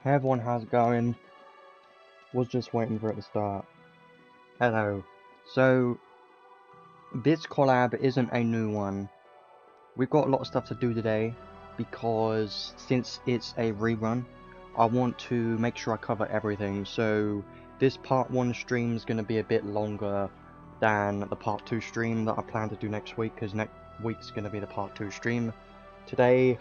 Hey everyone, how's it going? Was just waiting for it to start. Hello. So, this collab isn't a new one. We've got a lot of stuff to do today, because since it's a rerun, I want to make sure I cover everything. So, this part 1 stream is going to be a bit longer than the part 2 stream that I plan to do next week, because next week's going to be the part 2 stream. Today,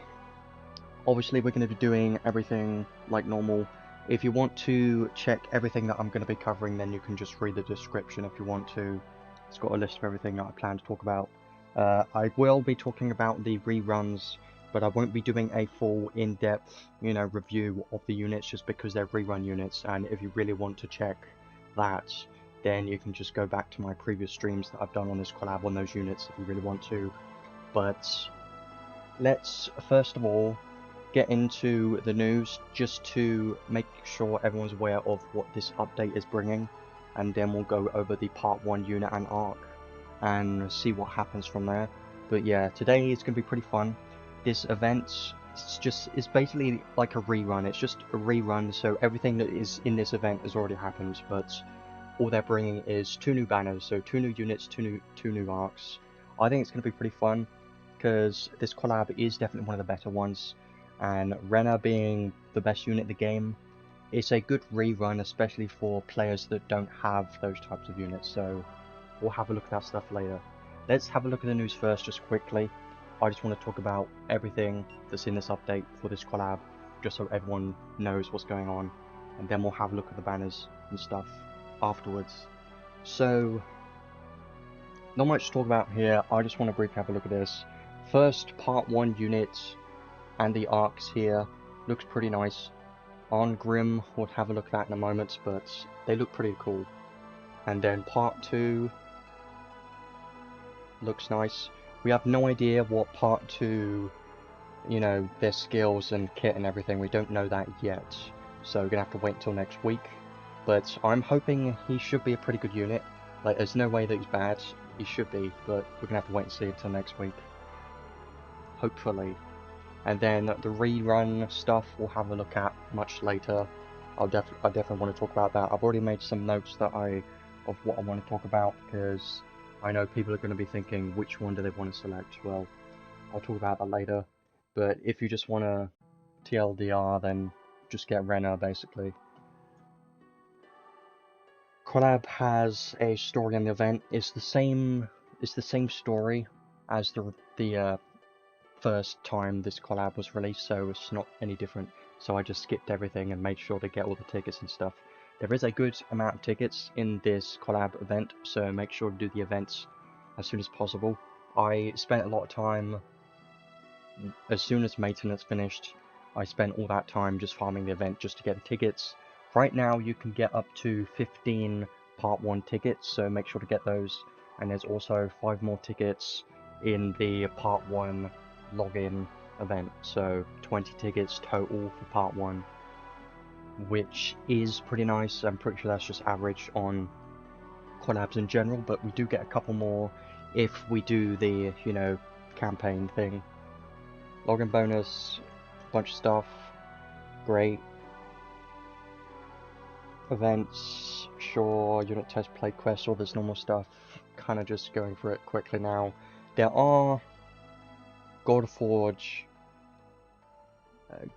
obviously we're going to be doing everything like normal. If you want to check everything that I'm going to be covering, then you can just read the description if you want to. It's got a list of everything that I plan to talk about. I will be talking about the reruns, but I won't be doing a full in-depth, review of the units just because they're rerun units, and if you really want to check that, then you can just go back to my previous streams that I've done on this collab on those units if you really want to. But let's first of all get into the news just to make sure everyone's aware of what this update is bringing, and then we'll go over the part 1 unit and arc and see what happens from there. But yeah, today is going to be pretty fun. This event is basically like a rerun. It's just a rerun, so everything that is in this event has already happened, but all they're bringing is 2 new banners, so 2 new units, 2 new arcs. I think it's going to be pretty fun because this collab is definitely one of the better ones. And Renner being the best unit in the game, it's a good rerun, especially for players that don't have those types of units, so we'll have a look at that stuff later. Let's have a look at the news first, just quickly. I just want to talk about everything that's in this update for this collab, just so everyone knows what's going on, and then we'll have a look at the banners and stuff afterwards. So, not much to talk about here, I just want to briefly have a look at this. First, part 1 unit and the arcs here looks pretty nice. Arngrim, we'll have a look at that in a moment, but they look pretty cool. And then part 2 looks nice. We have no idea what part 2, their skills and kit and everything, we don't know that yet. So we're gonna have to wait until next week. But I'm hoping he should be a pretty good unit. Like, there's no way that he's bad. He should be, but we're gonna have to wait and see until next week. Hopefully. And then the rerun stuff we'll have a look at much later. I definitely want to talk about that. I've already made some notes of what I want to talk about, because I know people are going to be thinking which one do they want to select. Well, I'll talk about that later. But if you just want to TLDR, then just get Renner basically. Collab has a story in the event. It's the same story as the first time this collab was released, so it's not any different. So I just skipped everything and made sure to get all the tickets and stuff. There is a good amount of tickets in this collab event, so make sure to do the events as soon as possible. I spent a lot of time, as soon as maintenance finished, I spent all that time just farming the event just to get the tickets. Right now you can get up to 15 part 1 tickets, so make sure to get those. And there's also 5 more tickets in the part 1 login event, so 20 tickets total for part 1, which is pretty nice. I'm pretty sure that's just average on collabs in general, but we do get a couple more if we do the, campaign thing. Login bonus, bunch of stuff, great. Events, sure, unit test, play quests, all this normal stuff, kind of just going through it quickly now. There are Godforge,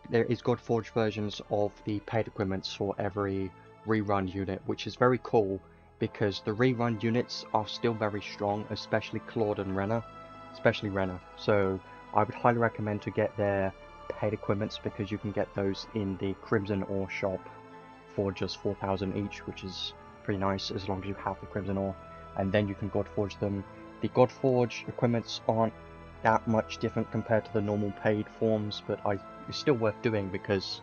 there is Godforge versions of the paid equipments for every rerun unit, which is very cool because the rerun units are still very strong, especially Claude and Renner, especially Renner. So I would highly recommend to get their paid equipments, because you can get those in the Crimson Ore shop for just 4,000 each, which is pretty nice as long as you have the Crimson Ore, and then you can Godforge them. The Godforge equipments aren't that much different compared to the normal paid forms, but it's still worth doing because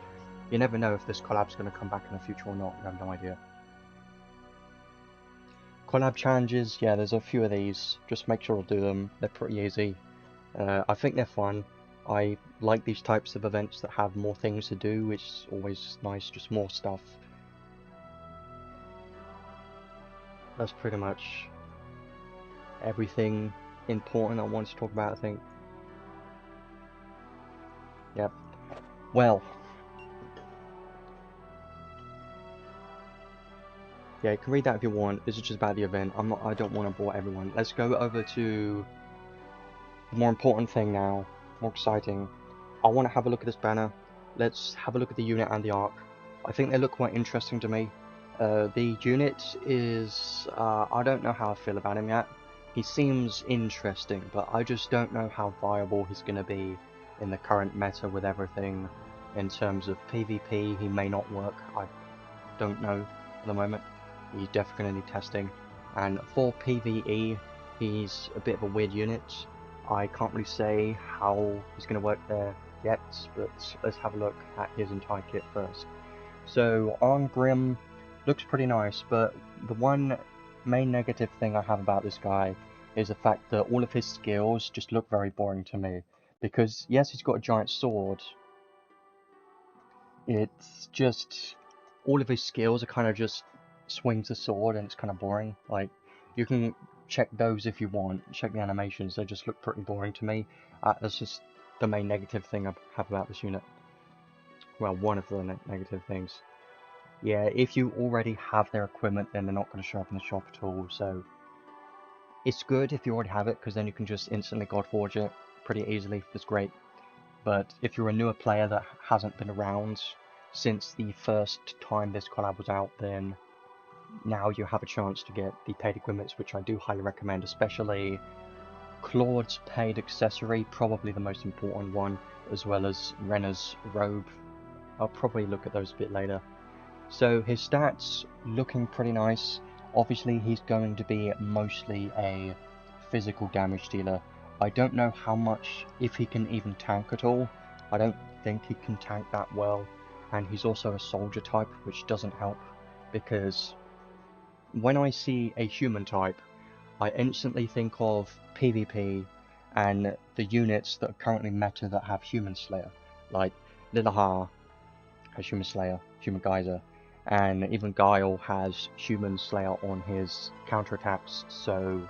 you never know if this collab's going to come back in the future or not. You have no idea. Collab challenges, yeah, there's a few of these. Just make sure to do them. They're pretty easy. I think they're fun. I like these types of events that have more things to do, which is always nice, just more stuff. That's pretty much everything important I wanted to talk about, I think. Yep. Well, Yeah, you can read that if you want. This is just about the event. I don't want to bore everyone. Let's go over to the more important thing now. More exciting. I want to have a look at this banner. Let's have a look at the unit and the arc. I think they look quite interesting to me. The unit is... I don't know how I feel about him yet. He seems interesting, but I just don't know how viable he's going to be in the current meta with everything. In terms of PvP, he may not work. I don't know at the moment. He's definitely going to need testing. And for PvE, he's a bit of a weird unit. I can't really say how he's going to work there yet, but let's have a look at his entire kit first. So Arngrim looks pretty nice, but the one main negative thing I have about this guy is the fact that all of his skills just look very boring to me. Because yes, he's got a giant sword, it's just all of his skills are kind of just swings a sword and it's kind of boring. Like, you can check those if you want, check the animations, they just look pretty boring to me. That's just the main negative thing I have about this unit. Well, one of the negative things. Yeah, if you already have their equipment, then they're not going to show up in the shop at all, so it's good if you already have it, because then you can just instantly Godforge it pretty easily. It's great. But if you're a newer player that hasn't been around since the first time this collab was out, then now you have a chance to get the paid equipments, which I do highly recommend, especially Claude's paid accessory, probably the most important one, as well as Renna's robe. I'll probably look at those a bit later. So his stats looking pretty nice. Obviously he's going to be mostly a physical damage dealer. I don't know how much, if he can even tank at all. I don't think he can tank that well. And he's also a soldier type, which doesn't help, because when I see a human type, I instantly think of PvP and the units that are currently meta that have Human Slayer. Like LR has Human Slayer, Human Geyser, and even Guile has Human Slayer on his counterattacks, so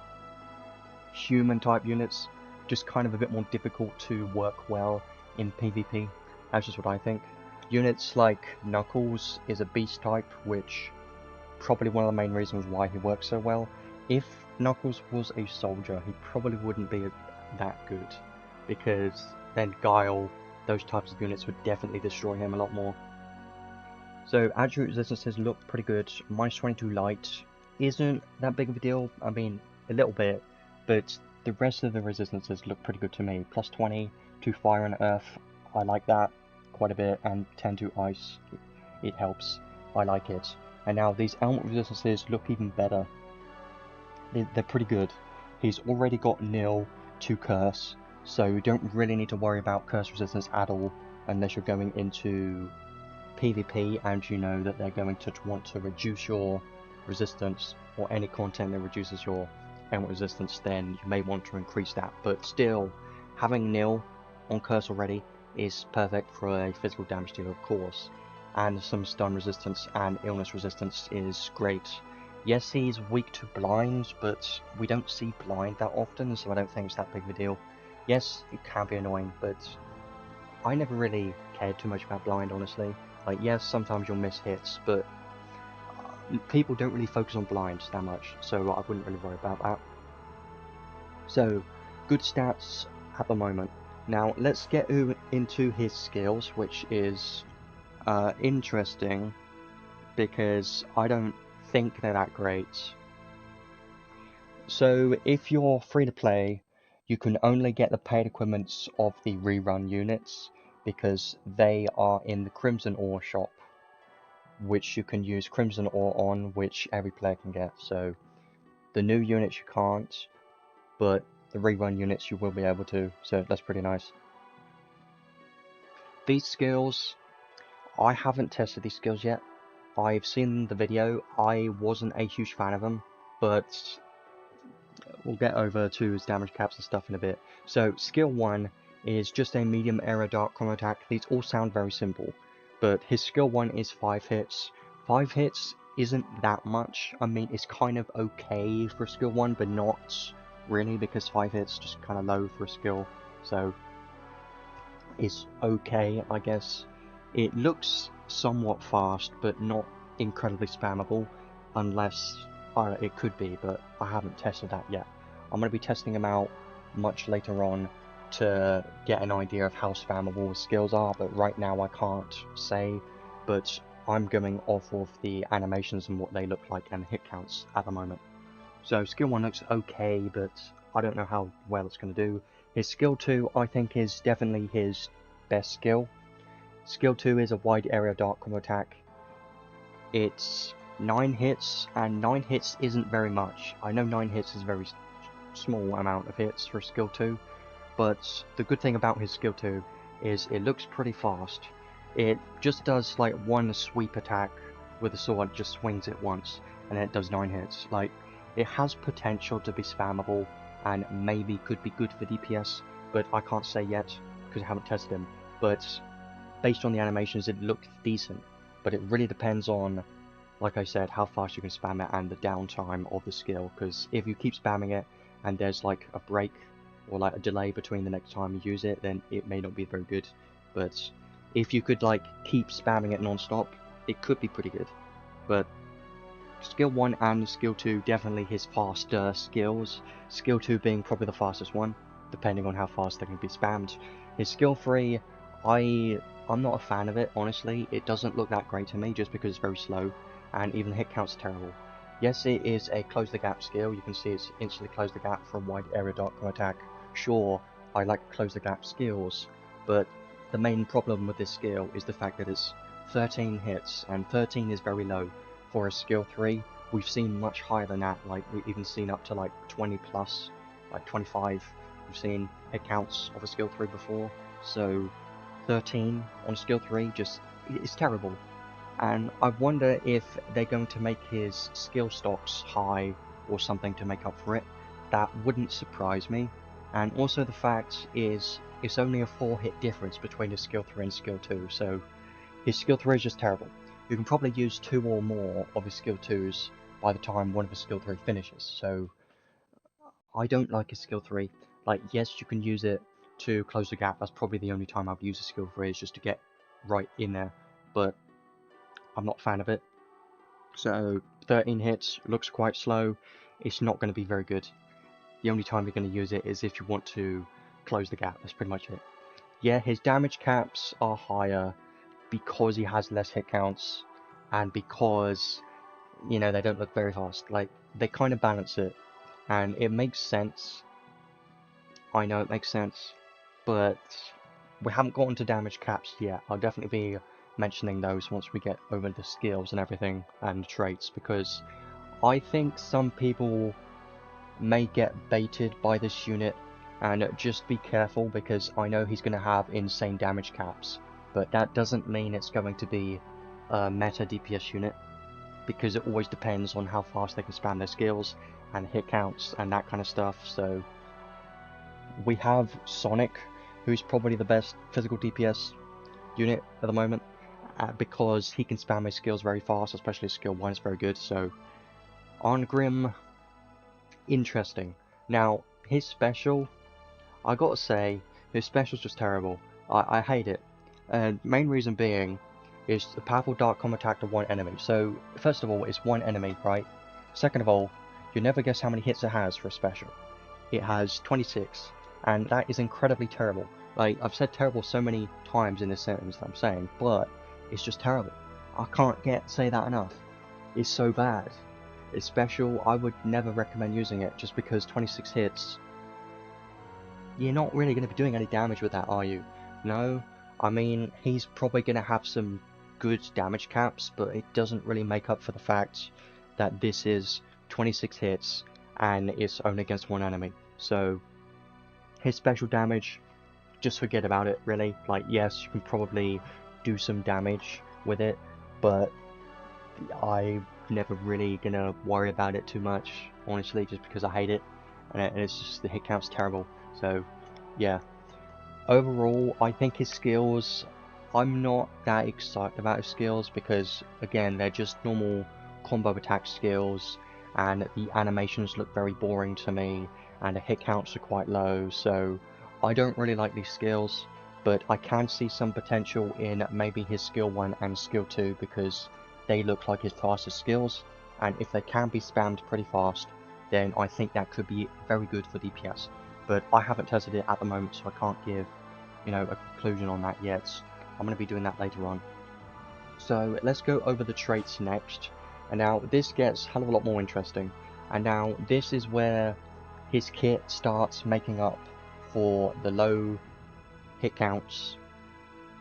human type units just kind of a bit more difficult to work well in PvP. That's just what I think. Units like Knuckles is a beast type, which probably one of the main reasons why he works so well. If Knuckles was a soldier, he probably wouldn't be that good, because then Guile, those types of units would definitely destroy him a lot more. So attribute resistances look pretty good. Minus 22 light isn't that big of a deal. I mean, a little bit, but the rest of the resistances look pretty good to me. Plus 20 to fire and earth, I like that quite a bit, and 10 to ice, it helps. I like it. And now these element resistances look even better. They're pretty good. He's already got nil to curse, so you don't really need to worry about curse resistance at all, unless you're going into PvP and you know that they're going to want to reduce your resistance, or any content that reduces your element resistance, then you may want to increase that. But still, having nil on curse already is perfect for a physical damage dealer, of course, and some stun resistance and illness resistance is great. Yes, he's weak to blind, but we don't see blind that often, so I don't think it's that big of a deal. Yes, it can be annoying, but I never really cared too much about blind, honestly. Like, yes, sometimes you'll miss hits, but people don't really focus on blind that much, so I wouldn't really worry about that. So, good stats at the moment. Now, let's get into his skills, which is interesting, because I don't think they're that great. So, if you're free to play, you can only get the paid equipments of the Rerun units, because they are in the Crimson Ore shop, which you can use Crimson Ore on, which every player can get. So the new units you can't, but the Rerun units you will be able to, so that's pretty nice. These skills, I haven't tested these skills yet. I've seen the video, I wasn't a huge fan of them, but we'll get over to his damage caps and stuff in a bit. So skill 1 is just a medium area dark combo attack. These all sound very simple, but his skill 1 is 5 hits. 5 hits isn't that much. I mean, it's kind of okay for skill 1, but not really, because 5 hits is just kind of low for a skill, so it's okay, I guess. It looks somewhat fast, but not incredibly spammable. unless it could be, but I haven't tested that yet. I'm going to be testing them out much later on to get an idea of how spammable his skills are, but right now I can't say, but I'm going off of the animations and what they look like and hit counts at the moment. So skill 1 looks okay, but I don't know how well it's going to do. His skill 2 I think is definitely his best skill. Skill 2 is a wide area dark combo attack. It's 9 hits, and 9 hits isn't very much. I know 9 hits is a very small amount of hits for skill 2, but the good thing about his skill 2 is it looks pretty fast. It just does like one sweep attack with a sword, just swings it once, and then it does 9 hits. Like, it has potential to be spammable, and maybe could be good for DPS, but I can't say yet, because I haven't tested him. But based on the animations, it looks decent, but it really depends on, like I said, how fast you can spam it and the downtime of the skill, because if you keep spamming it and there's like a break or like a delay between the next time you use it, then it may not be very good. But if you could like keep spamming it non-stop, it could be pretty good. But skill 1 and skill 2 definitely his faster skills, skill 2 being probably the fastest one, depending on how fast they can be spammed. His skill 3, I'm not a fan of it, honestly. It doesn't look that great to me just because it's very slow, and even the hit count's terrible. Yes, it is a close the gap skill. You can see it's instantly close the gap from wide area dark combo attack. Sure, I like close the gap skills, but the main problem with this skill is the fact that it's 13 hits, and 13 is very low. For a skill 3, we've seen much higher than that, like we've even seen up to like 20 plus, like 25. We've seen hit counts of a skill 3 before, so 13 on skill 3 just is terrible. And I wonder if they're going to make his skill stocks high or something to make up for it. That wouldn't surprise me. And also the fact is, it's only a 4-hit difference between his skill 3 and skill 2, so his skill 3 is just terrible. You can probably use 2 or more of his skill 2s by the time one of his skill 3 finishes, so I don't like his skill 3. Like, yes, you can use it to close the gap. That's probably the only time I'd use a skill 3, is just to get right in there, but I'm not a fan of it. So 13 hits, looks quite slow, it's not going to be very good. The only time you're going to use it is if you want to close the gap, that's pretty much it. Yeah, his damage caps are higher because he has less hit counts, and because, you know, they don't look very fast. Like, they kind of balance it, and it makes sense. I know it makes sense, but we haven't gotten to damage caps yet. I'll definitely be mentioning those once we get over the skills and everything and traits, because I think some people may get baited by this unit, and just be careful, because I know he's going to have insane damage caps, but that doesn't mean it's going to be a meta DPS unit, because it always depends on how fast they can spam their skills and hit counts and that kind of stuff. So we have Sonic, who's probably the best physical DPS unit at the moment, because he can spam his skills very fast, especially his skill 1 is very good. So Arngrim, interesting. Now, his special, I gotta say, his special's just terrible. I hate it. And main reason being is the powerful dark combo attack to one enemy. So, first of all, it's one enemy, right? Second of all, you never guess how many hits it has for a special. It has 26, and that is incredibly terrible. Like, I've said terrible so many times in this sentence that I'm saying, but it's just terrible. I can't say that enough. It's so bad. It's special. I would never recommend using it, just because 26 hits, you're not really going to be doing any damage with that, are you? No? I mean, he's probably going to have some good damage caps, but it doesn't really make up for the fact that this is 26 hits, and it's only against one enemy. So, his special damage, just forget about it, really. Like, yes, you can probably do some damage with it, but I'm never really gonna worry about it too much, honestly, just because I hate it, and it's just, the hit count's terrible. So, yeah. Overall, I think his skills, I'm not that excited about his skills, because, again, they're just normal combo attack skills, and the animations look very boring to me, and the hit counts are quite low, so I don't really like these skills, but I can see some potential in maybe his skill 1 and skill 2, because they look like his fastest skills, and if they can be spammed pretty fast, then I think that could be very good for DPS. But I haven't tested it at the moment, so I can't give, you know, a conclusion on that yet. I'm going to be doing that later on. So let's go over the traits next, and now this gets a hell of a lot more interesting. And now this is where his kit starts making up for the low hit counts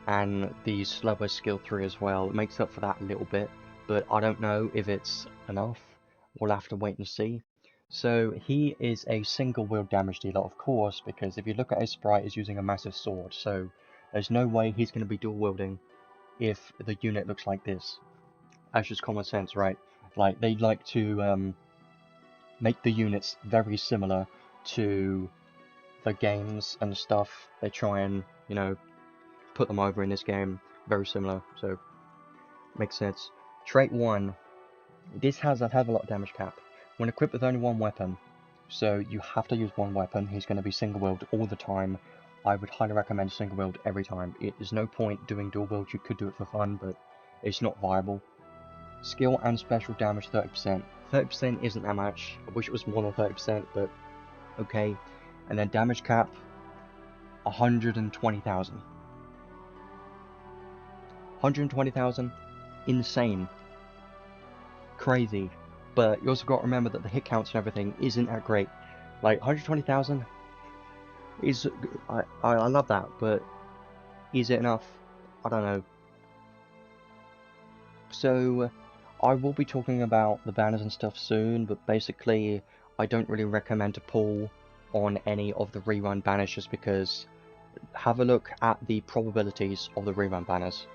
and the slower skill 3 as well. It makes up for that a little bit, but I don't know if it's enough. We'll have to wait and see. So he is a single wield damage dealer, of course, because if you look at his sprite, he's using a massive sword, so there's no way he's going to be dual wielding if the unit looks like this. That's just common sense, right? Like, they like to make the units very similar to the games and stuff. They try and, you know, put them over in this game, very similar, so makes sense. Trait 1, this has a hell of a lot of damage cap. When equipped with only one weapon, so you have to use one weapon, he's going to be single wield all the time. I would highly recommend single wield every time. There's no point doing dual wield, you could do it for fun, but it's not viable. Skill and special damage 30%. 30% isn't that much. I wish it was more than 30%, but okay. And then damage cap 120,000. 120,000? Insane. Crazy. But you also got to remember that the hit counts and everything isn't that great. Like, 120,000 is... I love that, but is it enough? I don't know. So, I will be talking about the banners and stuff soon, but basically, I don't really recommend to pull on any of the rerun banners just because have a look at the probabilities of the rerun banners.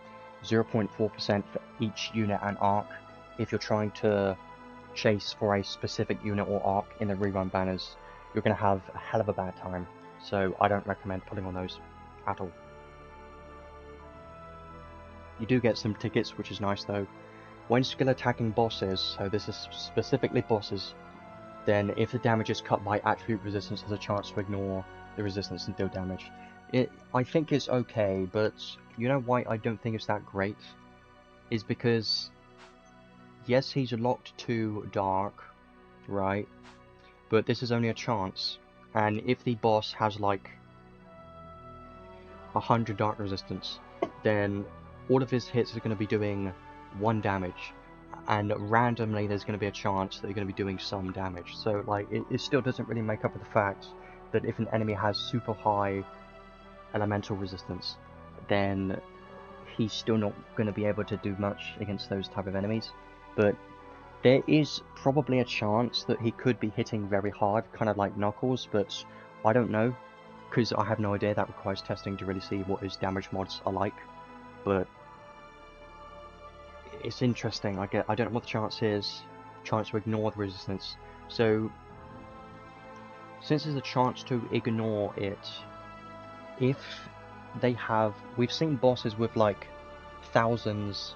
0.4% for each unit and arc. If you're trying to chase for a specific unit or arc in the rerun banners, you're going to have a hell of a bad time. So I don't recommend putting on those at all. You do get some tickets, which is nice though. When skill attacking bosses, so this is specifically bosses, then if the damage is cut by attribute resistance, there's a chance to ignore the resistance and deal damage. I think it's okay, but you know why I don't think it's that great? Is because, yes, he's locked to dark, right? But this is only a chance, and if the boss has like 100 dark resistance, then all of his hits are going to be doing 1 damage, and randomly there's going to be a chance that they're going to be doing some damage. So like, it still doesn't really make up for the fact that if an enemy has super high elemental resistance, then he's still not going to be able to do much against those type of enemies. But there is probably a chance that he could be hitting very hard, kind of like Knuckles, but I don't know, because I have no idea. That requires testing to really see what his damage mods are like. But it's interesting. I don't know what the chance is. Chance to ignore the resistance. So since there's a chance to ignore it, if they have, we've seen bosses with like thousands,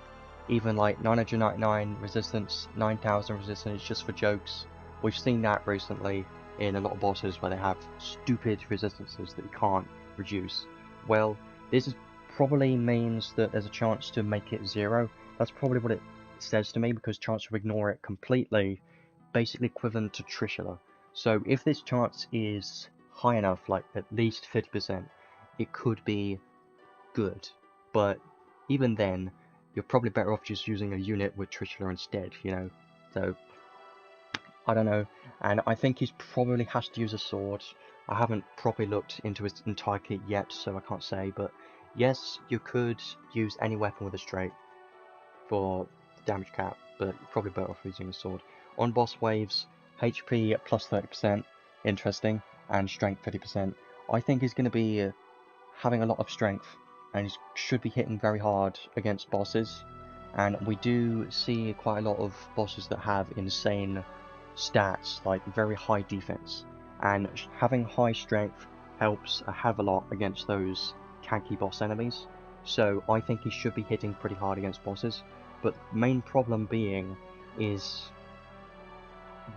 even like 999 resistance, 9,000 resistance just for jokes. We've seen that recently in a lot of bosses where they have stupid resistances that you can't reduce. Well, this is probably means that there's a chance to make it 0. That's probably what it says to me, because chance to ignore it completely, basically equivalent to Trishula. So if this chance is high enough, like at least 50%, it could be good. But even then, you're probably better off just using a unit with Trishula instead, you know? So, I don't know. And I think he probably has to use a sword. I haven't properly looked into his entire kit yet, so I can't say, but yes, you could use any weapon with a trait for damage cap, but probably better off using a sword. On boss waves, HP plus 30%, interesting, and strength 50%. I think he's going to be having a lot of strength, and he should be hitting very hard against bosses. And we do see quite a lot of bosses that have insane stats, like very high defense. And having high strength helps a hell of a lot against those tanky boss enemies. So I think he should be hitting pretty hard against bosses. But the main problem being is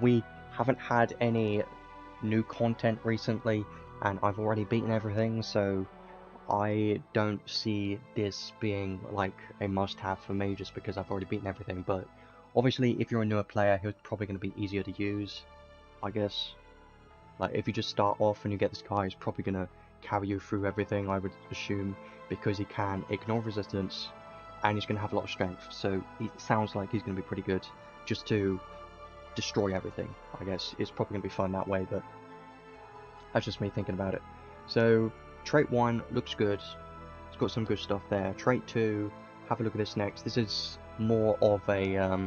we haven't had any new content recently, and I've already beaten everything, so I don't see this being like a must-have for me just because I've already beaten everything. But Obviously, if you're a newer player, he's probably going to be easier to use, I guess. Like, if you just start off and you get this guy, he's probably going to carry you through everything, I would assume, because he can ignore resistance, and he's going to have a lot of strength, so it sounds like he's going to be pretty good just to destroy everything, I guess. It's probably going to be fun that way, but that's just me thinking about it. So, trait 1 looks good, it's got some good stuff there. Trait 2, have a look at this next. This is more of a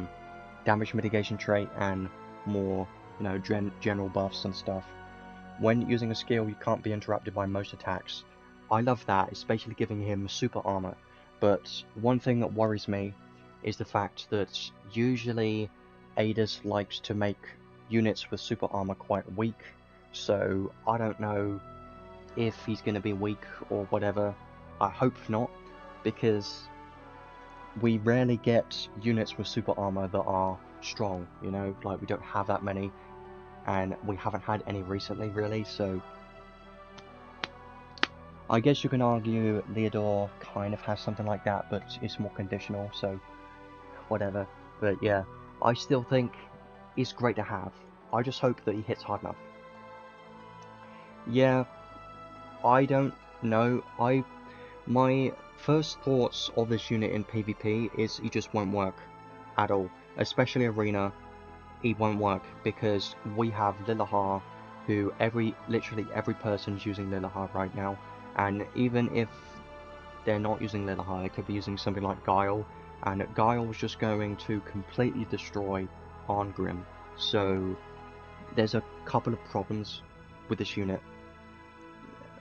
damage mitigation trait and more, you know, general buffs and stuff. When using a skill, you can't be interrupted by most attacks. I love that. It's basically giving him super armor. But one thing that worries me is the fact that usually Adis likes to make units with super armor quite weak. So I don't know if he's going to be weak or whatever. I hope not, because we rarely get units with super armor that are strong, you know, like we don't have that many, and we haven't had any recently really, so I guess you can argue Leodor kind of has something like that, but it's more conditional, so whatever. But yeah, I still think it's great to have. I just hope that he hits hard enough. Yeah, I don't know. My first thoughts of this unit in PvP is he just won't work at all. Especially Arena, he won't work because we have Lillahar, who literally every person's using Lillahar right now. And even if they're not using Lillahar, they could be using something like Guile, and Guile's just going to completely destroy Arngrim. So there's a couple of problems with this unit,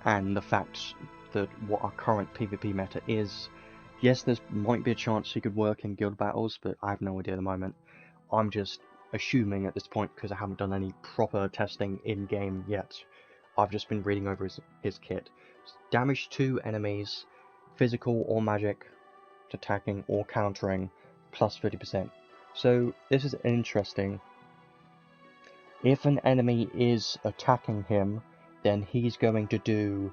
and the fact that what our current PvP meta is. Yes, there might be a chance he could work in guild battles, but I have no idea at the moment. I'm just assuming at this point because I haven't done any proper testing in-game yet. I've just been reading over his kit. Damage to enemies, physical or magic, attacking or countering, plus 30%. So this is interesting. If an enemy is attacking him, then he's going to do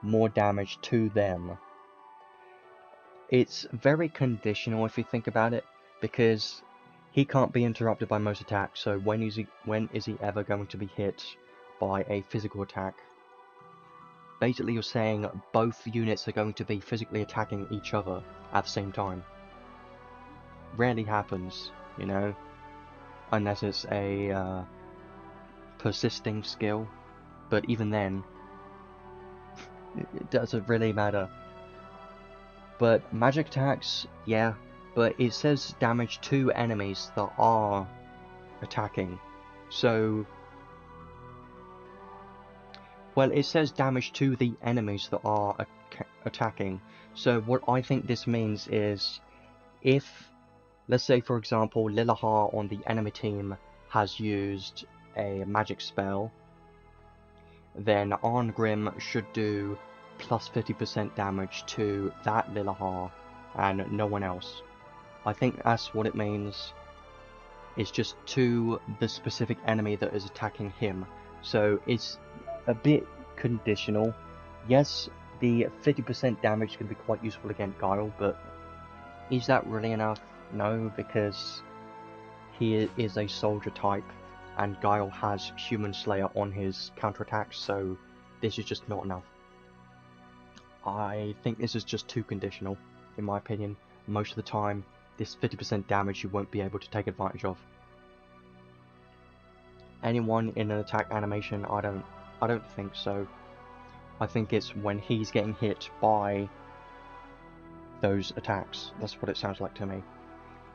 more damage to them. It's very conditional if you think about it, because he can't be interrupted by most attacks, so when is he ever going to be hit by a physical attack? Basically you're saying both units are going to be physically attacking each other at the same time. Rarely happens, you know, unless it's a persisting skill, but even then, it doesn't really matter. But magic attacks, yeah, but it says damage to enemies that are attacking. So, well, it says damage to the enemies that are attacking. So what I think this means is, if, let's say for example, Lillahar on the enemy team has used a magic spell, then Arngrim should do plus 50% damage to that Lillahar and no one else. I think that's what it means. It's just to the specific enemy that is attacking him. So it's a bit conditional. Yes, the 50% damage can be quite useful against Guile, but is that really enough? No, because he is a soldier type, and Guile has Human Slayer on his counterattacks, so this is just not enough. I think this is just too conditional, in my opinion. Most of the time, this 50% damage you won't be able to take advantage of. Anyone in an attack animation, I don't think so. I think it's when he's getting hit by those attacks. That's what it sounds like to me.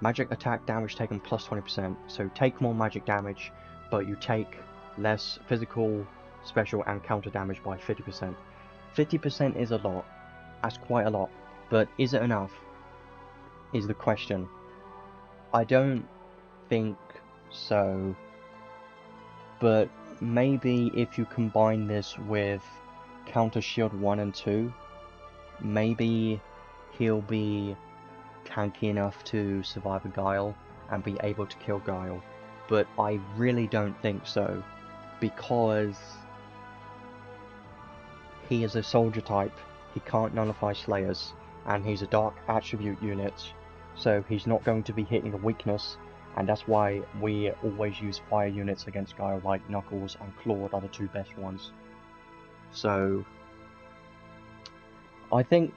Magic attack damage taken plus 20%. So take more magic damage, but you take less physical, special, and counter damage by 50%. 50% is a lot. That's quite a lot. But is it enough? Is the question. I don't think so. But maybe if you combine this with counter shield 1 and 2, maybe he'll be tanky enough to survive a Guile and be able to kill Guile. But I really don't think so, because he is a soldier type, he can't nullify Slayers, and he's a dark attribute unit, so he's not going to be hitting a weakness, and that's why we always use fire units against Guile, like Knuckles and Claude are the two best ones. So I think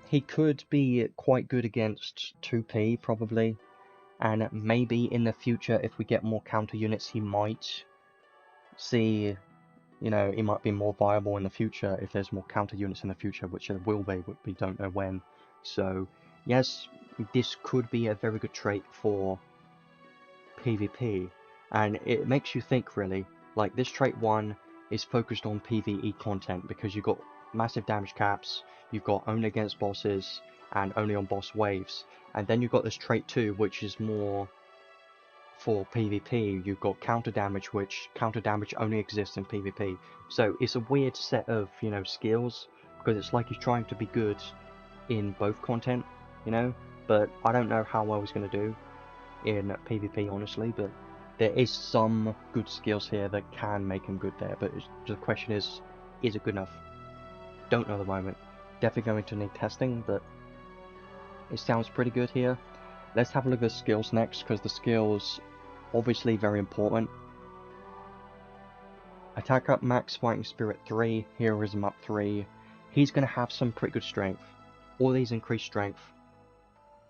he could be quite good against 2P, probably, and maybe in the future, if we get more counter units, he might see, you know, he might be more viable in the future if there's more counter units in the future, which there will be, but we don't know when. So, yes, this could be a very good trait for PvP, and it makes you think, really. Like, this trait 1 is focused on PvE content, because you've got massive damage caps, you've got only against bosses, and only on boss waves. And then you've got this trait 2, which is more for PvP. You've got counter damage, which counter damage only exists in PvP. So it's a weird set of, you know, skills, because it's like he's trying to be good in both content, you know, but I don't know how well he's going to do in PvP, honestly, but there is some good skills here that can make him good there, but the question is it good enough? Don't know at the moment. Definitely going to need testing, but it sounds pretty good here. Let's have a look at the skills next, because the skills obviously very important. Attack up max, fighting spirit 3, heroism up 3. He's going to have some pretty good strength. All these increase strength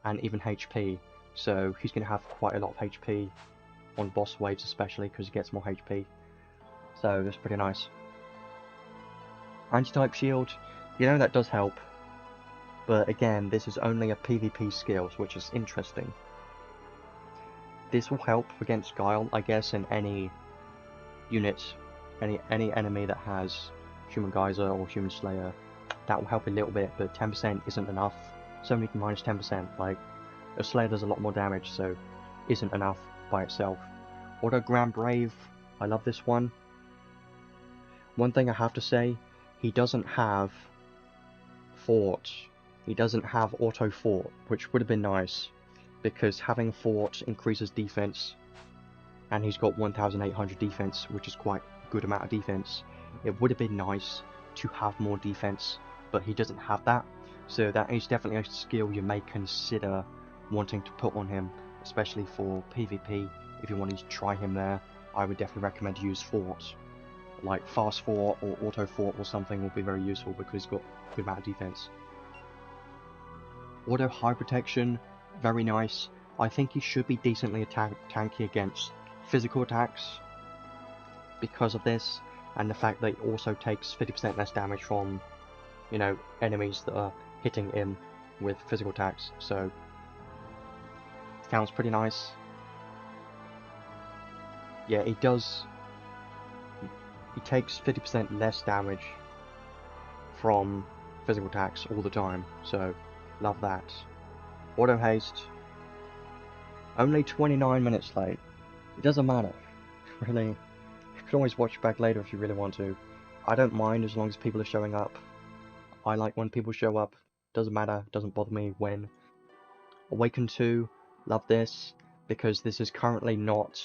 and even HP, so he's going to have quite a lot of HP on boss waves, especially because he gets more HP. So that's pretty nice. Anti-type shield, you know, that does help, but again, this is only a PvP skills, which is interesting. This will help against Guile, I guess, in any unit, any enemy that has Human Geyser or Human Slayer. That will help a little bit, but 10% isn't enough. It's only minus 10%. Like, a Slayer does a lot more damage, so isn't enough by itself. Auto Grand Brave, I love this one. One thing I have to say, he doesn't have Fort. He doesn't have Auto Fort, which would have been nice, because having Fort increases defense, and he's got 1800 defense, which is quite a good amount of defense. It would have been nice to have more defense, but he doesn't have that, so that is definitely a skill you may consider wanting to put on him, especially for PvP. If you wanted to try him there, I would definitely recommend to use Fort. Like Fast Fort or Auto Fort or something will be very useful, because he's got a good amount of defense. Auto High Protection, very nice. I think he should be decently tanky against physical attacks because of this, and the fact that he also takes 50% less damage from, you know, enemies that are hitting him with physical attacks, so sounds pretty nice. Yeah, he takes 50% less damage from physical attacks all the time, so love that. Auto Haste, only 29 minutes late. It doesn't matter, really. You can always watch it back later if you really want to. I don't mind as long as people are showing up. I like when people show up. Doesn't matter, doesn't bother me when. Awaken 2, love this, because this is currently not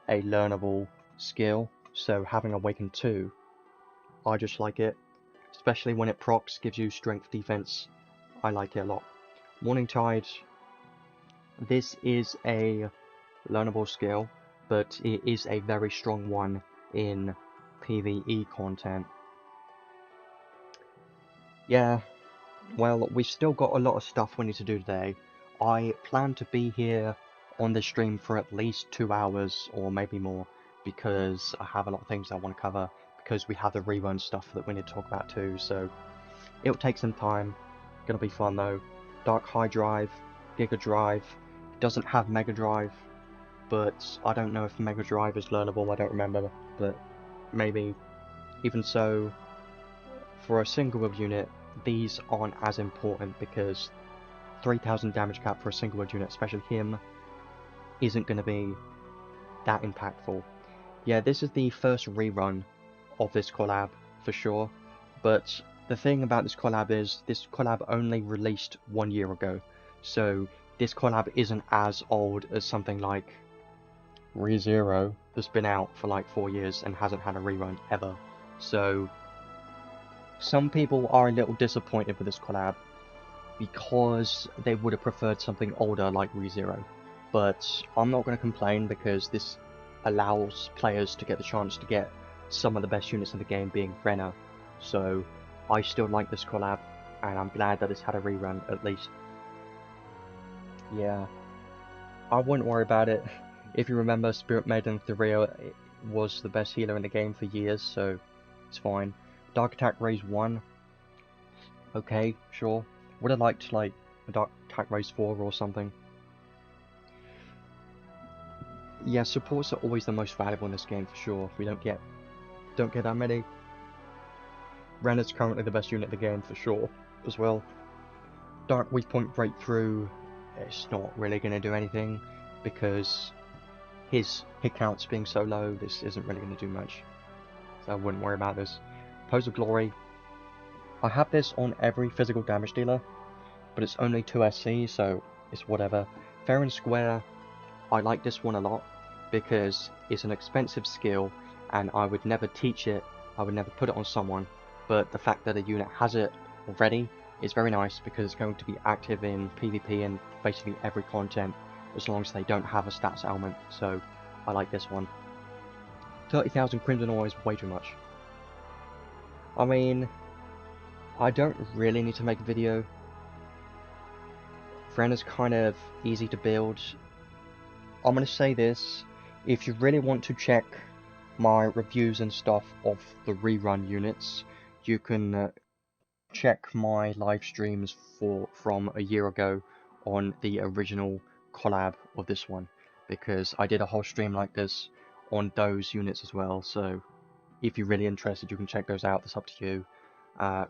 a learnable skill, so having Awaken 2, I just like it. Especially when it procs, gives you strength defense. I like it a lot. Morning Tide, this is a learnable skill, but it is a very strong one in PvE content. Yeah, well, we've still got a lot of stuff we need to do today. I plan to be here on this stream for at least 2 hours, or maybe more, because I have a lot of things I want to cover, because we have the rerun stuff that we need to talk about too, so it'll take some time. Gonna be fun though. Dark High Drive, Giga Drive, doesn't have Mega Drive, but I don't know if Mega Drive is learnable, I don't remember, but maybe. Even so, for a single wheel unit, these aren't as important, because 3000 damage cap for a single wheel unit, especially him, isn't going to be that impactful. Yeah, this is the first rerun of this collab, for sure, but the thing about this collab is, this collab only released 1 year ago, so this collab isn't as old as something like ReZero, that's been out for like 4 years and hasn't had a rerun ever. So some people are a little disappointed with this collab, because they would have preferred something older like ReZero. But I'm not going to complain because this allows players to get the chance to get some of the best units in the game, being Renner. So I still like this collab, and I'm glad that it's had a rerun at least. Yeah, I wouldn't worry about it. If you remember, Spirit Maiden Tharia was the best healer in the game for years, so it's fine. Dark Attack Raise 1, okay, sure. Would have liked like a Dark Attack Raise 4 or something. Yeah, supports are always the most valuable in this game for sure. We don't get that many. Ren is currently the best unit in the game for sure as well. Dark Weak Point Breakthrough, it's not really going to do anything because his hit counts being so low, this isn't really going to do much. So I wouldn't worry about this. Pose of Glory, I have this on every physical damage dealer, but it's only 2 SC, so it's whatever. Fair and Square, I like this one a lot because it's an expensive skill and I would never teach it, I would never put it on someone, but the fact that a unit has it already is very nice because it's going to be active in PvP and basically every content as long as they don't have a stats element, so I like this one. 30,000 Crimson Ore is way too much. I mean, I don't really need to make a video. Vren is kind of easy to build. I'm going to say this, if you really want to check my reviews and stuff of the rerun units, you can check my live streams from a year ago on the original collab of this one, because I did a whole stream like this on those units as well, so if you're really interested you can check those out, that's up to you.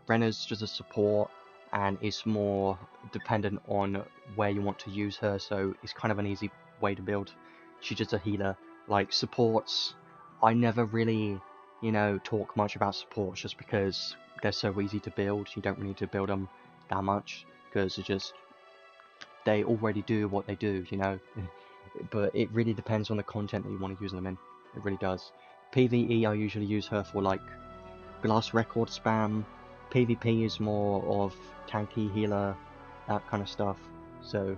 Renner's just a support and it's more dependent on where you want to use her, so it's kind of an easy way to build. She's just a healer. Like supports, I never really, you know, talk much about supports just because they're so easy to build. You don't really need to build them that much because it's just they already do what they do, you know. But it really depends on the content that you want to use them in. It really does. PvE, I usually use her for like glass record spam. PvP is more of tanky healer, that kind of stuff. So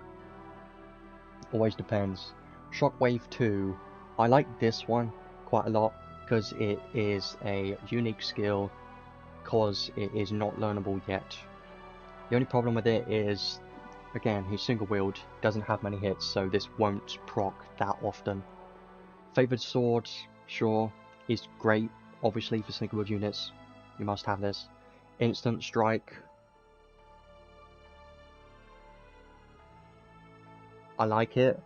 always depends. Shockwave 2, I like this one quite a lot because it is a unique skill because it is not learnable yet. The only problem with it is, again, he's single wield, doesn't have many hits, so this won't proc that often. Favoured Sword, sure, is great, obviously for single wield units, you must have this. Instant Strike, I like it.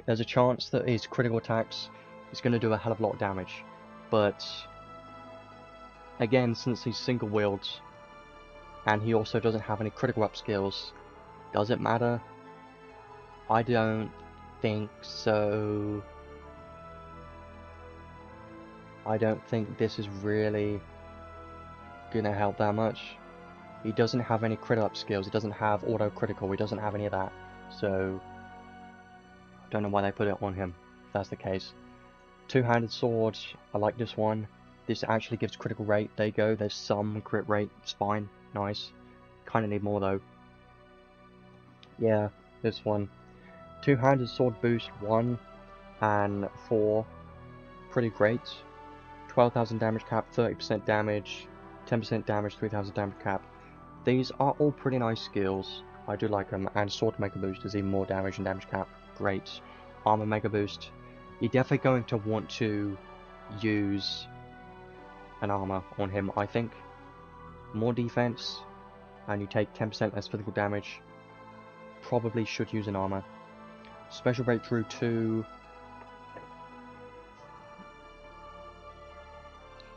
There's a chance that his critical attacks is going to do a hell of a lot of damage, but again, since he's single wield and he also doesn't have any critical up skills, does it matter? I don't think so. I don't think this is really gonna help that much. He doesn't have any crit up skills, he doesn't have auto critical, he doesn't have any of that, so I don't know why they put it on him, if that's the case. Two-handed sword, I like this one. This actually gives critical rate, there you go, there's some crit rate, it's fine, nice. Kinda need more though. Yeah, this one. Two-handed sword boost 1 and 4, pretty great. 12,000 damage cap, 30% damage, 10% damage, 3,000 damage cap. These are all pretty nice skills, I do like them, and sword mega boost is even more damage and damage cap, great. Armor mega boost, you're definitely going to want to use an armor on him, I think. More defense, and you take 10% less physical damage, probably should use an armor. Special Breakthrough 2,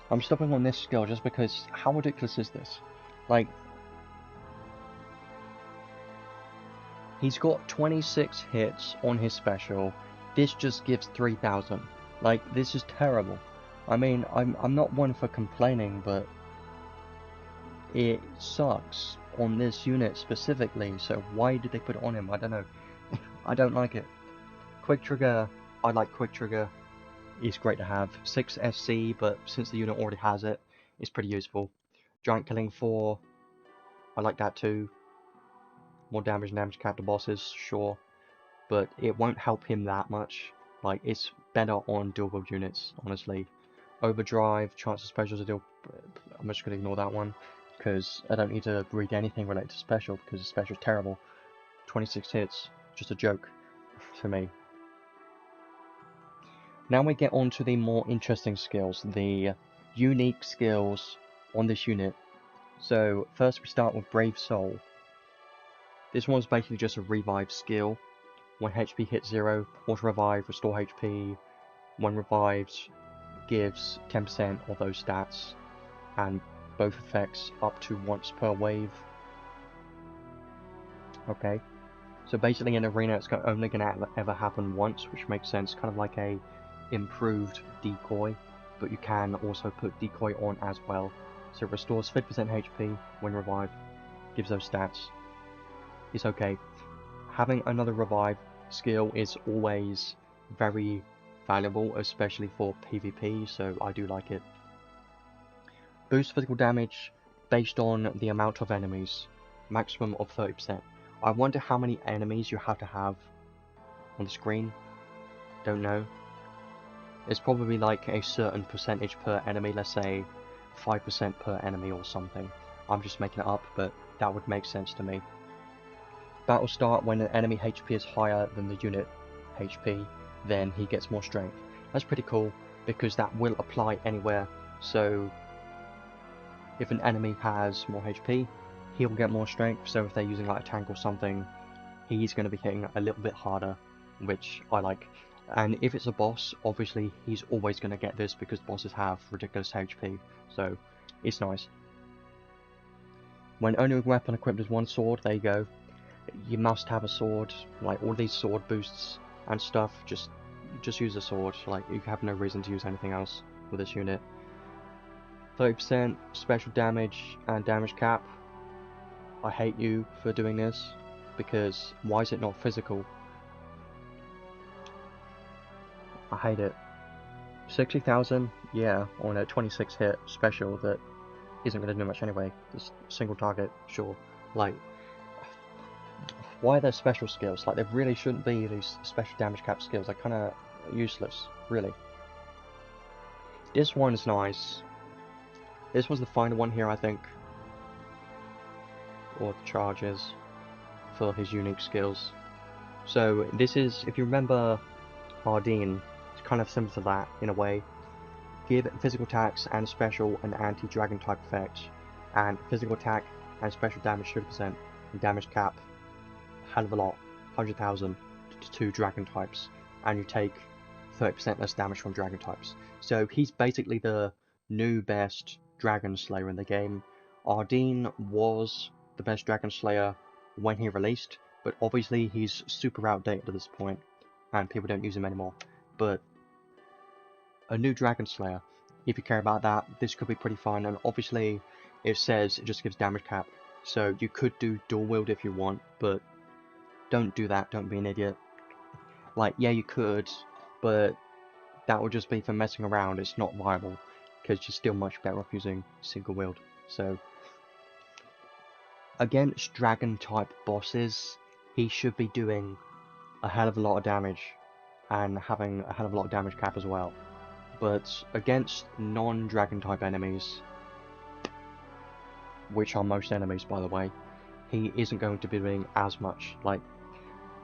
I'm stopping on this skill just because how ridiculous is this? Like, he's got 26 hits on his special, this just gives 3,000. Like, this is terrible. I mean, I'm not one for complaining, but it sucks on this unit specifically, so why did they put it on him? I don't know. I don't like it. Quick Trigger, I like Quick Trigger. It's great to have. 6 SC, but since the unit already has it, it's pretty useful. Giant Killing 4, I like that too. more damage and damage cap to bosses, sure, but it won't help him that much. Like, it's better on dual wield units, honestly. Overdrive, chance of specials are deal. I'm just gonna ignore that one, because I don't need to read anything related to special, because the special's terrible. 26 hits, just a joke for me. Now we get on to the more interesting skills, the unique skills on this unit. So first we start with Brave Soul. This one's basically just a revive skill. When HP hits 0, auto revive, restore HP. When revived, gives 10% of those stats, and both effects up to once per wave. Okay, so basically in Arena it's only going to ever happen once, which makes sense, kind of like a improved decoy, but you can also put decoy on as well. So it restores 50% HP when revived, gives those stats. It's okay. Having another revive skill is always very valuable, especially for PvP, so I do like it. Boost physical damage based on the amount of enemies, maximum of 30%. I wonder how many enemies you have to have on the screen. Don't know. It's probably like a certain percentage per enemy, let's say 5% per enemy or something. I'm just making it up, but that would make sense to me. Battle start when an enemy HP is higher than the unit HP, then he gets more strength. That's pretty cool, because that will apply anywhere. So if an enemy has more HP, he'll get more strength. So if they're using like a tank or something, he's going to be hitting a little bit harder, which I like. And if it's a boss, obviously he's always going to get this, because bosses have ridiculous HP, so it's nice. When only weapon equipped is one sword, there you go. You must have a sword. Like all these sword boosts and stuff, just use a sword. Like you have no reason to use anything else with this unit. 30% special damage and damage cap. I hate you for doing this, because why is it not physical? I hate it. 60,000, yeah, on a 26 hit special that isn't going to do much anyway. Just single target, sure. Like, why are there special skills? Like, there really shouldn't be these special damage cap skills. They're kind of useless, really. This one is nice. This was the final one here, I think. Or the charges for his unique skills. So, this is, if you remember Ardeen, it's kind of similar to that, in a way. Give physical attacks and special and anti-dragon type effect, and physical attack and special damage 30%, and damage cap hell of a lot, 100,000 to 2 dragon types, and you take 30% less damage from dragon types. So he's basically the new best dragon slayer in the game. Ardeen was the best dragon slayer when he released, but obviously he's super outdated at this point, and people don't use him anymore. But a new dragon slayer, if you care about that, this could be pretty fun. And obviously it says it just gives damage cap, so you could do dual wield if you want, but don't do that, don't be an idiot. Like, yeah, you could, but that would just be for messing around. It's not viable, because you're still much better off using single wield. So against dragon type bosses, he should be doing a hell of a lot of damage and having a hell of a lot of damage cap as well. But against non-dragon type enemies, which are most enemies by the way, he isn't going to be doing as much. Like,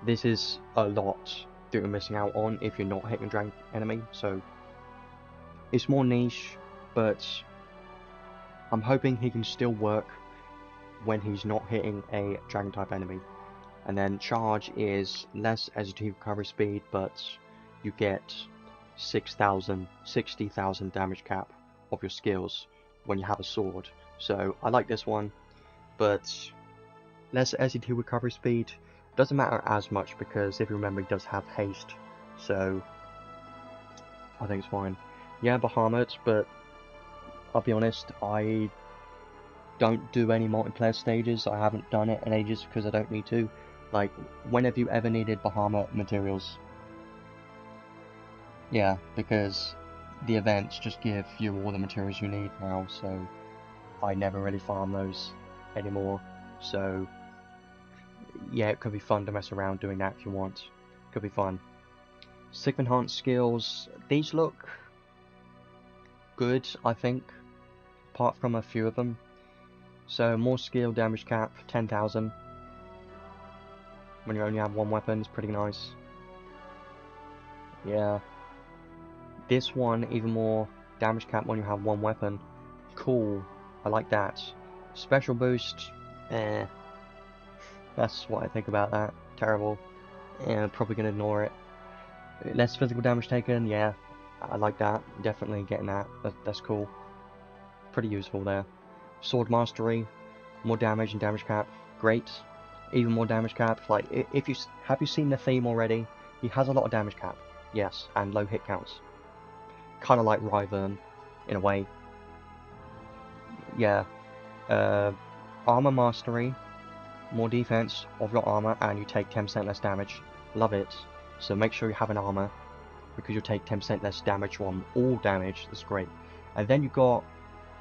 this is a lot that you're missing out on if you're not hitting a dragon enemy, so it's more niche, but I'm hoping he can still work when he's not hitting a dragon type enemy. And then charge is less SUT recovery speed, but you get 60,000 damage cap of your skills when you have a sword. So I like this one, but less SUT recovery speed doesn't matter as much, because if you remember, he does have haste, so I think it's fine. Yeah, Bahamut, but I'll be honest, I don't do any multiplayer stages. I haven't done it in ages because I don't need to. Like, when have you ever needed Bahamut materials? Yeah, because the events just give you all the materials you need now, so I never really farm those anymore. So yeah, it could be fun to mess around doing that if you want. Could be fun. Sick enhanced skills, these look good, I think, apart from a few of them. So more skill, damage cap, 10,000. When you only have one weapon is pretty nice. Yeah. This one, even more damage cap when you have one weapon. Cool. I like that. Special boost, eh. That's what I think about that. Terrible. Yeah, probably gonna ignore it. Less physical damage taken, yeah. I like that. Definitely getting that. That's cool. Pretty useful there. Sword mastery, more damage and damage cap. Great. Even more damage cap. Like, if you have you seen the theme already? He has a lot of damage cap. Yes, and low hit counts. Kind of like Rerun, in a way. Yeah. Armor mastery, more defense of your armor, and you take 10% less damage. Love it. So make sure you have an armor, because you'll take 10% less damage from all damage. That's great. And then you got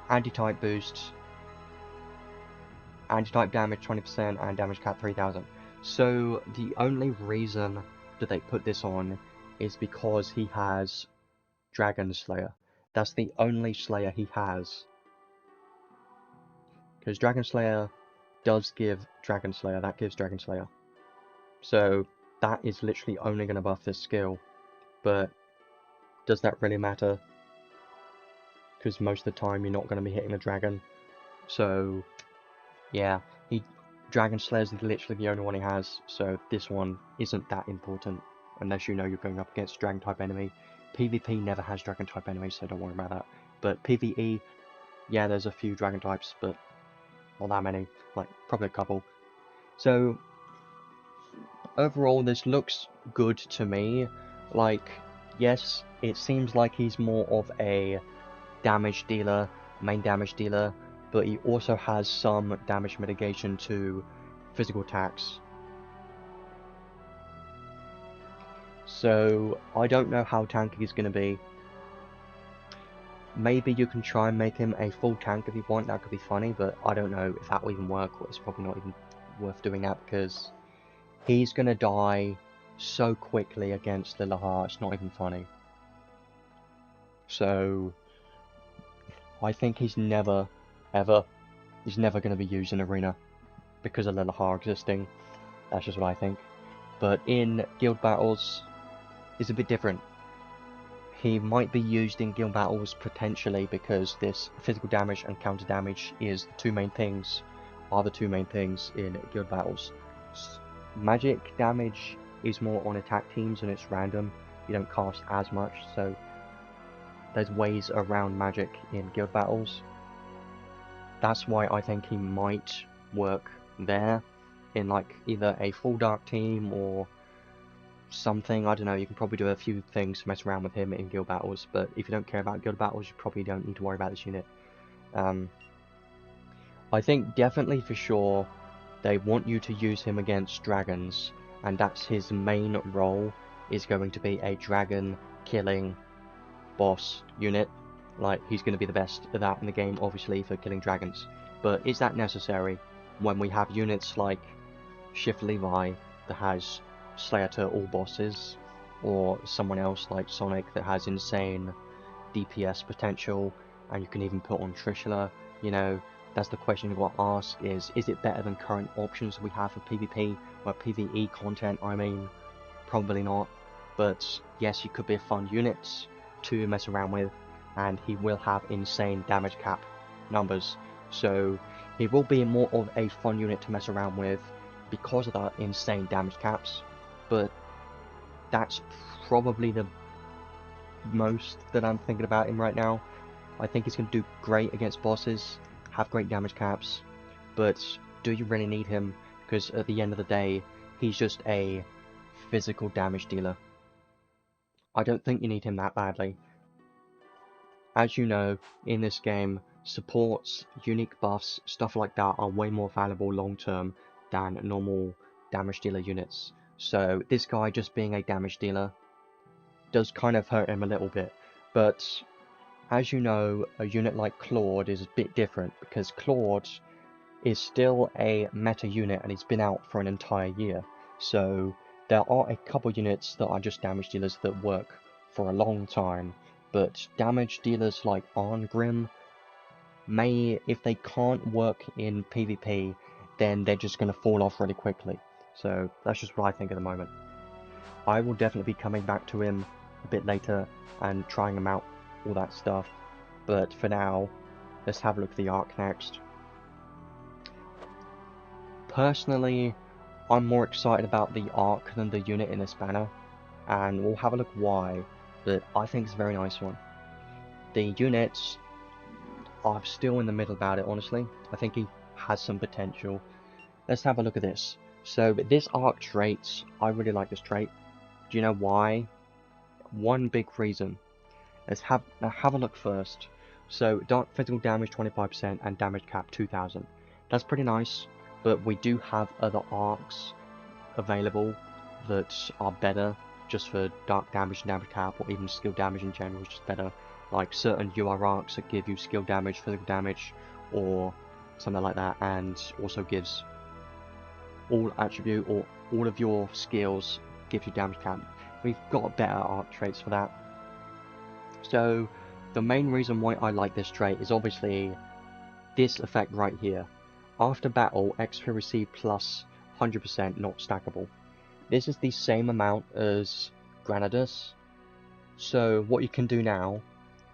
anti-type boost, anti-type damage 20%, and damage cap 3000. So the only reason that they put this on is because he has Dragon Slayer. That's the only Slayer he has. Because Dragon Slayer does give Dragon Slayer, that gives Dragon Slayer. So that is literally only going to buff this skill. But does that really matter? Because most of the time you're not going to be hitting a dragon. So yeah, Dragon Slayer is literally the only one he has. So this one isn't that important unless you know you're going up against a dragon type enemy. PvP never has dragon type enemies, so don't worry about that. But PvE, yeah, there's a few dragon types, but not that many, like probably a couple. So overall this looks good to me. Like, yes, it seems like he's more of a damage dealer, main damage dealer, but he also has some damage mitigation to physical attacks. So I don't know how tanky he's going to be. Maybe you can try and make him a full tank if you want, that could be funny, but I don't know if that will even work, or it's probably not even worth doing that, because he's going to die so quickly against the LR, it's not even funny. So I think he's never going to be used in arena because of LR existing. That's just what I think. But in guild battles, it's a bit different. He might be used in guild battles potentially because this physical damage and counter damage is the two main things in guild battles. Magic damage is more on attack teams and it's random. You don't cast as much, so there's ways around magic in guild battles. That's why I think he might work there in like either a full dark team or something. I don't know, you can probably do a few things to mess around with him in guild battles, but if you don't care about guild battles, you probably don't need to worry about this unit. I think definitely for sure they want you to use him against dragons, and that's his main role, is going to be a dragon killing boss unit. Like, he's going to be the best at that in the game, obviously, for killing dragons. But is that necessary when we have units like Shift Levi that has Slayer to all bosses, or someone else like Sonic that has insane DPS potential, and you can even put on Trishula? You know, that's the question you've got to ask, is it better than current options we have for PvP, or PvE content, I mean? Probably not, but yes, he could be a fun unit to mess around with, and he will have insane damage cap numbers, so he will be more of a fun unit to mess around with because of the insane damage caps. But that's probably the most that I'm thinking about him right now. I think he's going to do great against bosses, have great damage caps, but do you really need him? Because at the end of the day, he's just a physical damage dealer. I don't think you need him that badly. As you know, in this game, supports, unique buffs, stuff like that are way more valuable long term than normal damage dealer units. So this guy just being a damage dealer does kind of hurt him a little bit. But as you know, a unit like Claude is a bit different, because Claude is still a meta unit and it's been out for an entire year. So there are a couple units that are just damage dealers that work for a long time, but damage dealers like Arngrim may, if they can't work in PvP, then they're just going to fall off really quickly. So that's just what I think at the moment. I will definitely be coming back to him a bit later and trying him out, all that stuff. But for now, let's have a look at the arc next. Personally, I'm more excited about the arc than the unit in this banner, and we'll have a look why, but I think it's a very nice one. The units, I'm still in the middle about it, honestly. I think he has some potential. Let's have a look at this. So this arc trait, I really like this trait. Do you know why? One big reason. Let's have a look first. So dark physical damage 25% and damage cap 2000. That's pretty nice, but we do have other arcs available that are better just for dark damage and damage cap, or even skill damage in general, which is better. Like certain UR arcs that give you skill damage, physical damage, or something like that, and also gives all attribute or all of your skills gives you damage cap. We've got better arc traits for that. So the main reason why I like this trait is obviously this effect right here. After battle, XP received plus 100% not stackable. This is the same amount as Granadas. So what you can do now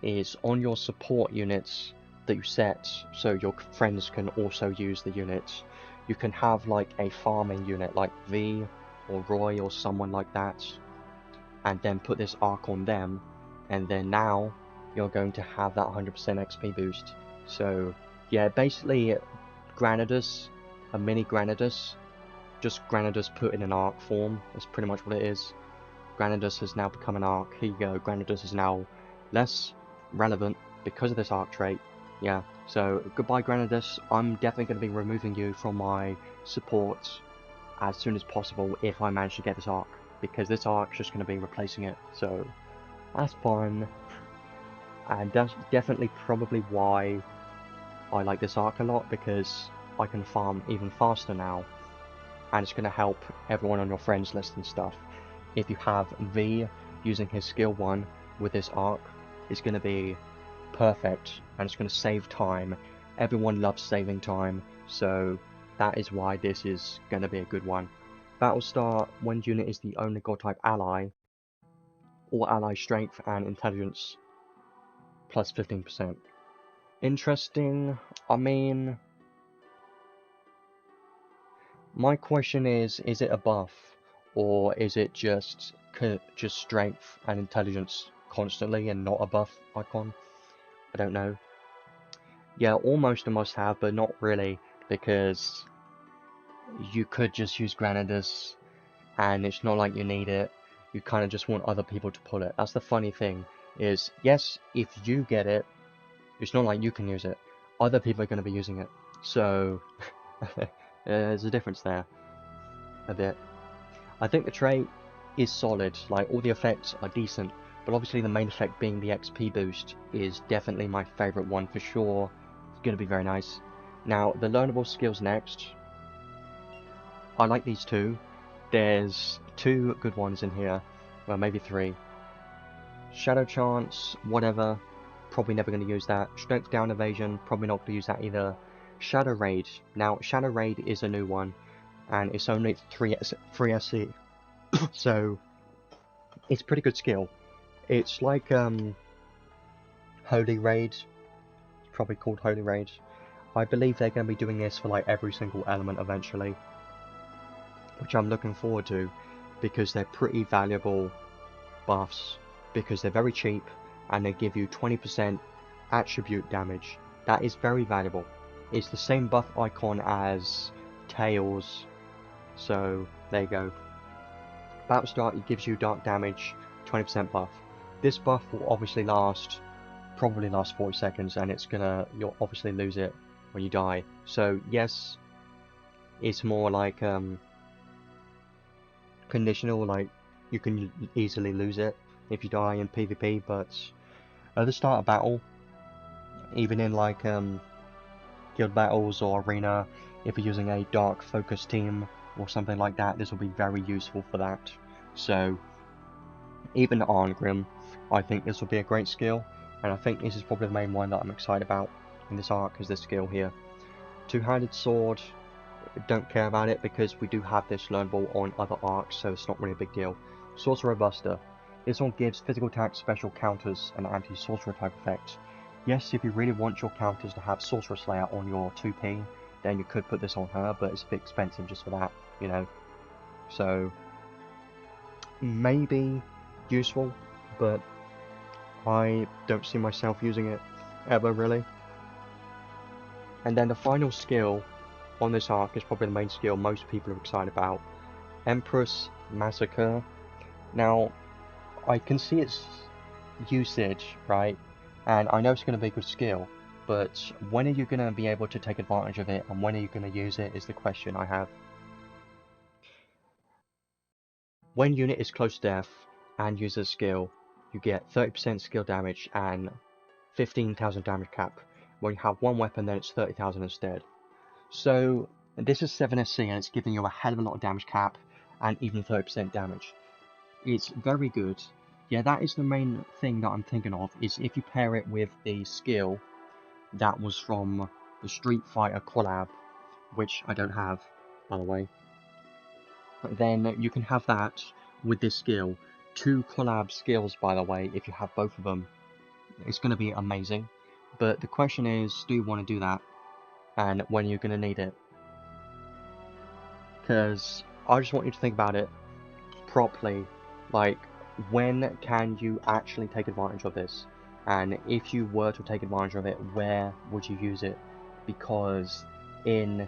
is on your support units that you set, so your friends can also use the units, you can have like a farming unit like V or Roy or someone like that, and then put this arc on them, and then now you're going to have that 100% XP boost. So yeah, basically Granadas, a mini Granadas, just Granadas put in an arc form. That's pretty much what it is. Granadas has now become an arc. Here you go, Granadas is now less relevant because of this arc trait. Yeah, so goodbye Granadas. I'm definitely going to be removing you from my support as soon as possible if I manage to get this arc, because this arc is just going to be replacing it. So that's fun, and that's definitely probably why I like this arc a lot, because I can farm even faster now, and it's going to help everyone on your friends list and stuff. If you have V using his skill 1 with this arc, it's going to be perfect, and it's going to save time. Everyone loves saving time, so that is why this is going to be a good one. Battle start, when unit is the only god type ally, all ally strength and intelligence plus 15%. Interesting. I mean, my question is it a buff, or is it just strength and intelligence constantly and not a buff icon? I don't know. Yeah, almost a must have, but not really, because you could just use Granadas and it's not like you need it. You kind of just want other people to pull it. That's the funny thing, is yes, if you get it, it's not like you can use it. Other people are going to be using it. So there's a difference there a bit. I think the trait is solid, like all the effects are decent, but obviously the main effect being the XP boost is definitely my favourite one for sure. It's going to be very nice. Now, the learnable skills next. I like these two. There's two good ones in here. Well, maybe three. Shadow Chance, whatever. Probably never going to use that. Strength Down Evasion, probably not going to use that either. Shadow Raid. Now, Shadow Raid is a new one, and it's only 3 SC. So, it's a pretty good skill. It's like, Holy Raid. It's probably called Holy Raid. I believe they're going to be doing this for like every single element eventually, which I'm looking forward to, because they're pretty valuable buffs, because they're very cheap and they give you 20% attribute damage. That is very valuable. It's the same buff icon as Tails, so there you go. Battle start, it gives you dark damage, 20% buff. This buff will obviously probably last 40 seconds, and you'll obviously lose it when you die. So yes, it's more like conditional, like you can easily lose it if you die in PvP, but at the start of battle, even in like guild battles or arena, if you're using a dark focus team or something like that, this will be very useful for that. So even Arngrim, I think this will be a great skill, and I think this is probably the main one that I'm excited about in this arc, is this skill here. Two-handed sword, don't care about it because we do have this learnable on other arcs, so it's not really a big deal. Sorcerer Buster. This one gives physical attack special counters and anti-sorcerer type effect. Yes, if you really want your counters to have Sorcerer Slayer on your 2P, then you could put this on her, but it's a bit expensive just for that, you know. So, maybe useful, but I don't see myself using it ever, really. And then the final skill on this arc is probably the main skill most people are excited about. Empress Massacre. Now, I can see its usage, right? And I know it's going to be a good skill, but when are you going to be able to take advantage of it, and when are you going to use it is the question I have. When unit is close to death and uses a skill, you get 30% skill damage and 15,000 damage cap. When you have one weapon, then it's 30,000 instead. So this is 7SC and it's giving you a hell of a lot of damage cap and even 30% damage. It's very good. Yeah, that is the main thing that I'm thinking of, is if you pair it with the skill that was from the Street Fighter collab, which I don't have, by the way, then you can have that with this skill. 2 collab skills, by the way, if you have both of them. It's going to be amazing. But the question is, do you want to do that? And when are you going to need it? Because I just want you to think about it properly. Like, when can you actually take advantage of this? And if you were to take advantage of it, where would you use it? Because in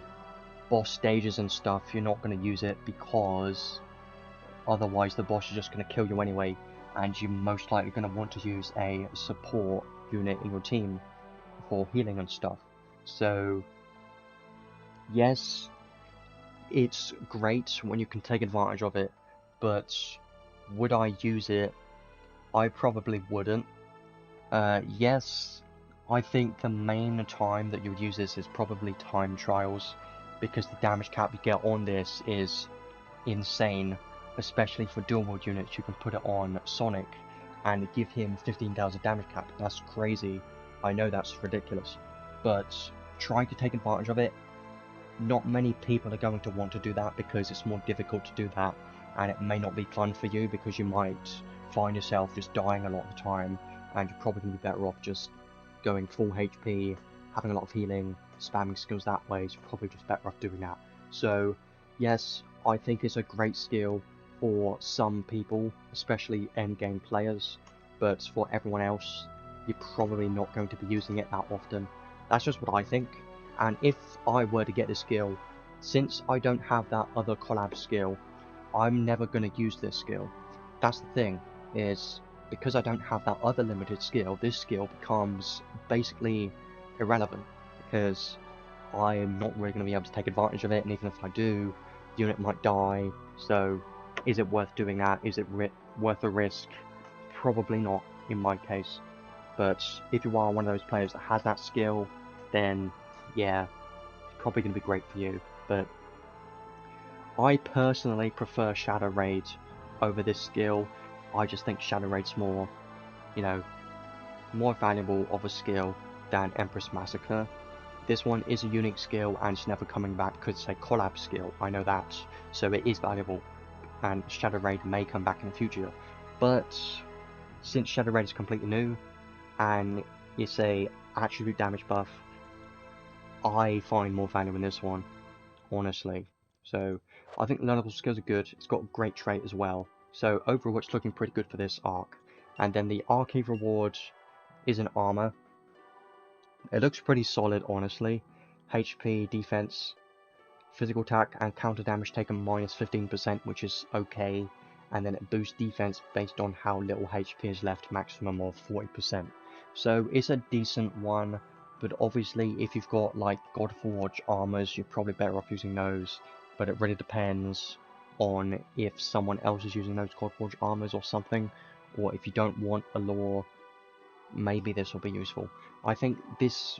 boss stages and stuff, you're not going to use it, because otherwise the boss is just going to kill you anyway, and you're most likely going to want to use a support unit in your team for healing and stuff. So yes, it's great when you can take advantage of it, but would I use it? I probably wouldn't. Yes, I think the main time that you'll use this is probably time trials, because the damage cap you get on this is insane, especially for dual wield units. You can put it on Sonic and give him 15,000 damage cap. That's crazy. I know that's ridiculous, but try to take advantage of it. Not many people are going to want to do that because it's more difficult to do that, and it may not be fun for you because you might find yourself just dying a lot of the time, and you're probably going to be better off just going full HP, having a lot of healing, spamming skills that way. It's probably just better off doing that. So yes, I think it's a great skill for some people, especially endgame players, but for everyone else, you're probably not going to be using it that often. That's just what I think. And if I were to get this skill, since I don't have that other collab skill, I'm never going to use this skill. That's the thing, is because I don't have that other limited skill, this skill becomes basically irrelevant, because I'm not really going to be able to take advantage of it, and even if I do, the unit might die. So is it worth doing that? Is it worth a risk? Probably not in my case. But if you are one of those players that has that skill, then yeah, it's probably going to be great for you. But I personally prefer Shadow Raid over this skill. I just think Shadow Raid's more, you know, more valuable of a skill than Empress Massacre. This one is a unique skill and it's never coming back because it's a collab skill, I know that, so it is valuable, and Shadow Raid may come back in the future. But since Shadow Raid is completely new and it's a attribute damage buff, I find more value in this one, honestly. So I think learnable skills are good. It's got a great trait as well. So overall it's looking pretty good for this arc. And then the arcade reward is an armor. It looks pretty solid, honestly. HP, defense, physical attack and counter damage taken minus 15%, which is okay. And then it boosts defense based on how little HP is left, maximum of 40%. So it's a decent one, but obviously if you've got like Godforge armors, you're probably better off using those. But it really depends on if someone else is using those Godforge armors or something, or if you don't want a lore, maybe this will be useful. I think this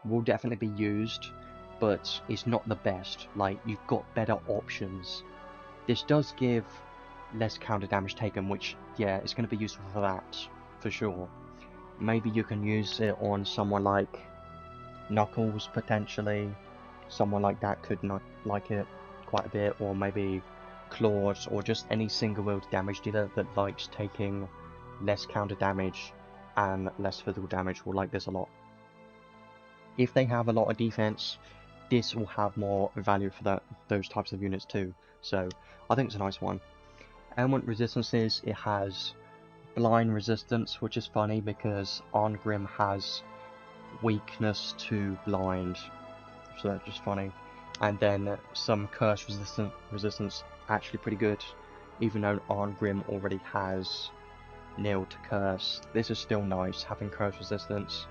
will definitely be used, but it's not the best. Like, you've got better options. This does give less counter damage taken, which, yeah, it's going to be useful for that, for sure. Maybe you can use it on someone like Knuckles, potentially. Someone like that could not like it quite a bit, or maybe Claws, or just any single-wheeled damage dealer that likes taking less counter damage and less physical damage will like this a lot. If they have a lot of defense, this will have more value for those types of units too. So I think it's a nice one. Element resistances, it has blind resistance, which is funny because Arngrim has weakness to blind, so that's just funny. And then some curse resistance, actually pretty good, even though Arngrim already has nil to curse. This is still nice, having curse resistance.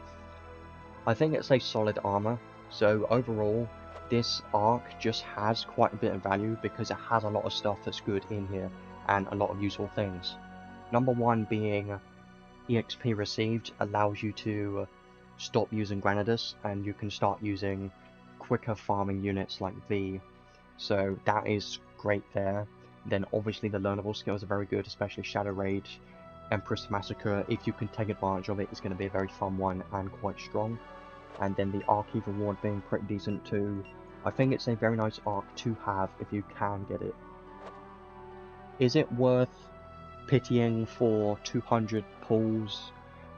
I think it's a solid armor, so overall this arc just has quite a bit of value because it has a lot of stuff that's good in here and a lot of useful things. Number one being EXP received allows you to stop using Granadas and you can start using quicker farming units like V, so that is great there. Then obviously the learnable skills are very good, especially Shadow Raid, Empress Massacre. If you can take advantage of it, it's going to be a very fun one and quite strong. And then the Archy reward being pretty decent too. I think it's a very nice arc to have if you can get it. Is it worth pitying for 200 pulls?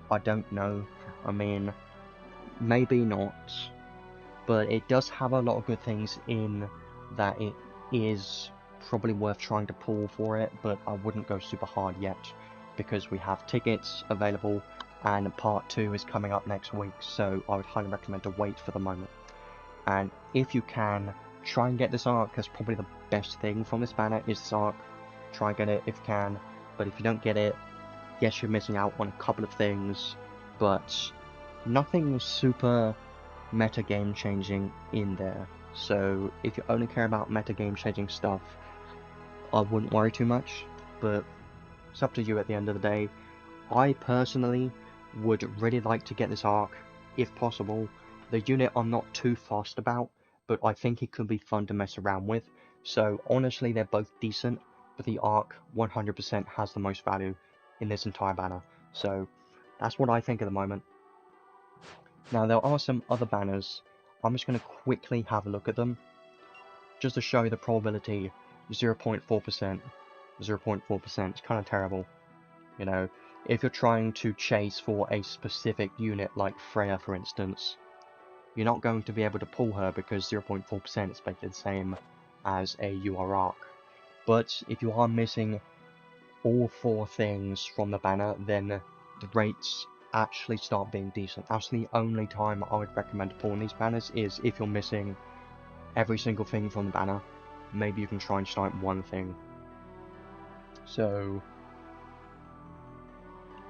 I don't know. I mean, maybe not. But it does have a lot of good things in that it is probably worth trying to pull for it, but I wouldn't go super hard yet because we have tickets available and part 2 is coming up next week, so I would highly recommend to wait for the moment. And if you can, try and get this arc, because probably the best thing from this banner is this arc. Try and get it if you can, but if you don't get it, yes, you're missing out on a couple of things, but nothing super meta game changing in there. So if you only care about meta game changing stuff, I wouldn't worry too much, but it's up to you at the end of the day. I personally would really like to get this arc, if possible. The unit I'm not too fussed about, but I think it could be fun to mess around with. So honestly, they're both decent, but the arc 100% has the most value in this entire banner. So that's what I think at the moment. Now there are some other banners. I'm just going to quickly have a look at them, just to show you the probability. 0.4%. 0.4%. It's kind of terrible. You know, if you're trying to chase for a specific unit like Freya, for instance, you're not going to be able to pull her because 0.4% is basically the same as a UR arc. But if you are missing all 4 things from the banner, then the rates actually start being decent. That's the only time I would recommend pulling these banners, is if you're missing every single thing from the banner. Maybe you can try and snipe one thing. So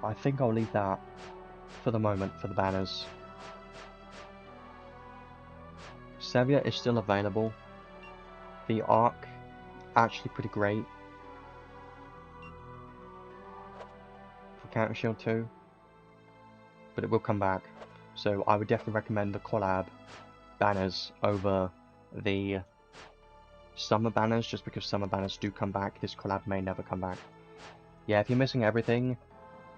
I think I'll leave that for the moment for the banners. Sevia is still available. The arc, actually pretty great for Counter Shield 2, but it will come back. So I would definitely recommend the collab banners over the summer banners, just because summer banners do come back. This collab may never come back. Yeah, if you're missing everything,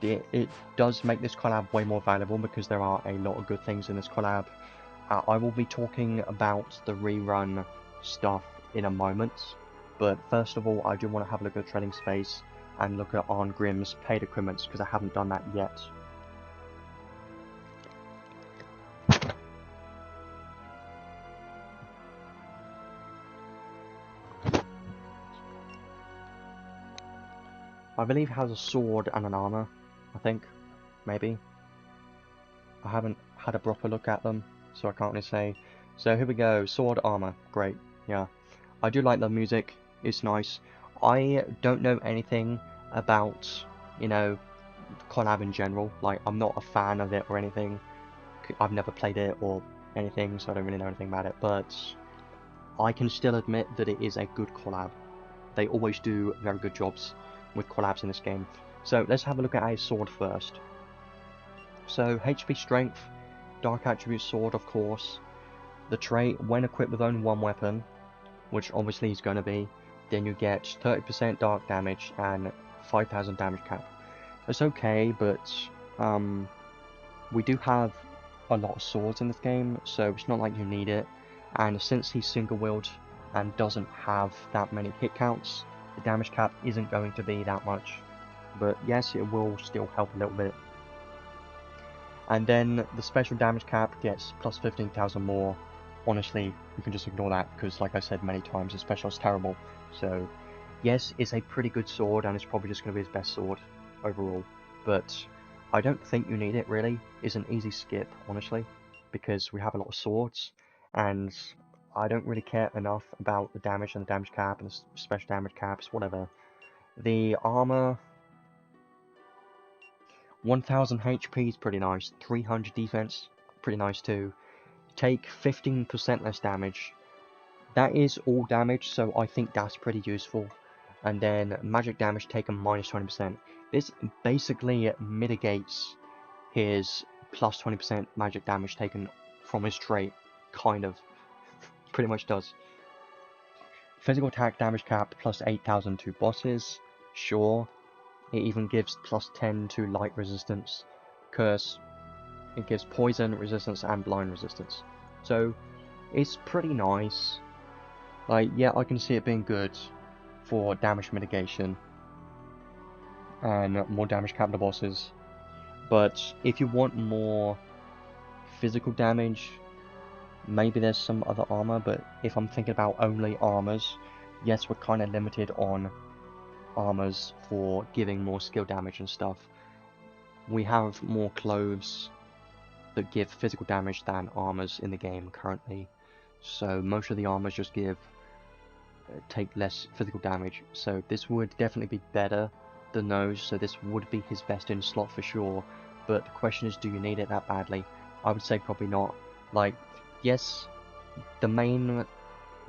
it does make this collab way more valuable because there are a lot of good things in this collab. I will be talking about the rerun stuff in a moment, but first of all I do want to have a look at the trading space and look at Arngrim's paid equipments, because I haven't done that yet. I believe it has a sword and an armor, I think, maybe. I haven't had a proper look at them, so I can't really say. So here we go, sword, armor, great, yeah. I do like the music, it's nice. I don't know anything about, you know, collab in general. Like, I'm not a fan of it or anything. I've never played it or anything, so I don't really know anything about it, but I can still admit that it is a good collab. They always do very good jobs with collabs in this game. So let's have a look at a sword first. So HP strength, Dark Attribute Sword, of course. The trait, when equipped with only one weapon, which obviously is going to be, then you get 30% dark damage and 5,000 damage cap. It's okay, but we do have a lot of swords in this game, so it's not like you need it. And since he's single-wielded and doesn't have that many hit counts, the damage cap isn't going to be that much. But yes, it will still help a little bit. And then the special damage cap gets plus 15,000 more. Honestly, you can just ignore that because, like I said many times, the special is terrible. So, yes, it's a pretty good sword, and it's probably just going to be his best sword overall. But I don't think you need it, really. It's an easy skip, honestly, because we have a lot of swords, and I don't really care enough about the damage and the damage cap and the special damage caps, whatever. The armor, 1000 HP is pretty nice, 300 defense, pretty nice too. Take 15% less damage. That is all damage, so I think that's pretty useful. And then magic damage taken minus 20%. This basically mitigates his plus 20% magic damage taken from his trait, kind of. Pretty much does. Physical attack damage cap plus 8,000 to bosses, sure. It even gives plus 10 to light resistance. Curse. It gives poison resistance and blind resistance. So, it's pretty nice. Like, yeah, I can see it being good for damage mitigation and more damage cap to bosses. But if you want more physical damage, maybe there's some other armor, but if I'm thinking about only armors, yes, we're kind of limited on armors for giving more skill damage and stuff. We have more clothes that give physical damage than armors in the game currently, so most of the armors just take less physical damage, so this would definitely be better than those, so this would be his best in slot for sure. But the question is, do you need it that badly? I would say probably not. Like, yes, the main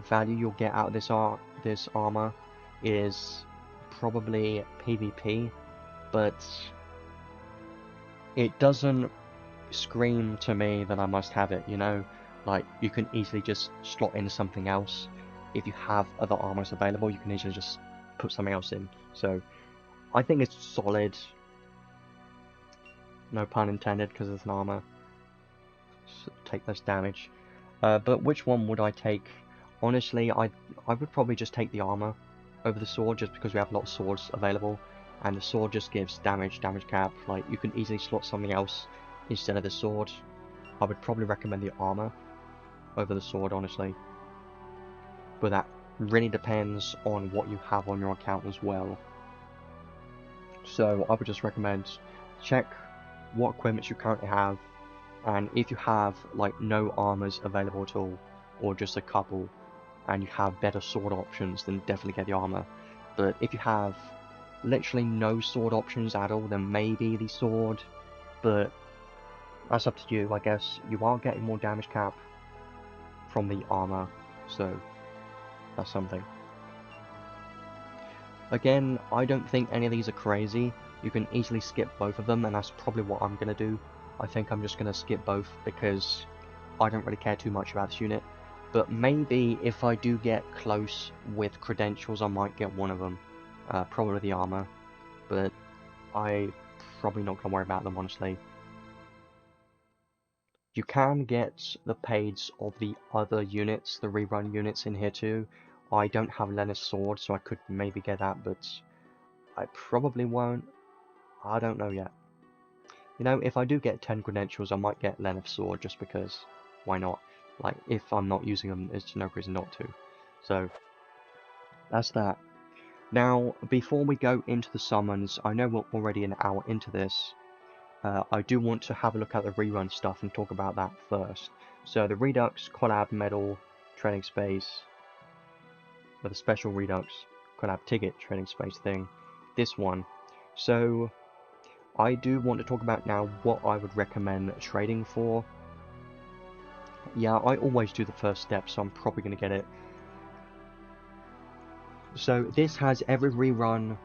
value you'll get out of this armor is probably PvP, but it doesn't scream to me that I must have it, you know? Like, you can easily just slot in something else. If you have other armors available, you can easily just put something else in. So, I think it's solid. No pun intended, because it's an armor. So take less damage. But which one would I take? Honestly, I would probably just take the armor over the sword, just because we have a lot of swords available. And the sword just gives damage cap. Like, you can easily slot something else instead of the sword. I would probably recommend the armor over the sword, honestly. But that really depends on what you have on your account as well. So I would just recommend check what equipment you currently have, and if you have like no armors available at all, or just a couple, and you have better sword options, then definitely get the armor. But if you have literally no sword options at all, then maybe the sword, but that's up to you, I guess. You are getting more damage cap from the armor, so that's something. Again, I don't think any of these are crazy. You can easily skip both of them, and that's probably what I'm going to do. I think I'm just going to skip both because I don't really care too much about this unit. But maybe if I do get close with credentials, I might get one of them. Probably the armor. But I'm probably not going to worry about them, honestly. You can get the paids of the other units, the rerun units in here too. I don't have Lenna's sword, so I could maybe get that, but I probably won't. I don't know yet. You know, if I do get 10 credentials, I might get Lenna's sword, just because. Why not? Like, if I'm not using them, there's no reason not to. So, that's that. Now, before we go into the summons, I know we're already an hour into this. I do want to have a look at the rerun stuff and talk about that first. So, the Redux collab medal trading space, with a special Redux collab ticket trading space thing, this one. So, I do want to talk about now what I would recommend trading for. Yeah, I always do the first step, so I'm probably going to get it. So this has every rerun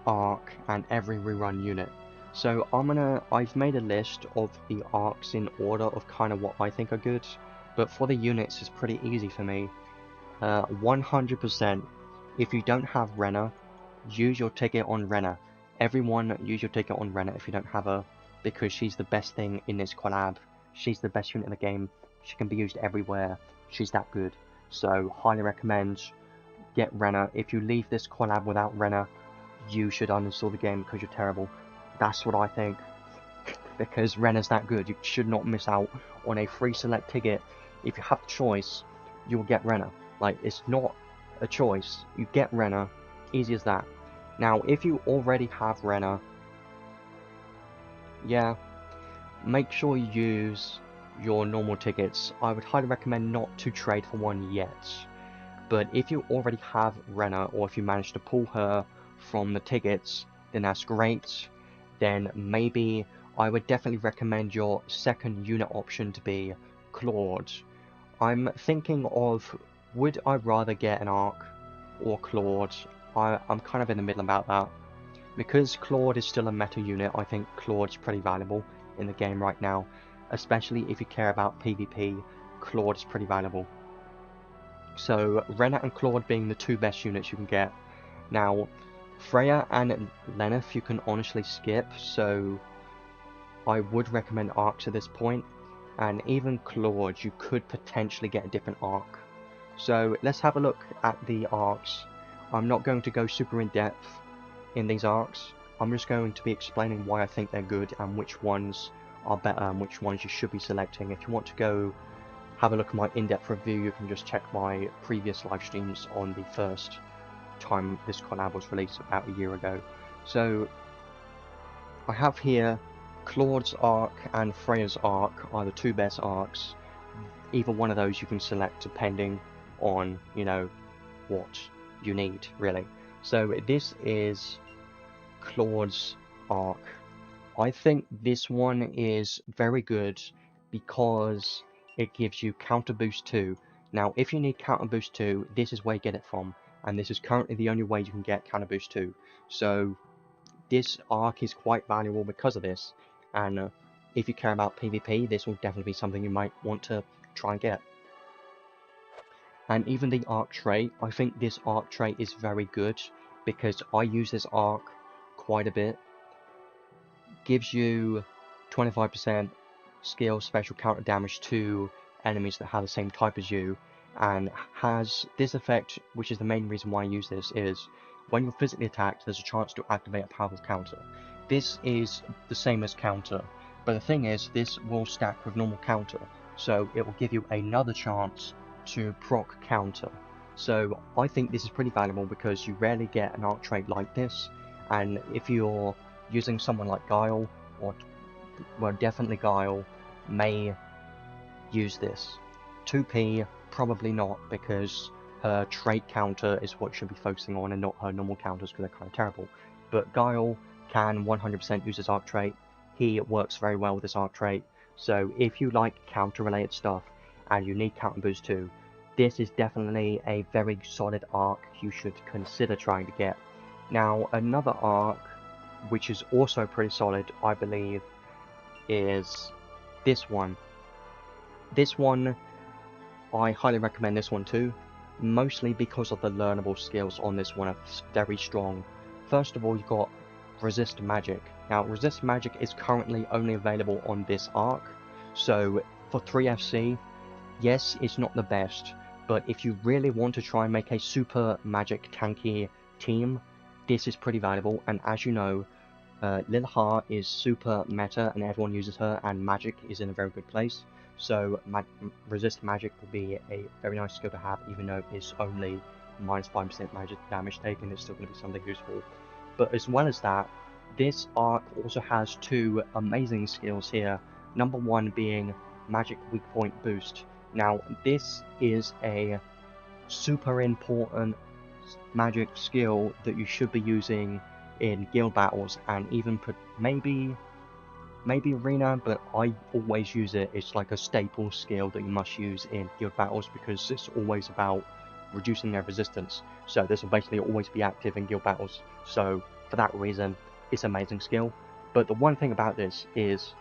arc and every rerun unit. So I've made a list of the arcs in order of kind of what I think are good, but for the units it's pretty easy for me. 100%, if you don't have Renna, use your ticket on Renna. Everyone use your ticket on Renna if you don't have her, because she's the best thing in this collab. She's the best unit in the game. She can be used everywhere. She's that good. So highly recommend get Renna. If you leave this collab without Renna, you should uninstall the game because you're terrible. That's what I think. Because Renna's that good. You should not miss out on a free select ticket. If you have the choice, you will get Renna. Like, it's not a choice. You get Renna. Easy as that. Now, if you already have Renna, yeah, make sure you use your normal tickets. I would highly recommend not to trade for one yet. But if you already have Renna, or if you manage to pull her from the tickets, then that's great. Then maybe I would definitely recommend your second unit option to be Claude. I'm thinking of, would I rather get an Ark or Claude? I'm kind of in the middle about that. Because Claude is still a meta unit, I think Claude's pretty valuable in the game right now. Especially if you care about PvP, Claude is pretty valuable. So Renna and Claude being the two best units you can get. Now, Freya and Lenneth you can honestly skip, so I would recommend Arks at this point. And even Claude, you could potentially get a different Ark. So let's have a look at the Arks. I'm not going to go super in depth in these Arks. I'm just going to be explaining why I think they're good and which ones are better and which ones you should be selecting. If you want to go have a look at my in-depth review, you can just check my previous live streams on the first time this collab was released about a year ago. So I have here Claude's Ark and Freya's Ark are the two best Arks. Either one of those you can select depending on, you know, what you need, really. So this is Claude's Ark. I think this one is very good because it gives you counter boost 2. Now, if you need counter boost 2, this is where you get it from, and this is currently the only way you can get counter boost 2. So this Ark is quite valuable because of this, and if you care about PvP, this will definitely be something you might want to try and get. And even the Ark trait, I think this Ark trait is very good because I use this Ark quite a bit. Gives you 25% skill special counter damage to enemies that have the same type as you, and has this effect, which is the main reason why I use this, is when you're physically attacked, there's a chance to activate a powerful counter. This is the same as counter, but the thing is, this will stack with normal counter, so it will give you another chance to proc counter. So I think this is pretty valuable because you rarely get an arc trait like this, and if you're using someone like Guile, or well, definitely Guile, may use this. 2P, probably not, because her trait counter is what you should be focusing on and not her normal counters because they're kind of terrible. But Guile can 100% use his arc trait. He works very well with this arc trait. So if you like counter related stuff and you need counter boost too, this is definitely a very solid arc you should consider trying to get. Now another arc which is also pretty solid, I believe, is this one. This one, I highly recommend this one too, mostly because of the learnable skills on this one are very strong. First of all, you've got resist magic. Now resist magic is currently only available on this arc, so for 3FC, yes, it's not the best, but if you really want to try and make a super magic tanky team, this is pretty valuable. And as you know, LR is super meta and everyone uses her, and magic is in a very good place, so resist magic will be a very nice skill to have, even though it's only minus 5% magic damage taken. It's still going to be something useful. But as well as that, this arc also has two amazing skills here. Number one being magic weak point boost. Now this is a super important magic skill that you should be using in guild battles, and even maybe arena, but I always use it. It's like a staple skill that you must use in guild battles because it's always about reducing their resistance. So this will basically always be active in guild battles. So for that reason, it's an amazing skill. But the one thing about this is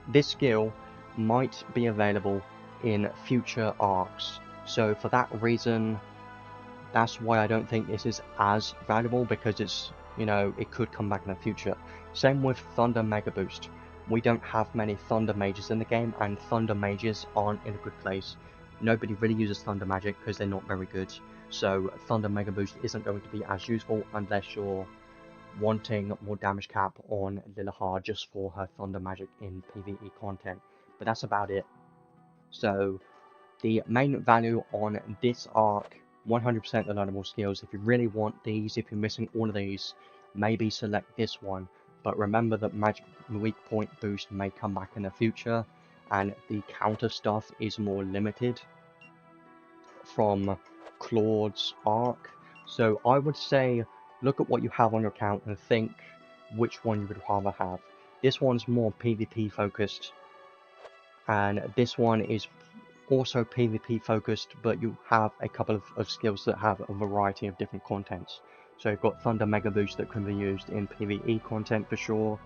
this skill might be available in future arcs. So for that reason, that's why I don't think this is as valuable, because it's, you know, it could come back in the future. Same with Thunder Mega Boost. We don't have many Thunder Mages in the game, and Thunder Mages aren't in a good place. Nobody really uses Thunder Magic because they're not very good. So Thunder Mega Boost isn't going to be as useful unless you're wanting more damage cap on Lilahar just for her Thunder Magic in PvE content. But that's about it. So the main value on this arc, 100% the learnable skills. If you really want these, if you're missing all of these, maybe select this one. But remember that magic weak point boost may come back in the future, and the counter stuff is more limited from Claude's arc. So I would say look at what you have on your account and think which one you would rather have. This one's more PvP focused, and this one is also PvP focused, but you have a couple of skills that have a variety of different contents. So you've got Thunder Mega Boost that can be used in PvE content for sure,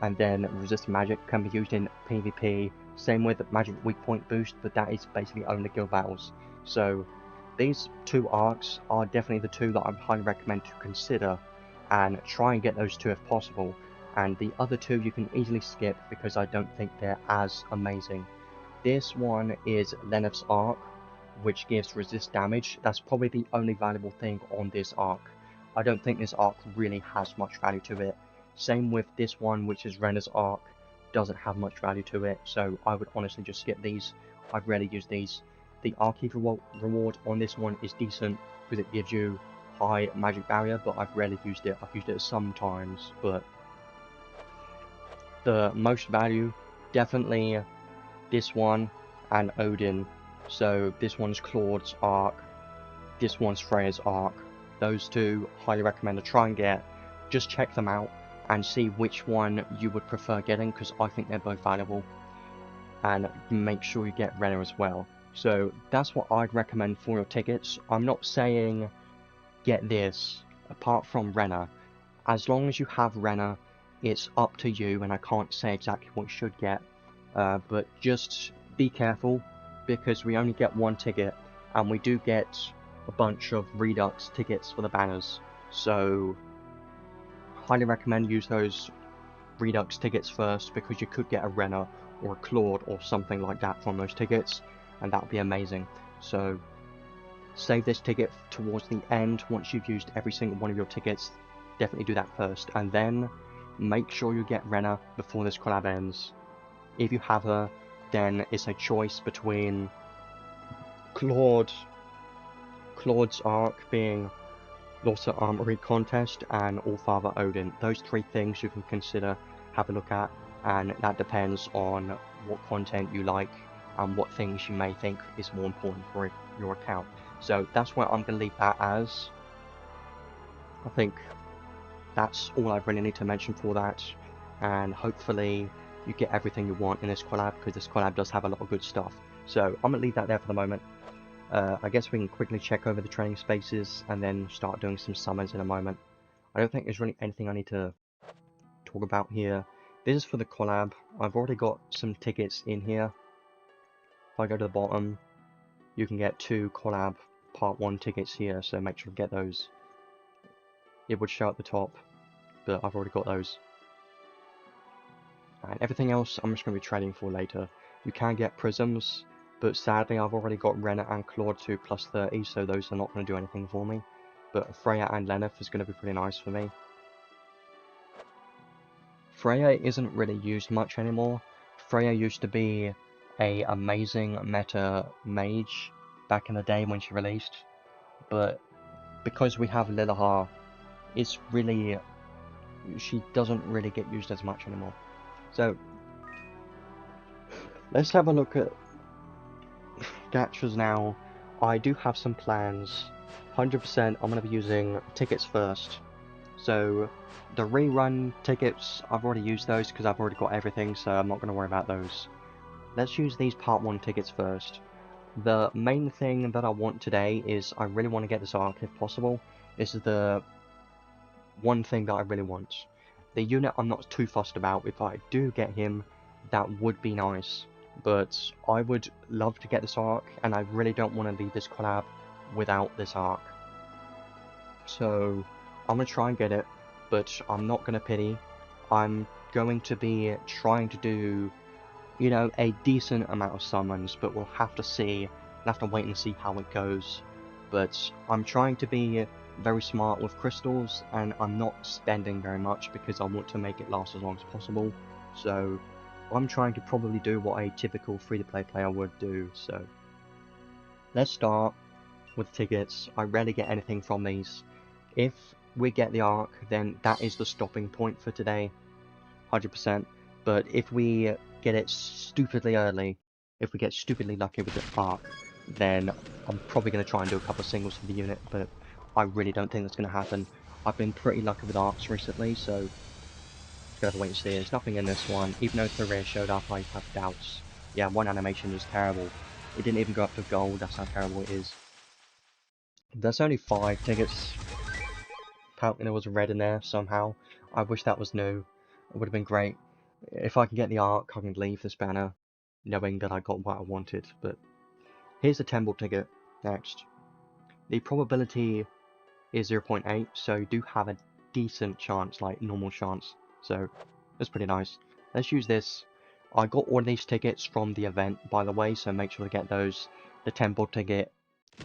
and then Resist Magic can be used in PvP. Same with Magic Weak Point Boost, but that is basically only guild battles. So these two arcs are definitely the two that I would highly recommend to consider, and try and get those two if possible. And the other two you can easily skip because I don't think they're as amazing. This one is Lenneth's arc, which gives resist damage. That's probably the only valuable thing on this arc. I don't think this arc really has much value to it. Same with this one, which is Renner's arc, doesn't have much value to it, so I would honestly just skip these. I'd rarely use these. The Archive reward on this one is decent because it gives you high magic barrier, but I've rarely used it. I've used it sometimes, but the most value, definitely this one and Odin. So this one's Claude's arc, this one's Freya's arc. Those two, highly recommend to try and get. Just check them out and see which one you would prefer getting, because I think they're both valuable. And make sure you get Renner as well. So that's what I'd recommend for your tickets. I'm not saying get this, apart from Renner. As long as you have Renner, it's up to you, and I can't say exactly what you should get. But just be careful, because we only get one ticket, and we do get a bunch of redux tickets for the banners. So highly recommend use those redux tickets first, because you could get a Renner or a Claude or something like that from those tickets, and that would be amazing. So save this ticket towards the end. Once you've used every single one of your tickets, definitely do that first, and then make sure you get Renner before this collab ends. If you have her, then it's a choice between Claude's arc being Lotta Armory Contest and Allfather Odin. Those three things you can consider, have a look at, and that depends on what content you like and what things you may think is more important for your account. So that's where I'm going to leave that as. I think that's all I really need to mention for that, and hopefully you get everything you want in this collab, because this collab does have a lot of good stuff. So I'm going to leave that there for the moment. I guess we can quickly check over the training spaces and then start doing some summons in a moment. I don't think there's really anything I need to talk about here. This is for the collab. I've already got some tickets in here. If I go to the bottom, you can get 2 collab part 1 tickets here, so make sure to get those. It would show at the top, but I've already got those. And everything else I'm just going to be trading for later. You can get prisms, but sadly I've already got Renner and Claude 2 plus 30, so those are not going to do anything for me. But Freya and Lenneth is going to be pretty nice for me. Freya isn't really used much anymore. Freya used to be a amazing meta mage back in the day when she released, but because we have Lilahar, it's really, she doesn't really get used as much anymore. So let's have a look at gachas now. I do have some plans. 100% I'm going to be using tickets first. So the rerun tickets, I've already used those because I've already got everything, so I'm not going to worry about those. Let's use these part 1 tickets first. The main thing that I want today is I really want to get this arc if possible. This is the one thing that I really want. The unit I'm not too fussed about. If I do get him, that would be nice. But I would love to get this arc, and I really don't want to leave this collab without this arc. So I'm going to try and get it, but I'm not going to pity. I'm going to be trying to do, you know, a decent amount of summons, but we'll have to see. We'll have to wait and see how it goes. But I'm trying to be very smart with crystals, and I'm not spending very much because I want to make it last as long as possible. So I'm trying to probably do what a typical free-to-play player would do. So let's start with tickets. I rarely get anything from these. If we get the arc, then that is the stopping point for today, 100%. But if we get it stupidly early, if we get stupidly lucky with the arc, then I'm probably going to try and do a couple of singles for the unit, but I really don't think that's going to happen. I've been pretty lucky with arcs recently, so just going to have to wait and see. There's nothing in this one. Even though Career showed up, I have doubts. Yeah, one animation is terrible. It didn't even go up to gold, that's how terrible it is. There's only 5 tickets. Apparently there was red in there somehow. I wish that was new. It would have been great. If I can get the arc, I can leave this banner knowing that I got what I wanted. But here's the temple ticket next. The probability is 0.8, so you do have a decent chance, like normal chance. So that's pretty nice. Let's use this. I got all of these tickets from the event, by the way, so make sure to get those. The temple ticket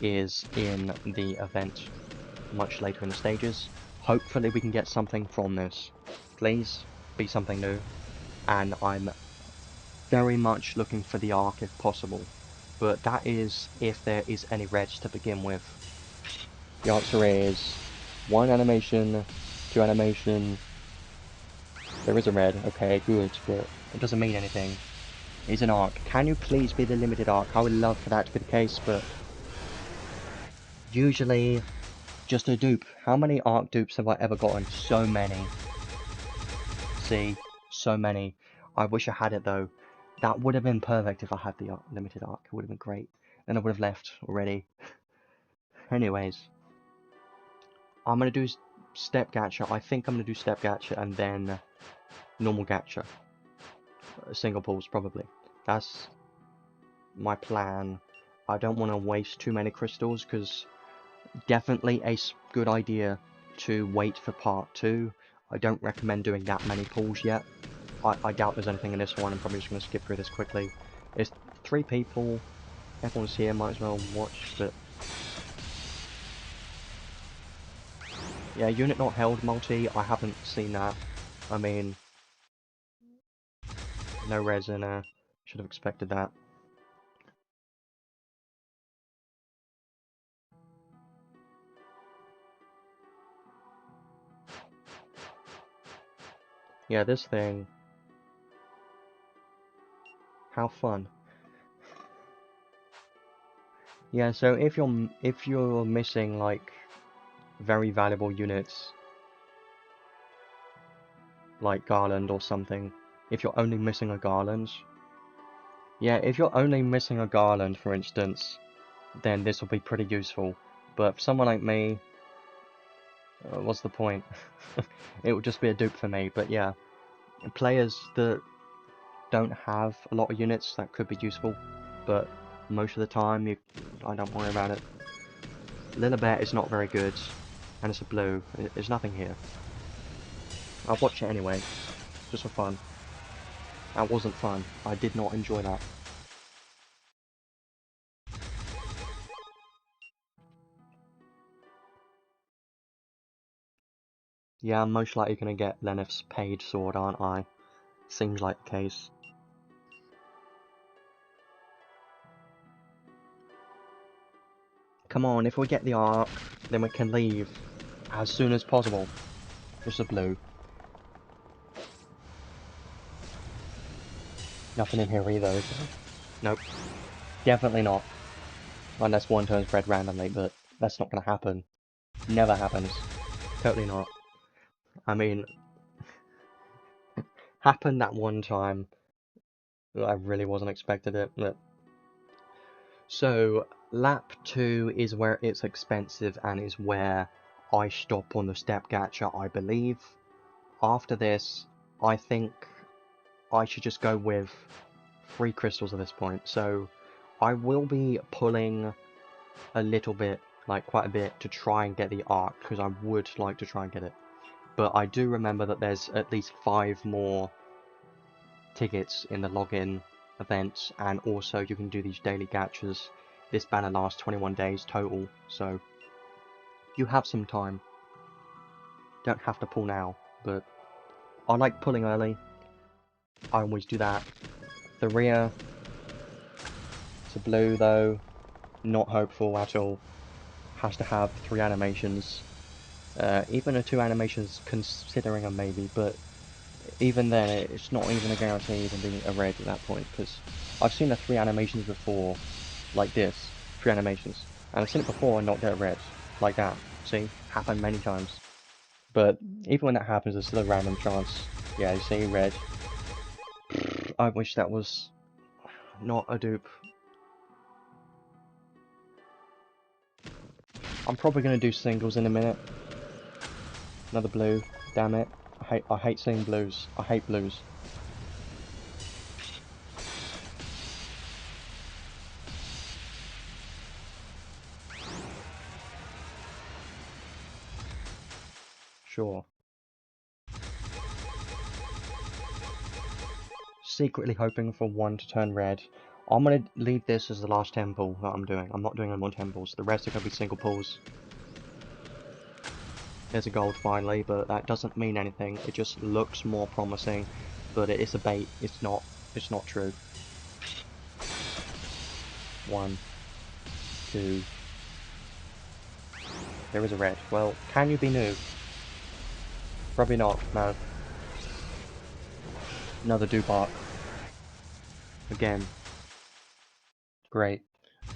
is in the event much later in the stages. Hopefully we can get something from this. Please be something new. And I'm very much looking for the arc if possible. But that is if there is any reds to begin with. The answer is 1 animation, 2 animation. There is a red, okay, good, but it doesn't mean anything. It's an arc. Can you please be the limited arc? I would love for that to be the case, but usually just a dupe. How many arc dupes have I ever gotten? So many. See? So many. I wish I had it though. That would have been perfect if I had the limited arc. It would have been great. Then I would have left already. Anyways. I'm going to do step gacha. I think I'm going to do step gacha and then normal gacha. Single pulls probably. That's my plan. I don't want to waste too many crystals because definitely a good idea to wait for part 2. I don't recommend doing that many pulls yet. I doubt there's anything in this one. I'm probably just going to skip through this quickly. It's 3 people. Everyone's here. Might as well watch. But yeah, unit not held multi. I haven't seen that. I mean, no res in there. Should have expected that. Yeah, this thing. How fun. Yeah, so if you're missing like very valuable units like Garland or something, if you're only missing a Garland, yeah, if you're only missing a Garland, for instance, then this will be pretty useful. But for someone like me, what's the point? It would just be a dupe for me. But yeah, players that don't have a lot of units, that could be useful. But most of the time, I don't worry about it. Lilibet is not very good, and it's a blue. There's nothing here. I'll watch it anyway, just for fun. That wasn't fun. I did not enjoy that. Yeah, I'm most likely gonna get Leneth's Page Sword, aren't I? Seems like the case. Come on, if we get the arc, then we can leave as soon as possible. Just a blue. Nothing in here either, is there? Nope. Definitely not. Unless one turns red randomly, but that's not gonna happen. Never happens. Totally not. I mean, happened that one time. I really wasn't expecting it, but... So, lap 2 is where it's expensive and is where I stop on the step gacha, I believe. after this, I think I should just go with 3 crystals at this point. So I will be pulling a little bit, like quite a bit, to try and get the arc, because I would like to try and get it. But I do remember that there's at least 5 more tickets in the login events, and also you can do these daily gachas. This banner lasts 21 days total, so you have some time. Don't have to pull now, but I like pulling early. I always do that. The rear, it's a blue though, not hopeful at all. Has to have 3 animations. Even a 2 animations considering a maybe, but even then it's not even a guarantee even being a red at that point, because I've seen the 3 animations before, like this, 3 animations, and I've seen it before and not get a red, like that. See, happened many times. But even when that happens, there's still a random chance. Yeah, you see, red. I wish that was not a dupe. I'm probably going to do singles in a minute. Another blue. Damn it. I hate seeing blues. I hate blues. Sure. Secretly hoping for 1 to turn red. I'm going to leave this as the last temple that I'm doing. I'm not doing any more temples. The rest are going to be single pulls. There's a gold finally, but that doesn't mean anything. It just looks more promising, but it is a bait. It's not true. 1, 2. There is a red. Well, can you be new? Probably not, no. Another dupe. Again. Great.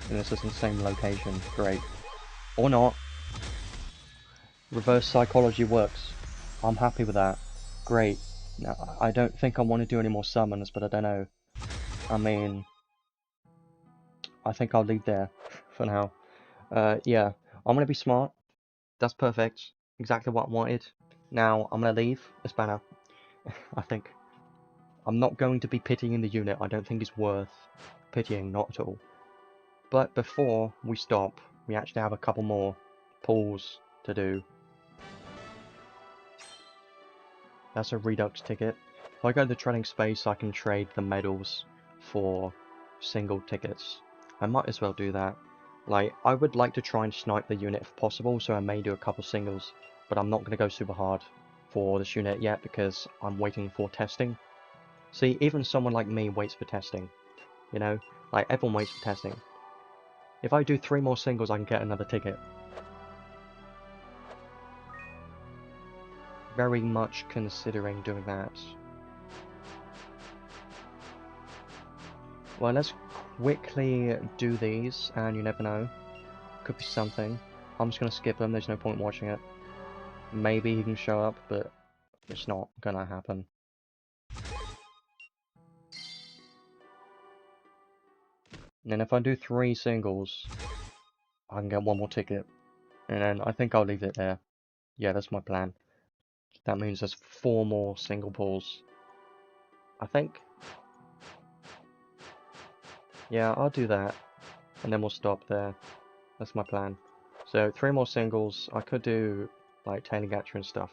And this is in the same location. Great. Or not. Reverse psychology works. I'm happy with that. Great. Now, I don't think I want to do any more summons, but I don't know. I mean, I think I'll leave there for now. Yeah. I'm going to be smart. That's perfect. Exactly what I wanted. Now, I'm going to leave this banner. I think. I'm not going to be pitying the unit. I don't think it's worth pitying, not at all. But before we stop, we actually have a couple more pulls to do. That's a redux ticket. If I go to the trading space, I can trade the medals for single tickets. I might as well do that. Like, I would like to try and snipe the unit if possible, so I may do a couple singles, but I'm not going to go super hard for this unit yet because I'm waiting for testing. See, even someone like me waits for testing, you know? Like, everyone waits for testing. If I do 3 more singles, I can get another ticket. Very much considering doing that. Well, let's quickly do these, and you never know. Could be something. I'm just gonna skip them, there's no point watching it. Maybe he can show up, but it's not gonna happen. And then if I do 3 singles, I can get 1 more ticket. And then I think I'll leave it there. Yeah, that's my plan. That means there's 4 more single pulls. I think. Yeah, I'll do that. And then we'll stop there. That's my plan. So 3 more singles. I could do like Taylor Gatcher and stuff,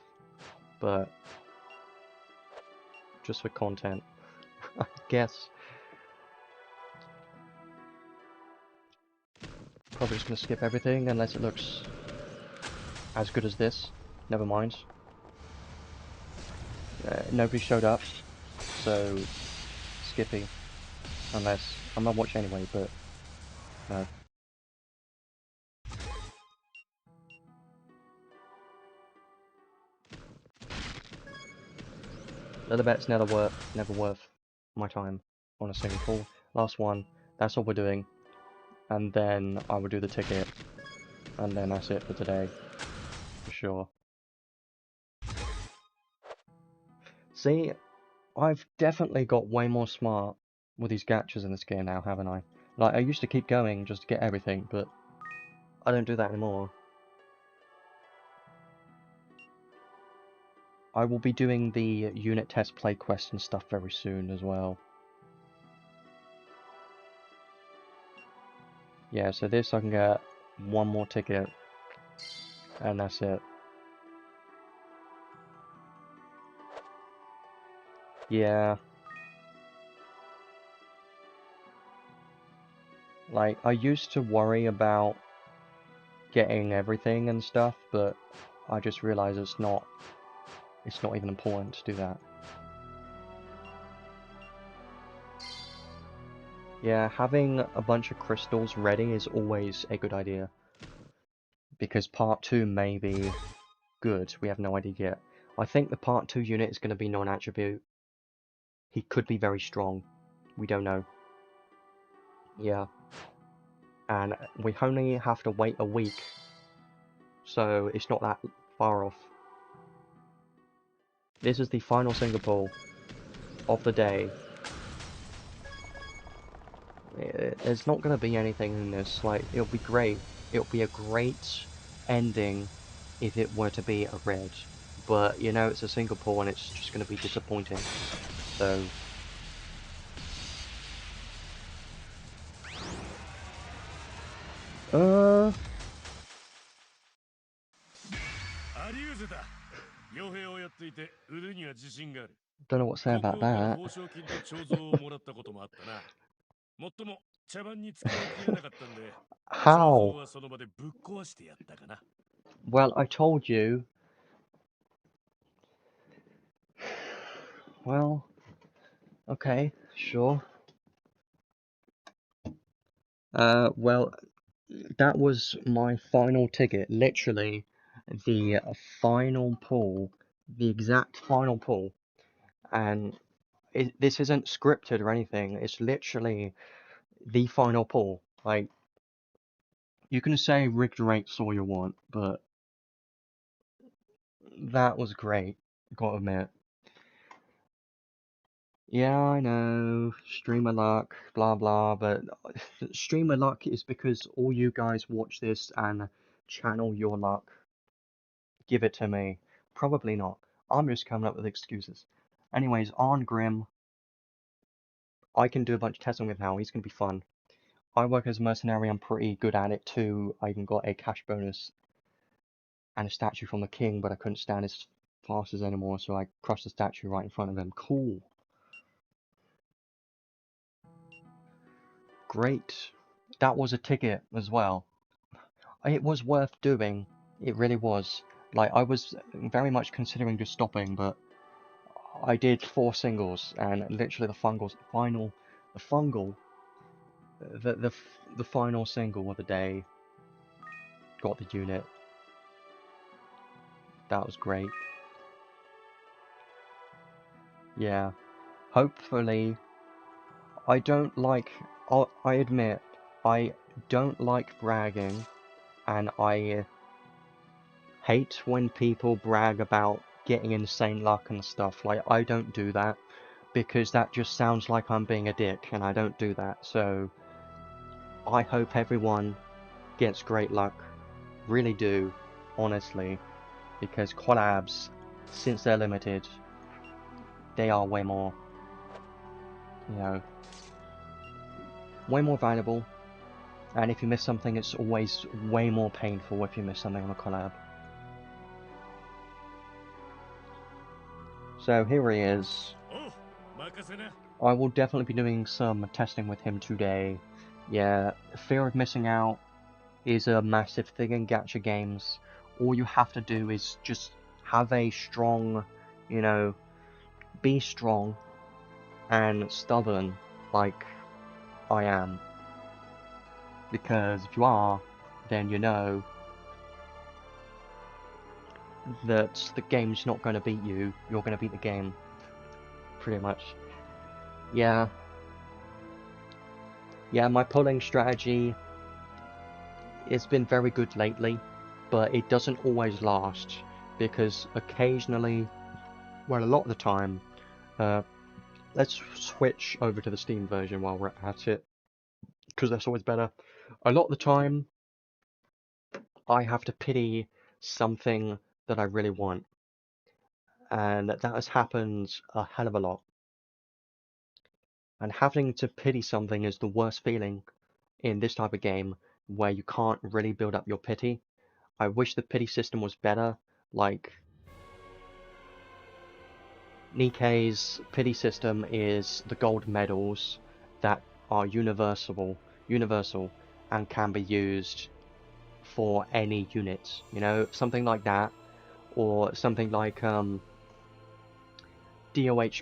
but just for content, I guess. Probably just gonna skip everything unless it looks as good as this. Never mind. Nobody showed up, so skippy. Unless I'm not watching anyway, but no. Leather bet's never worth my time on a single pull. Last one. That's all we're doing, and then I will do the ticket, and then that's it for today, for sure. See, I've definitely got way more smart with these gachas in this game now, haven't I? Like, I used to keep going just to get everything, but I don't do that anymore. I will be doing the unit test play quest and stuff very soon as well. Yeah, so this I can get one more ticket, and that's it. Yeah. Like, I used to worry about getting everything and stuff, but I just realized it's not even important to do that. Yeah, having a bunch of crystals ready is always a good idea. Because part 2 may be good, we have no idea yet. I think the part 2 unit is going to be non-attribute. He could be very strong. We don't know. Yeah. And we only have to wait a week. So it's not that far off. This is the final Singapore of the day. There's not going to be anything in this. Like, it'll be great. It'll be a great ending if it were to be a red. But, you know, it's a Singapore and it's just going to be disappointing. So... Don't know what to say about that. How? Well, I told you. Well, okay, sure. Well, that was my final ticket. Literally, the final pull. The exact final pull. And this isn't scripted or anything. It's literally the final pull. Like, you can say rigged rates all you want, but that was great, gotta admit. Yeah, I know, streamer luck, blah blah, but streamer luck is because all you guys watch this and channel your luck. Give it to me. Probably not. I'm just coming up with excuses. Anyways, Arngrim, I can do a bunch of testing with now. He's gonna be fun. I work as a mercenary, I'm pretty good at it too. I even got a cash bonus and a statue from the king, but I couldn't stand his fastest anymore, so I crushed the statue right in front of him. Cool. Great. That was a ticket as well. It was worth doing. It really was. Like, I was very much considering just stopping, but I did 4 singles, and literally the final single of the day got the unit. That was great. Yeah. Hopefully, I admit, I don't like bragging, and I hate when people brag about getting insane luck and stuff. Like, I don't do that, because that just sounds like I'm being a dick, and I don't do that. So, I hope everyone gets great luck. Really do, honestly, because collabs, since they're limited, they are way more, you know, way more valuable. And if you miss something, it's always way more painful if you miss something on a collab. So here he is. I will definitely be doing some testing with him today. Yeah, fear of missing out is a massive thing in gacha games. All you have to do is just have a strong, you know, be strong and stubborn like I am. Because if you are, then you know that the game's not going to beat you, you're going to beat the game. Pretty much. Yeah. Yeah, my pulling strategy has been very good lately, but it doesn't always last, because occasionally, well, a lot of the time, let's switch over to the Steam version while we're at it, because that's always better. A lot of the time, I have to pity something that I really want. and that has happened a hell of a lot. And having to pity something is the worst feeling in this type of game where you can't really build up your pity. I wish the pity system was better, like Nikkei's pity system is the gold medals that are universal and can be used for any unit, you know, something like that, or something like DOH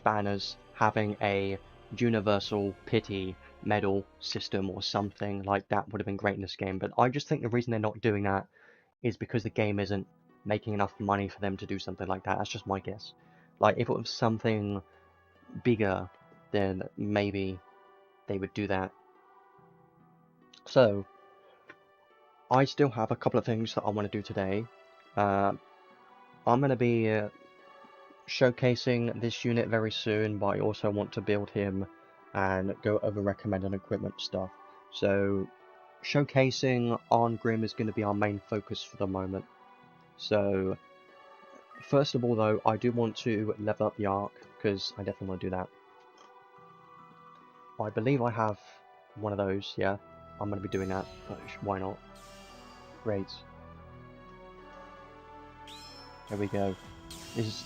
banners having a universal pity medal system or something like that would have been great in this game. But I just think the reason they're not doing that is because the game isn't making enough money for them to do something like that. That's just my guess. Like, if it was something bigger, then maybe they would do that. So, I still have a couple of things that I want to do today. I'm going to be showcasing this unit very soon, but I also want to build him and go over recommended equipment stuff. So, showcasing Arngrim is going to be our main focus for the moment. So, first of all though, I do want to level up the arc, because I definitely want to do that. I believe I have one of those, yeah. I'm going to be doing that, why not? Great. There we go. This is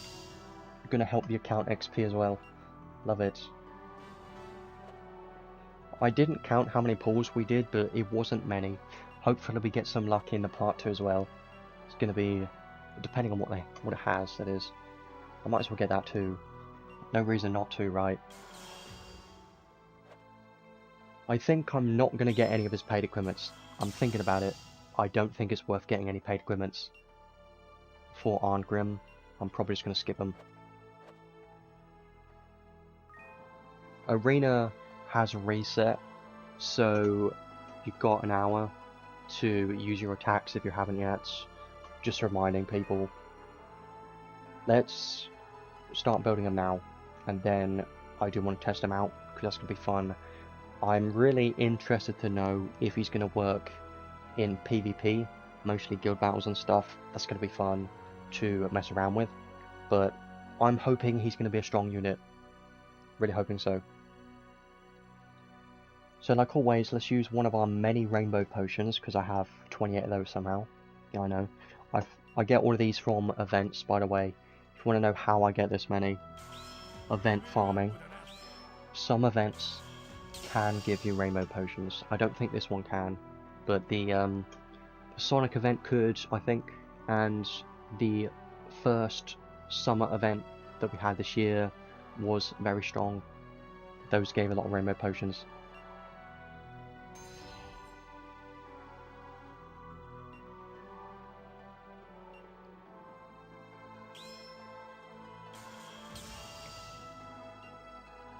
going to help the account XP as well. Love it. I didn't count how many pulls we did, but it wasn't many. Hopefully we get some luck in the part 2 as well. It's going to be, depending on what it has, that is. I might as well get that too. No reason not to, right? I think I'm not going to get any of his paid equipments. I'm thinking about it. I don't think it's worth getting any paid equipments for Arngrim. I'm probably just going to skip them. Arena has reset, so you've got an hour to use your attacks if you haven't yet. Just reminding people. Let's start building them now, and then I do want to test them out, because that's going to be fun. I'm really interested to know if he's going to work in PvP, mostly guild battles and stuff. That's going to be fun to mess around with, but I'm hoping he's going to be a strong unit. Really hoping so. So like always, let's use one of our many rainbow potions, because I have 28 of those somehow. Yeah, I know. I get all of these from events, by the way. If you want to know how I get this many, event farming. Some events can give you rainbow potions. I don't think this one can, but the Sonic event could, I think, and the first summer event that we had this year was very strong. Those gave a lot of rainbow potions.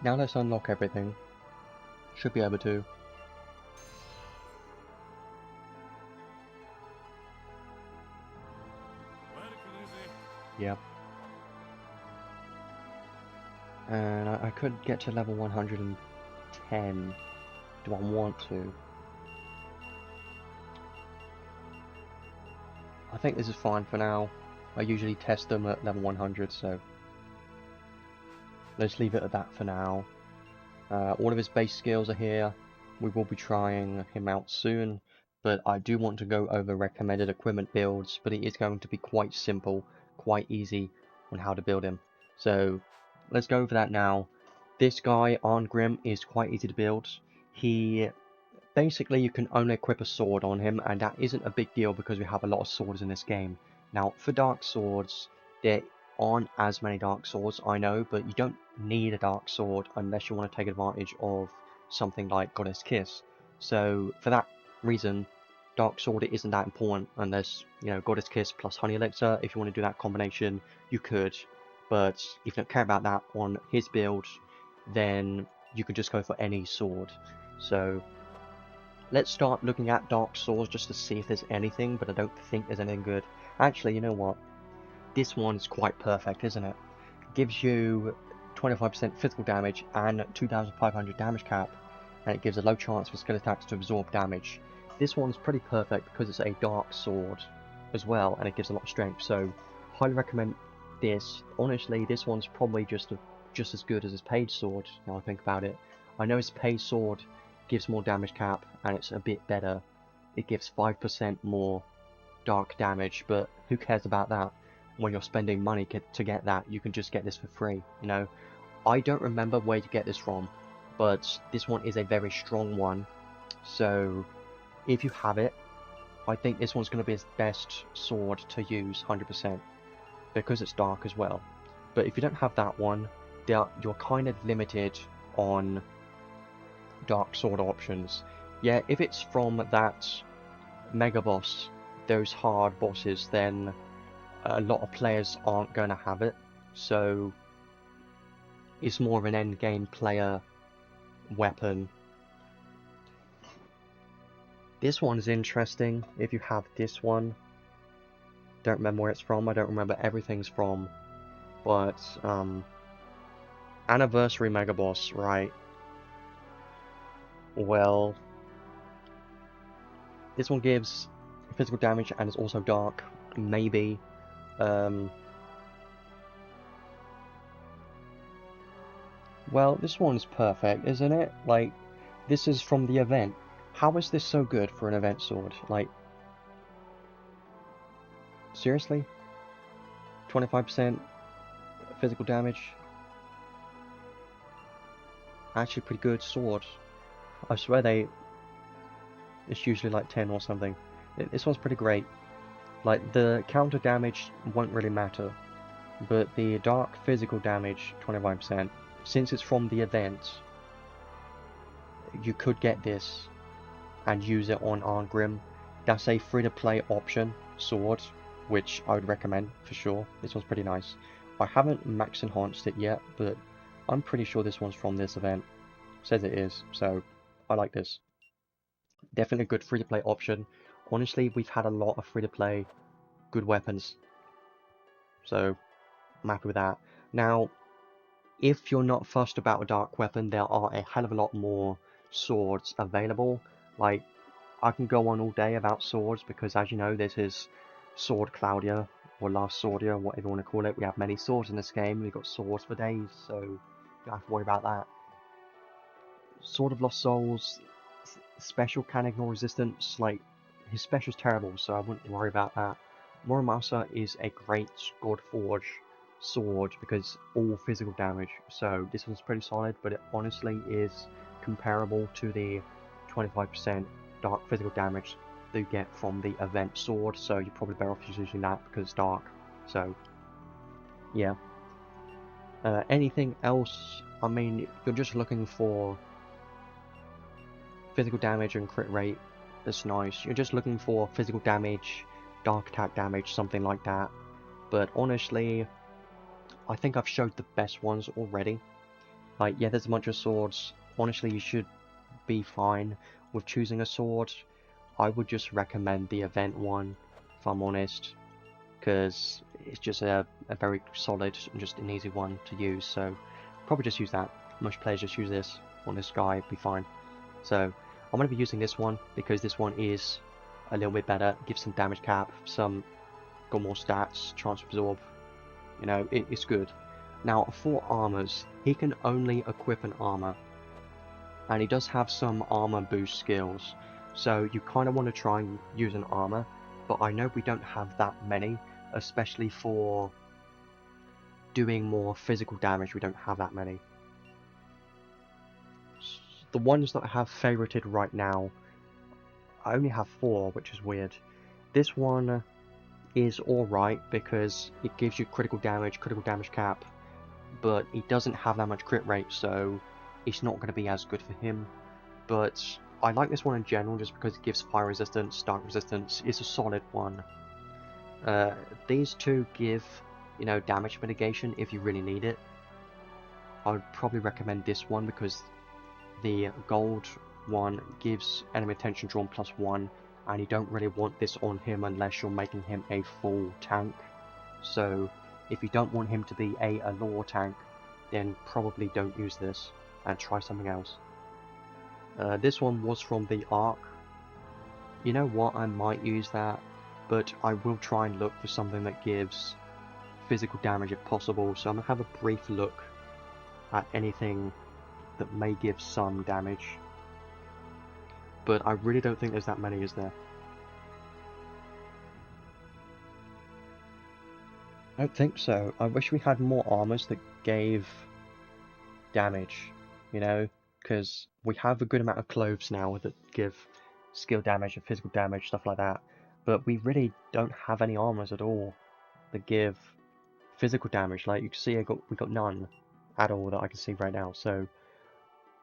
Now let's unlock everything. Should be able to. Yep. And I could get to level 110. Do I want to? I think this is fine for now. I usually test them at level 100, so let's leave it at that for now. All of his base skills are here. We will be trying him out soon, but I do want to go over recommended equipment builds, but it is going to be quite simple, quite easy on how to build him. So let's go over that now. This guy, Arngrim, is quite easy to build. Basically, you can only equip a sword on him, and that isn't a big deal because we have a lot of swords in this game. Now, for dark swords, there aren't as many dark swords, I know, but you don't need a dark sword unless you want to take advantage of something like Goddess Kiss. So, for that reason, dark sword isn't that important unless, you know, Goddess Kiss plus Honey Elixir. If you want to do that combination, you could, but if you don't care about that on his build, then you could just go for any sword. So let's start looking at dark swords just to see if there's anything, but I don't think there's anything good. Actually, you know what? This one's quite perfect, isn't it? Gives you 25% physical damage and 2,500 damage cap, and it gives a low chance for skill attacks to absorb damage. This one's pretty perfect because it's a dark sword as well, and it gives a lot of strength, so highly recommend this, honestly, this one's probably just as good as his page sword, now I think about it. I know his page sword gives more damage cap, and it's a bit better. It gives 5% more dark damage, but who cares about that? When you're spending money to get that, you can just get this for free, you know? I don't remember where to get this from, but this one is a very strong one, so if you have it, I think this one's going to be his best sword to use 100%, because it's dark as well. But if you don't have that one, you're kind of limited on dark sword options. Yeah, if it's from that mega boss, those hard bosses, then a lot of players aren't going to have it, so it's more of an end game player weapon. This one's interesting if you have this one. Don't remember where it's from, I don't remember everything's from, but Anniversary Mega Boss, right? Well, this one gives physical damage and is also dark, maybe. Well, this one's perfect, isn't it? Like, this is from the event. How is this so good for an event sword? Like, seriously? 25% physical damage? Actually pretty good sword. I swear it's usually like 10 or something. This one's pretty great. Like, the counter damage won't really matter, but the dark physical damage, 25%. Since it's from the event, you could get this and use it on Arngrim. That's a free-to-play option sword, which I would recommend for sure. This one's pretty nice. I haven't max enhanced it yet, but I'm pretty sure this one's from this event. Says it is, so I like this. Definitely a good free-to-play option. Honestly, we've had a lot of free-to-play good weapons, so I'm happy with that. Now, if you're not fussed about a dark weapon, there are a hell of a lot more swords available. Like, I can go on all day about swords, because as you know, this is Sword Cloudia, or Last Swordia, whatever you want to call it. We have many swords in this game, we've got swords for days, so you don't have to worry about that. Sword of Lost Souls, special can ignore resistance, like, his special's terrible, so I wouldn't worry about that. Muramasa is a great Godforge sword because all physical damage, so this one's pretty solid, but it honestly is comparable to the 25% dark physical damage that you get from the event sword, so you're probably better off just using that because it's dark. So yeah, anything else? I mean, you're just looking for physical damage and crit rate. That's nice. You're just looking for physical damage, dark attack damage, something like that. But honestly, I think I've showed the best ones already. Like, yeah, there's a bunch of swords. Honestly, you should be fine with choosing a sword. I would just recommend the event one, if I'm honest, because it's just a very solid and just an easy one to use, so probably just use that. Most players just use this on this guy, be fine. So I'm going to be using this one because this one is a little bit better, gives some damage cap, got more stats, chance to absorb, you know, it's good. Now for armors, he can only equip an armor, and he does have some armor boost skills, so you kind of want to try and use an armor, but I know we don't have that many, especially for doing more physical damage. We don't have that many. The ones that I have favorited right now, I only have 4, which is weird. This one is alright because it gives you critical damage cap, but it doesn't have that much crit rate, so it's not going to be as good for him. But I like this one in general just because it gives fire resistance, dark resistance. It's a solid one. These two give, you know, damage mitigation if you really need it. I would probably recommend this one because the gold one gives enemy attention drawn +1, and you don't really want this on him unless you're making him a full tank. So if you don't want him to be a lore tank, then probably don't use this and try something else. This one was from the ark. You know what, I might use that, but I will try and look for something that gives physical damage if possible, so I'm going to have a brief look at anything that may give some damage. But I really don't think there's that many, is there? I don't think so. I wish we had more armors that gave damage, you know, because we have a good amount of clothes now that give skill damage and physical damage, stuff like that, but we really don't have any armors at all that give physical damage. Like you can see, we got none at all that I can see right now, so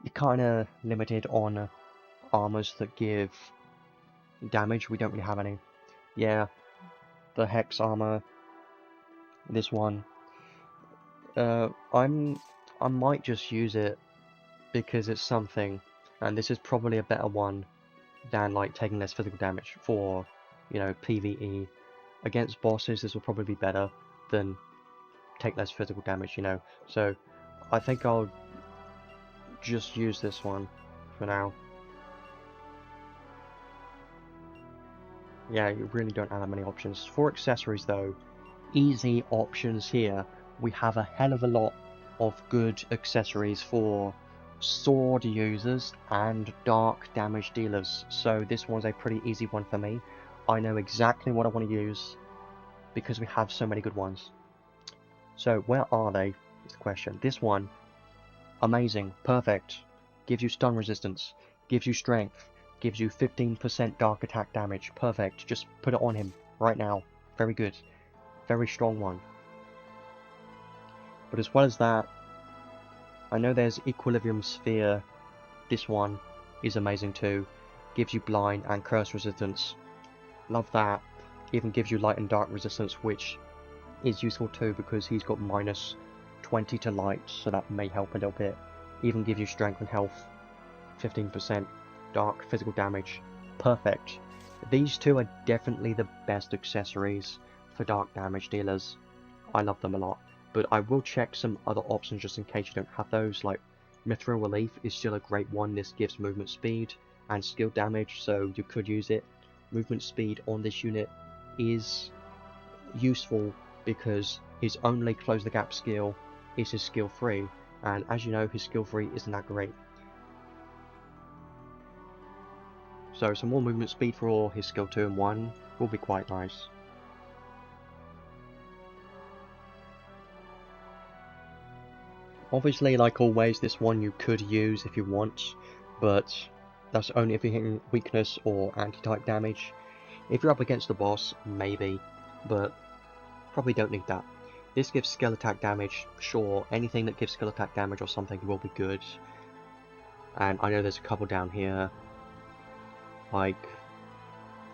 you're kind of limited on armors that give damage. We don't really have any. Yeah, the hex armor, this one, I might just use it because it's something, and this is probably a better one than like taking less physical damage for, you know, PvE. Against bosses, this will probably be better than take less physical damage, you know. So I think I'll just use this one for now. Yeah, you really don't have that many options. For accessories though, easy options here. We have a hell of a lot of good accessories for sword users and dark damage dealers, so this one's a pretty easy one for me. I know exactly what I want to use because we have so many good ones. So where are they is the question. This one, amazing, perfect, gives you stun resistance, gives you strength, gives you 15% dark attack damage, perfect, just put it on him right now. Very good, very strong one. But as well as that, I know there's Equilibrium Sphere. This one is amazing too. Gives you blind and curse resistance. Love that. Even gives you light and dark resistance, which is useful too because he's got minus 20 to light, so that may help a little bit. Even gives you strength and health. 15% dark physical damage. Perfect. These two are definitely the best accessories for dark damage dealers. I love them a lot. But I will check some other options just in case you don't have those, like Mithril Relief is still a great one. This gives movement speed and skill damage, so you could use it. Movement speed on this unit is useful because his only close the gap skill is his skill 3, and as you know, his skill 3 isn't that great. So some more movement speed for all his skill 2 and 1 will be quite nice. Obviously, like always, this one you could use if you want, but that's only if you're hitting weakness or anti-type damage. If you're up against the boss, maybe, but probably don't need that. This gives skill attack damage, sure, anything that gives skill attack damage or something will be good. And I know there's a couple down here, like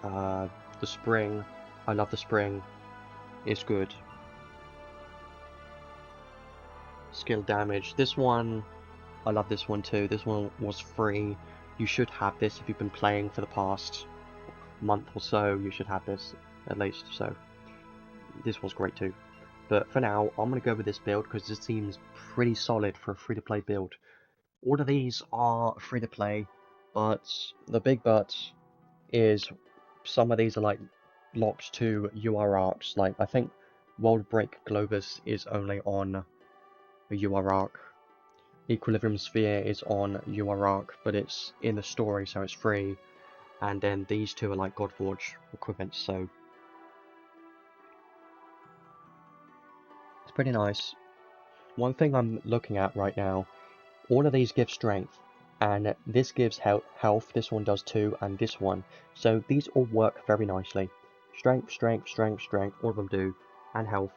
the spring. I love the spring, it's good. Skill damage. This one, I love this one too. This one was free. You should have this if you've been playing for the past month or so. You should have this at least. So this was great too. But for now, I'm going to go with this build because this seems pretty solid for a free-to-play build. All of these are free-to-play, but the big but is some of these are like locked to UR arcs. Like I think World Break Globus is only on a UR arc. Equilibrium Sphere is on UR arc, but it's in the story, so it's free. And then these two are like Godforge equipments, so it's pretty nice. One thing I'm looking at right now, all of these give strength, and this gives health, this one does too, and this one. So these all work very nicely. Strength, strength, strength, strength, all of them do, and health.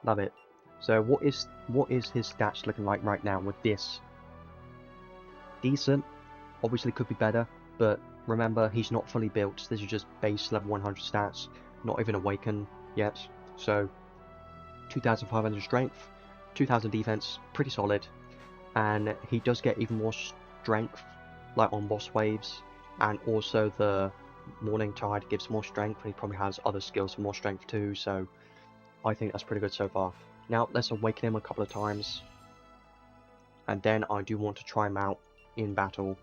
Love it. So what is his stats looking like right now with this? Decent, obviously could be better, but remember he's not fully built. This is just base level 100 stats, not even awakened yet. So 2,500 strength, 2,000 defense, pretty solid. And he does get even more strength, like on boss waves, and also the Morning Tide gives more strength, and he probably has other skills for more strength too, so I think that's pretty good so far. Now let's awaken him a couple of times, and then I do want to try him out in battle,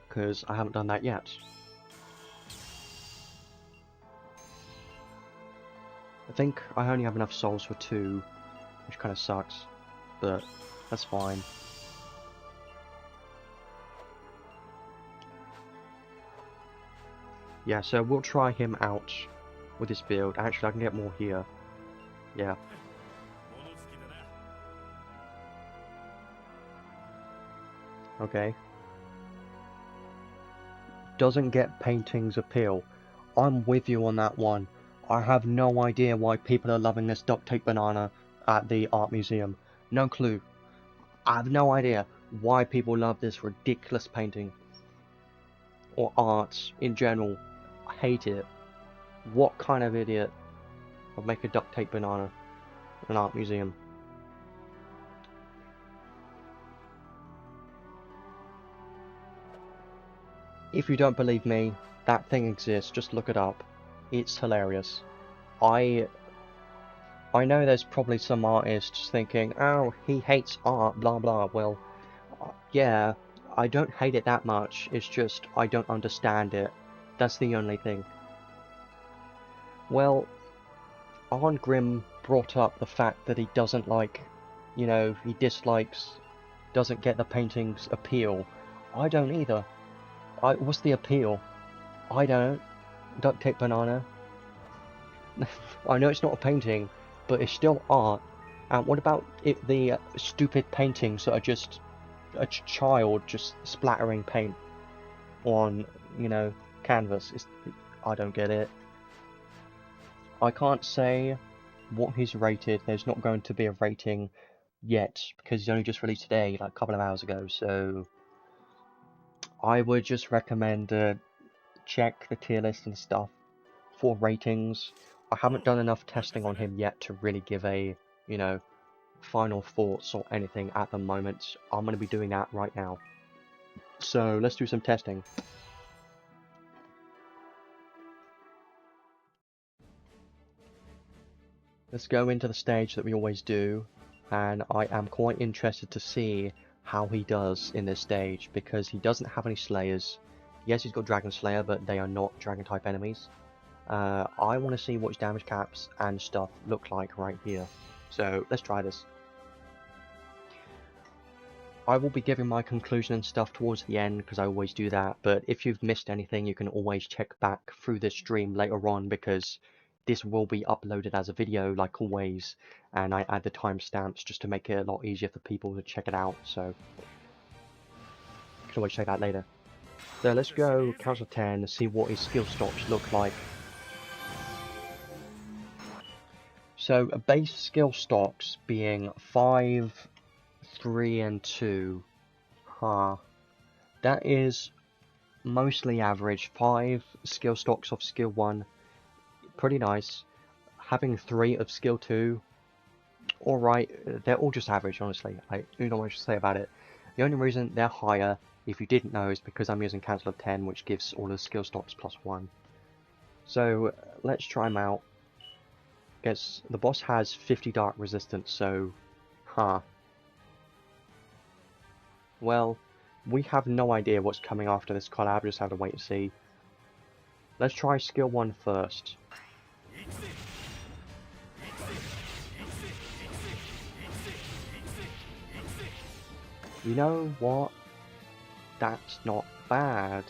because I haven't done that yet. I think I only have enough souls for 2, which kind of sucks, but that's fine. Yeah, so we'll try him out with this build. Actually, I can get more here. Yeah. Okay. Doesn't get paintings appeal. I'm with you on that one. I have no idea why people are loving this duct tape banana at the art museum. No clue. I have no idea why people love this ridiculous painting. Or art in general. I hate it. What kind of idiot would make a duct tape banana in an art museum? If you don't believe me, that thing exists, just look it up. It's hilarious. I know there's probably some artists thinking, oh, he hates art, blah blah. Well, yeah, I don't hate it that much, it's just I don't understand it. That's the only thing. Well, Arngrim brought up the fact that he doesn't like, you know, he dislikes, doesn't get the painting's appeal. I don't either. What's the appeal? I don't. Duct tape banana. I know it's not a painting, but it's still art. And what about the stupid paintings that are just a child just splattering paint on, you know, canvas? I don't get it. I can't say what he's rated. There's not going to be a rating yet because he's only just released today, like a couple of hours ago. So I would just recommend check the tier list and stuff for ratings. I haven't done enough testing on him yet to really give a, you know, final thoughts or anything at the moment. I'm going to be doing that right now. So let's do some testing. Let's go into the stage that we always do, and I am quite interested to see how he does in this stage, because he doesn't have any slayers. Yes, he's got Dragon Slayer, but they are not dragon type enemies. I want to see what his damage caps and stuff look like right here. So let's try this. I will be giving my conclusion and stuff towards the end because I always do that, but if you've missed anything you can always check back through this stream later on, because this will be uploaded as a video like always, and I add the timestamps just to make it a lot easier for people to check it out, so you can always check that later. So let's go Council 10 and see what his skill stocks look like. So a base skill stocks being 5, 3 and 2. That is mostly average. 5 skill stocks of skill 1, pretty nice. Having 3 of skill 2, alright. They're all just average, honestly. I don't know what I should say about it. The only reason they're higher, if you didn't know, is because I'm using Council of 10, which gives all the skill stocks +1. So let's try them out. Guess the boss has 50 dark resistance, so well, we have no idea what's coming after this collab, just have to wait and see. Let's try skill 1 first. You know what? That's not bad.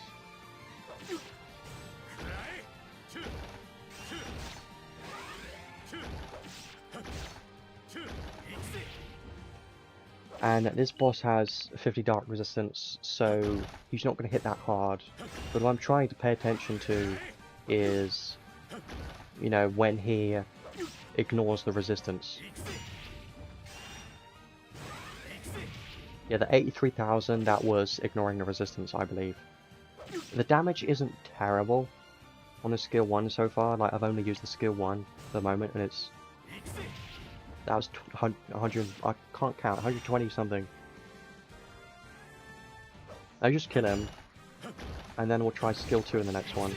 And this boss has 50 dark resistance, so he's not going to hit that hard. But what I'm trying to pay attention to is, you know, when he ignores the resistance. Yeah, the 83,000, that was ignoring the resistance, I believe. The damage isn't terrible on the skill 1 so far. Like, I've only used the skill 1 for the moment, and it's... That was 100, I can't count, 120 something. I just kill him, and then we'll try skill 2 in the next one.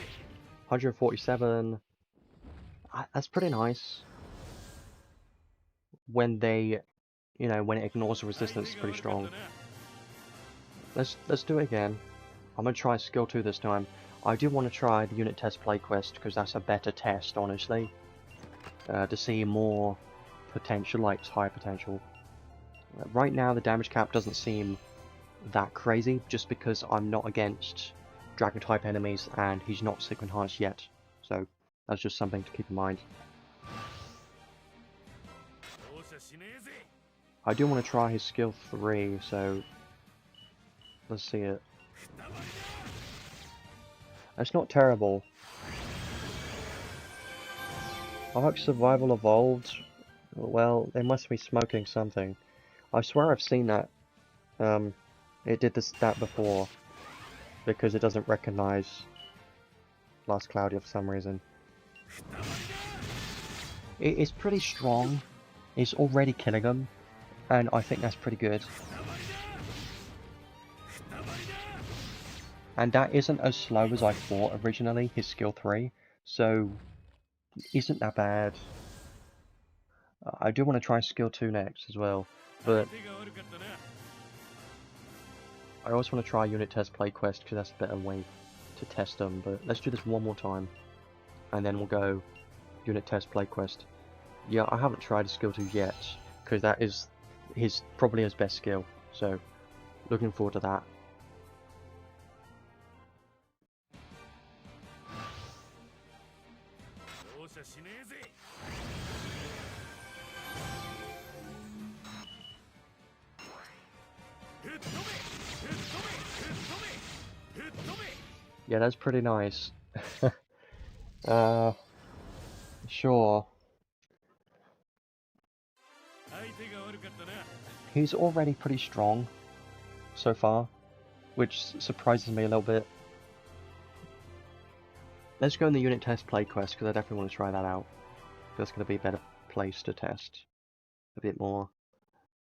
147, that's pretty nice. When they, you know, when it ignores the resistance, it's pretty strong. Let's do it again. I'm gonna try skill 2 this time. I do want to try the unit test play quest, because that's a better test, honestly. to see more potential, like high potential. Right now the damage cap doesn't seem that crazy, just because I'm not against dragon type enemies and he's not sick enhanced yet, so that's just something to keep in mind. I do want to try his skill 3, so let's see it. It's not terrible. Ark Survival Evolved? Well, they must be smoking something. I swear I've seen that. It did that before, because it doesn't recognize Last Cloudia for some reason. It's pretty strong. It's already killing them, and I think that's pretty good. And that isn't as slow as I thought originally, his skill 3, so isn't that bad. I do want to try skill 2 next as well, but I also want to try unit test play quest because that's a better way to test them. But let's do this one more time, and then we'll go unit test play quest. Yeah, I haven't tried skill 2 yet because that is probably his best skill, so looking forward to that. Yeah, that's pretty nice. Sure. He's already pretty strong so far, which surprises me a little bit. Let's go in the unit test play quest because I definitely want to try that out. That's going to be a better place to test a bit more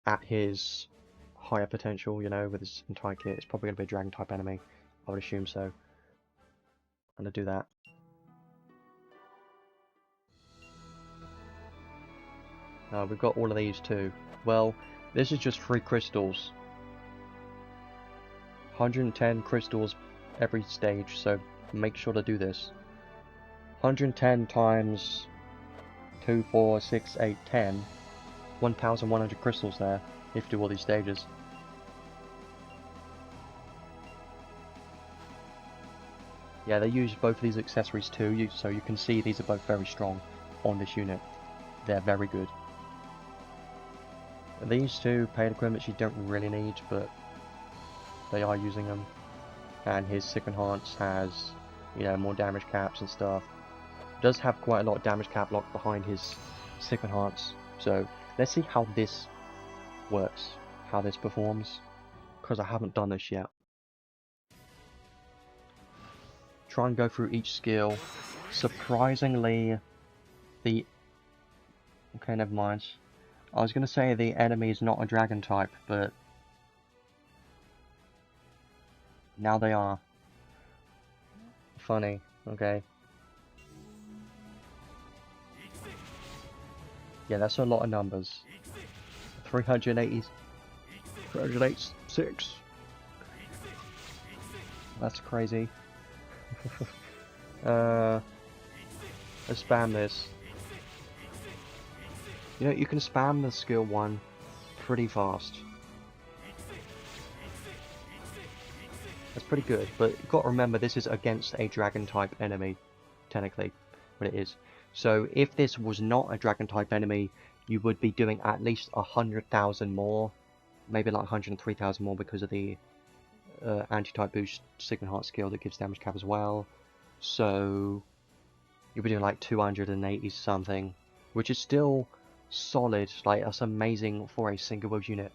at his higher potential, you know, with his entire kit. It's probably going to be a dragon type enemy, I would assume so. I'm going to do that. We've got all of these too. Well, this is just 3 crystals. 110 crystals every stage, so make sure to do this. 110 times 2, 4, 6, 8, 10. 1,100 crystals there, if you do all these stages. Yeah, they use both of these accessories too, so you can see these are both very strong on this unit. They're very good. These two paid equipments you don't really need, but they are using them. And his sick enhance has, you know, more damage caps and stuff. Does have quite a lot of damage cap locked behind his sick enhance. So let's see how this works, how this performs, because I haven't done this yet. Try and go through each skill. Surprisingly, okay, never mind. I was going to say the enemy is not a dragon type, but now they are. Funny, okay. Yeah, that's a lot of numbers. 380, 386. That's crazy. Let's spam this. You know, you can spam the skill 1 pretty fast. That's pretty good, but you've got to remember this is against a dragon type enemy, technically, but it is. So if this was not a dragon type enemy, you would be doing at least 100,000 more, maybe like 103,000 more because of the anti-type boost Sigma Heart skill that gives damage cap as well. So you'll be doing like 280 something, which is still solid. Like, that's amazing for a single build unit.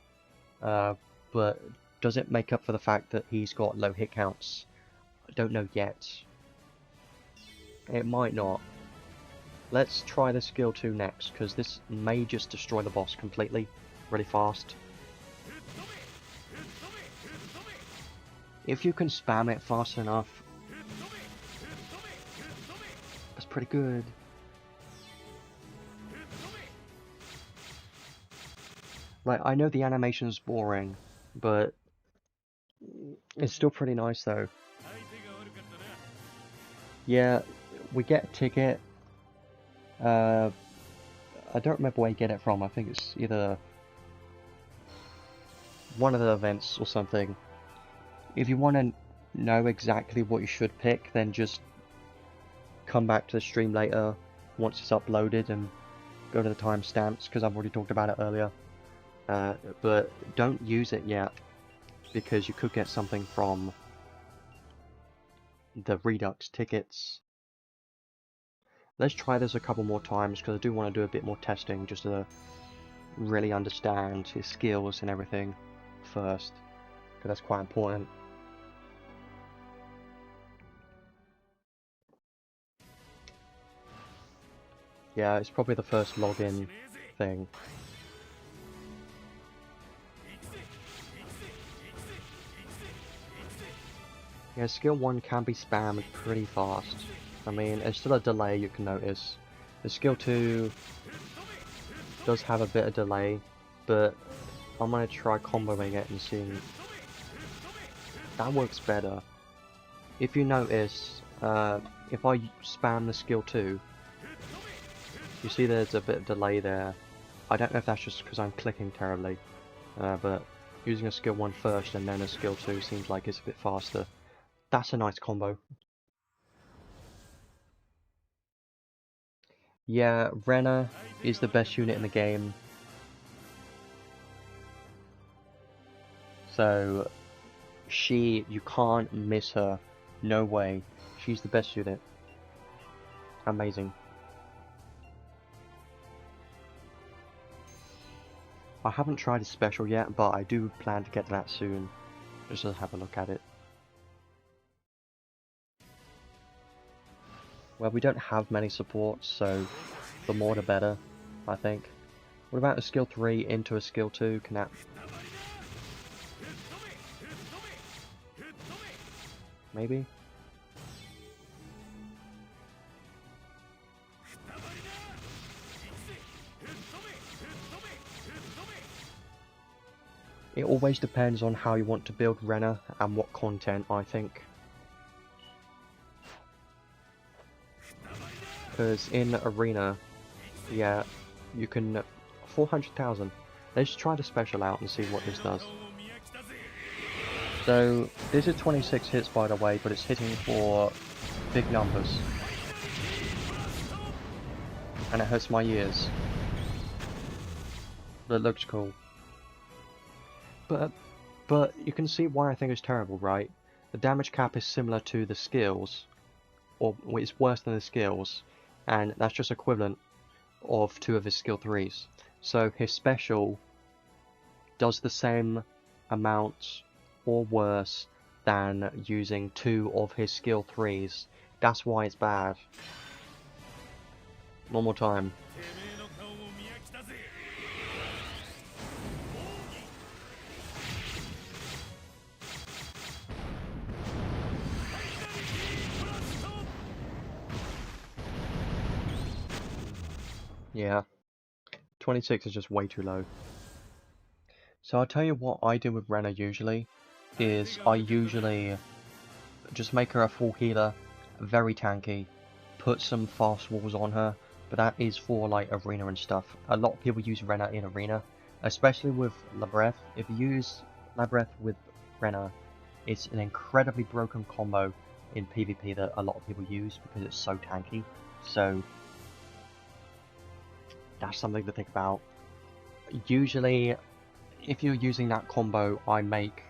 But does it make up for the fact that he's got low hit counts? I don't know yet. It might not. Let's try the skill 2 next, because this may just destroy the boss completely, really fast. If you can spam it fast enough, that's pretty good. Like, I know the animation's boring, but it's still pretty nice though. Yeah, we get a ticket. I don't remember where you get it from. I think it's either one of the events or something. If you want to know exactly what you should pick, then just come back to the stream later once it's uploaded and go to the timestamps, because I've already talked about it earlier. But don't use it yet, because you could get something from the redux tickets. Let's try this a couple more times, because I do want to do a bit more testing just to really understand his skills and everything first, because that's quite important. Yeah, it's probably the first login thing. Yeah, skill 1 can be spammed pretty fast. I mean, there's still a delay you can notice. The skill 2 does have a bit of delay, but I'm gonna try comboing it and seeing that works better. If you notice, if I spam the skill 2, you see there's a bit of delay there. I don't know if that's just because I'm clicking terribly, but using a skill 1 first and then a skill 2 seems like it's a bit faster. That's a nice combo. Yeah, Rena is the best unit in the game. So, you can't miss her. No way. She's the best unit. Amazing. I haven't tried a special yet, but I do plan to get that soon. Just to have a look at it. Well, we don't have many supports, so the more the better, I think. What about a skill 3 into a skill 2? Can that... maybe? It always depends on how you want to build Rena and what content, I think. Because in Arena, yeah, you can... 400,000. Let's try the special out and see what this does. So, this is 26 hits by the way, but it's hitting for big numbers. And it hurts my ears. But it looks cool. But you can see why I think it's terrible, right? The damage cap is similar to the skills, or it's worse than the skills, and that's just equivalent of 2 of his skill 3s. So his special does the same amount or worse than using 2 of his skill 3s. That's why it's bad. One more time. Yeah, 26 is just way too low. So I'll tell you what I do with Rena usually, is I usually just make her a full healer, very tanky, put some fast walls on her, but that is for like Arena and stuff. A lot of people use Rena in Arena, especially with Labreth. If you use Labreth with Rena, it's an incredibly broken combo in PvP that a lot of people use because it's so tanky. So that's something to think about. Usually, if you're using that combo, I make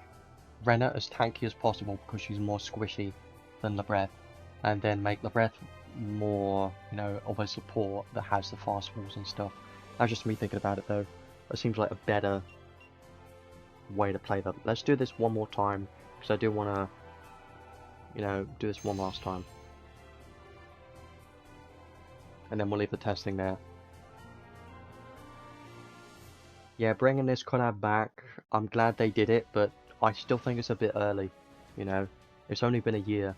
Rena as tanky as possible because she's more squishy than Labreth, and then make Labreth more, you know, of a support that has the fast walls and stuff. That's just me thinking about it though. It seems like a better way to play them. Let's do this one more time because I do want to, you know, do this one last time, and then we'll leave the testing there. Yeah, bringing this collab back, I'm glad they did it, but I still think it's a bit early, you know? It's only been a year.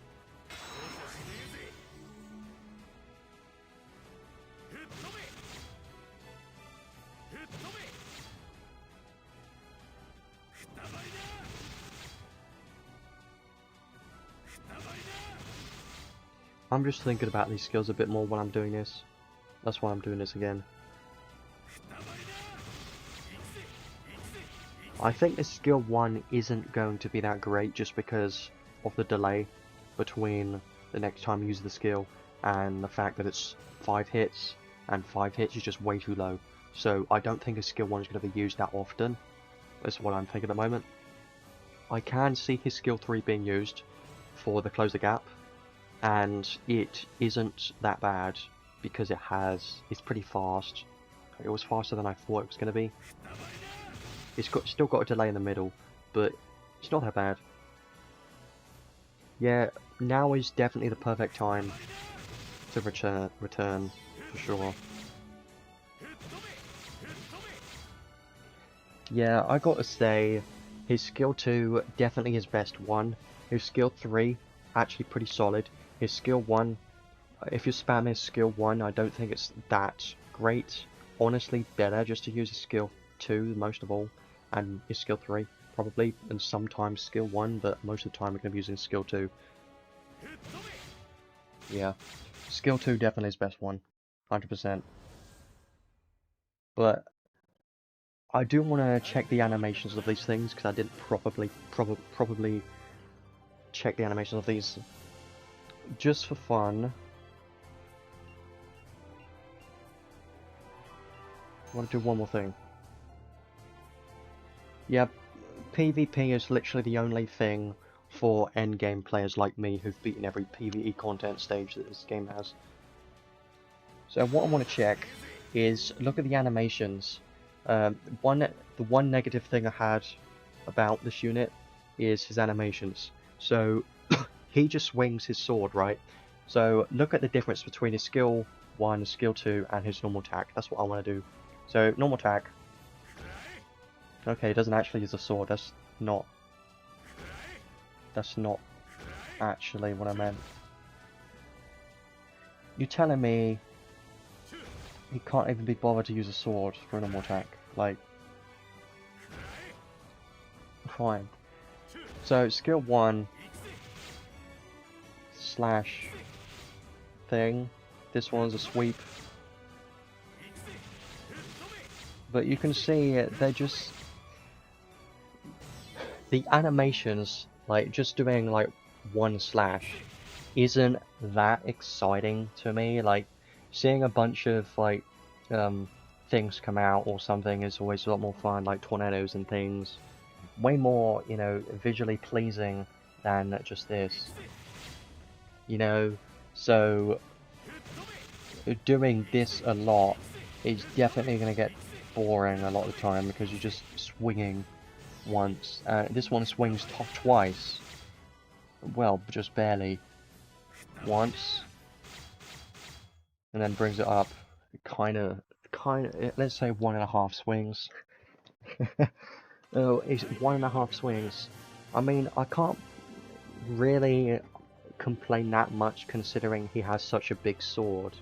I'm just thinking about these skills a bit more when I'm doing this. That's why I'm doing this again. I think the skill 1 isn't going to be that great just because of the delay between the next time you use the skill and the fact that it's 5 hits, and 5 hits is just way too low. So I don't think a skill 1 is going to be used that often. That's what I'm thinking at the moment. I can see his skill 3 being used for the close the gap, and it isn't that bad because it's pretty fast. It was faster than I thought it was going to be. It's still got a delay in the middle, but it's not that bad. Yeah, now is definitely the perfect time to return for sure. Yeah, I gotta say, his skill 2 definitely his best one. His skill 3 actually pretty solid. His skill 1, if you spam his skill 1, I don't think it's that great. Honestly, better just to use his skill 2 most of all, and his skill 3 probably, and sometimes skill 1, but most of the time we're going to be using skill 2. Yeah, skill 2 definitely his best one, 100%. But I do want to check the animations of these things, because I didn't probably check the animations of these just for fun. I want to do one more thing. Yep, PvP is literally the only thing for endgame players like me who've beaten every PvE content stage that this game has. So what I want to check is look at the animations. The one negative thing I had about this unit is his animations. So he just swings his sword, right? So look at the difference between his skill 1, skill 2, and his normal attack. That's what I want to do. So normal attack. Okay, he doesn't actually use a sword. That's not actually what I meant. You're telling me he can't even be bothered to use a sword for a normal attack? Like, fine. So skill 1 slash thing. This one's a sweep. But you can see they're just the animations, like just doing like one slash isn't that exciting to me. Like seeing a bunch of like things come out or something is always a lot more fun, like tornadoes and things. Way more, you know, visually pleasing than just this. You know, so doing this a lot is definitely going to get boring a lot of the time because you're just swinging once. This one swings twice. Well, just barely. Once. And then brings it up. Kinda, let's say 1.5 swings. Oh, it's 1.5 swings. I mean, I can't really complain that much considering he has such a big sword.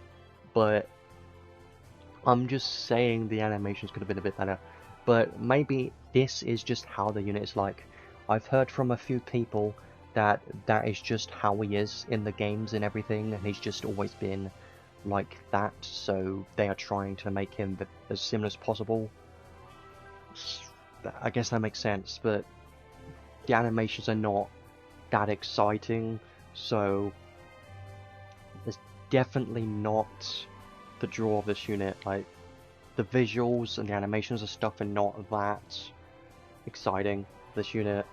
But I'm just saying the animations could have been a bit better. But maybe this is just how the unit is like. I've heard from a few people that that is just how he is in the games and everything, and he's just always been like that, so they are trying to make him as similar as possible. I guess that makes sense, but the animations are not that exciting, so it's definitely not the draw of this unit. Like, the visuals and the animations and stuff are not that exciting, this unit.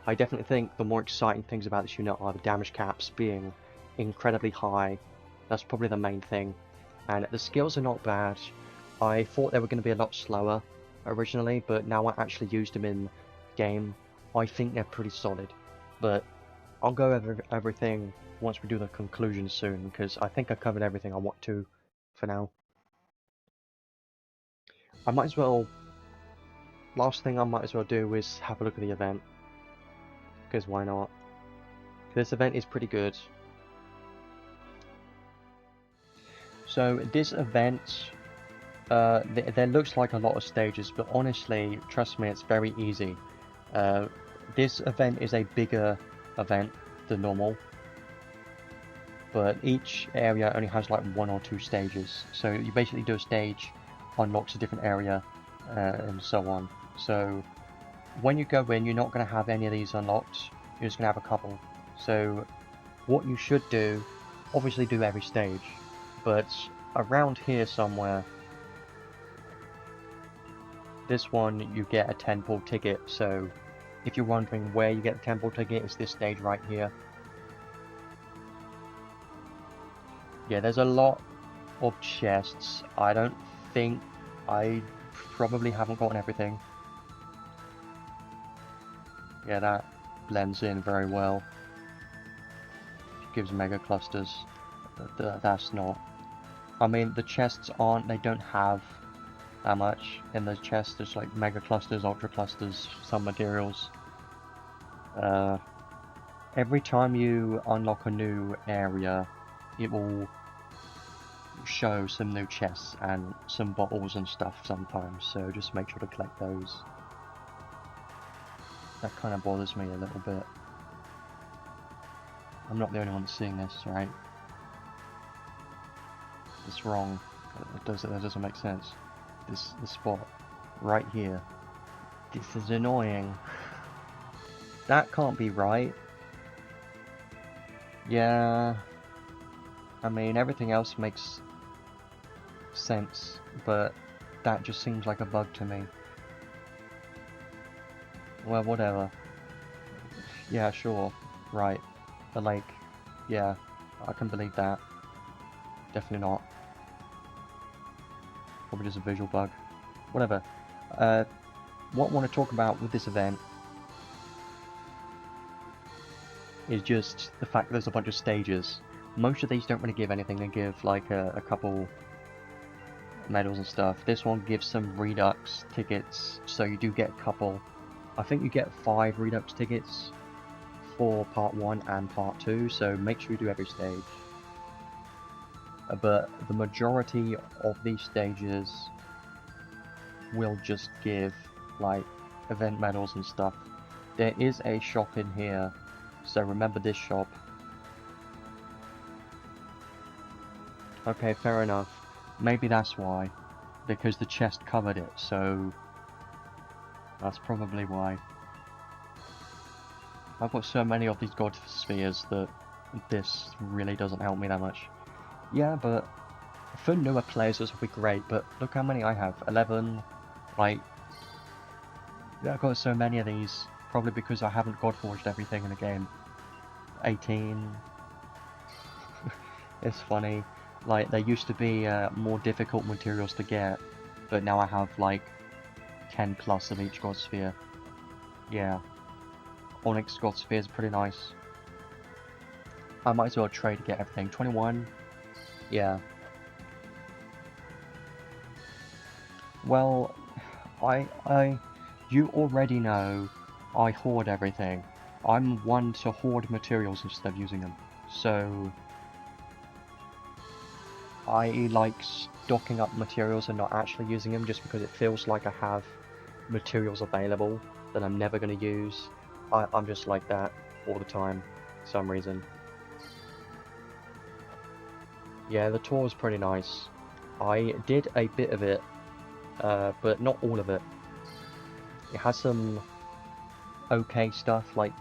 I definitely think the more exciting things about this unit are the damage caps being incredibly high. That's probably the main thing. And the skills are not bad. I thought they were going to be a lot slower originally, but now I actually used them in game. I think they're pretty solid. But I'll go over everything once we do the conclusion soon, because I think I covered everything I want to for now. I might as well... Last thing I might as well do is have a look at the event. Because why not? This event is pretty good. So this event, there looks like a lot of stages, but honestly, trust me, it's very easy. This event is a bigger event than normal, but each area only has like 1 or 2 stages. So you basically do a stage, unlocks a different area, and so on. So when you go in, you're not going to have any of these unlocked. You're just going to have a couple. So what you should do, obviously do every stage, but around here somewhere, this one you get a 10 pull ticket. So if you're wondering where you get the 10 pull ticket, it's this stage right here. Yeah, there's a lot of chests. I don't think I probably haven't gotten everything. Yeah, that blends in very well. Gives mega clusters. That's not. I mean, the chests aren't. They don't have that much in the chests. There's like mega clusters, ultra clusters, some materials. Every time you unlock a new area, it will show some new chests and some bottles and stuff sometimes, so just make sure to collect those. That kind of bothers me a little bit. I'm not the only one seeing this, right? It's wrong. That doesn't make sense. This spot right here. This is annoying. That can't be right. Yeah. I mean, everything else makes sense, but that just seems like a bug to me. Well, whatever. Yeah, sure. Right. The lake. Yeah, I can believe that. Definitely not. Probably just a visual bug. Whatever. What I want to talk about with this event is just the fact that there's a bunch of stages. Most of these don't really give anything. They give like a couple medals and stuff. This one gives some redux tickets, so you do get a couple. I think you get 5 redux tickets for part 1 and part 2, so make sure you do every stage. But the majority of these stages will just give like event medals and stuff. There is a shop in here, so remember this shop. Okay, fair enough. Maybe that's why, because the chest covered it, so that's probably why. I've got so many of these god spheres that this really doesn't help me that much. Yeah, but for newer players this would be great, but look how many I have. 11, like, yeah, I've got so many of these, probably because I haven't god forged everything in the game. 18. It's funny. Like, there used to be more difficult materials to get, but now I have like 10 plus of each god sphere. Yeah. Onyx god sphere is pretty nice. I might as well trade to get everything. 21. Yeah. Well, you already know I hoard everything. I'm one to hoard materials instead of using them. So I like stocking up materials and not actually using them just because it feels like I have materials available that I'm never going to use. I'm just like that all the time, for some reason. Yeah, the tour is pretty nice. I did a bit of it, but not all of it. It has some okay stuff like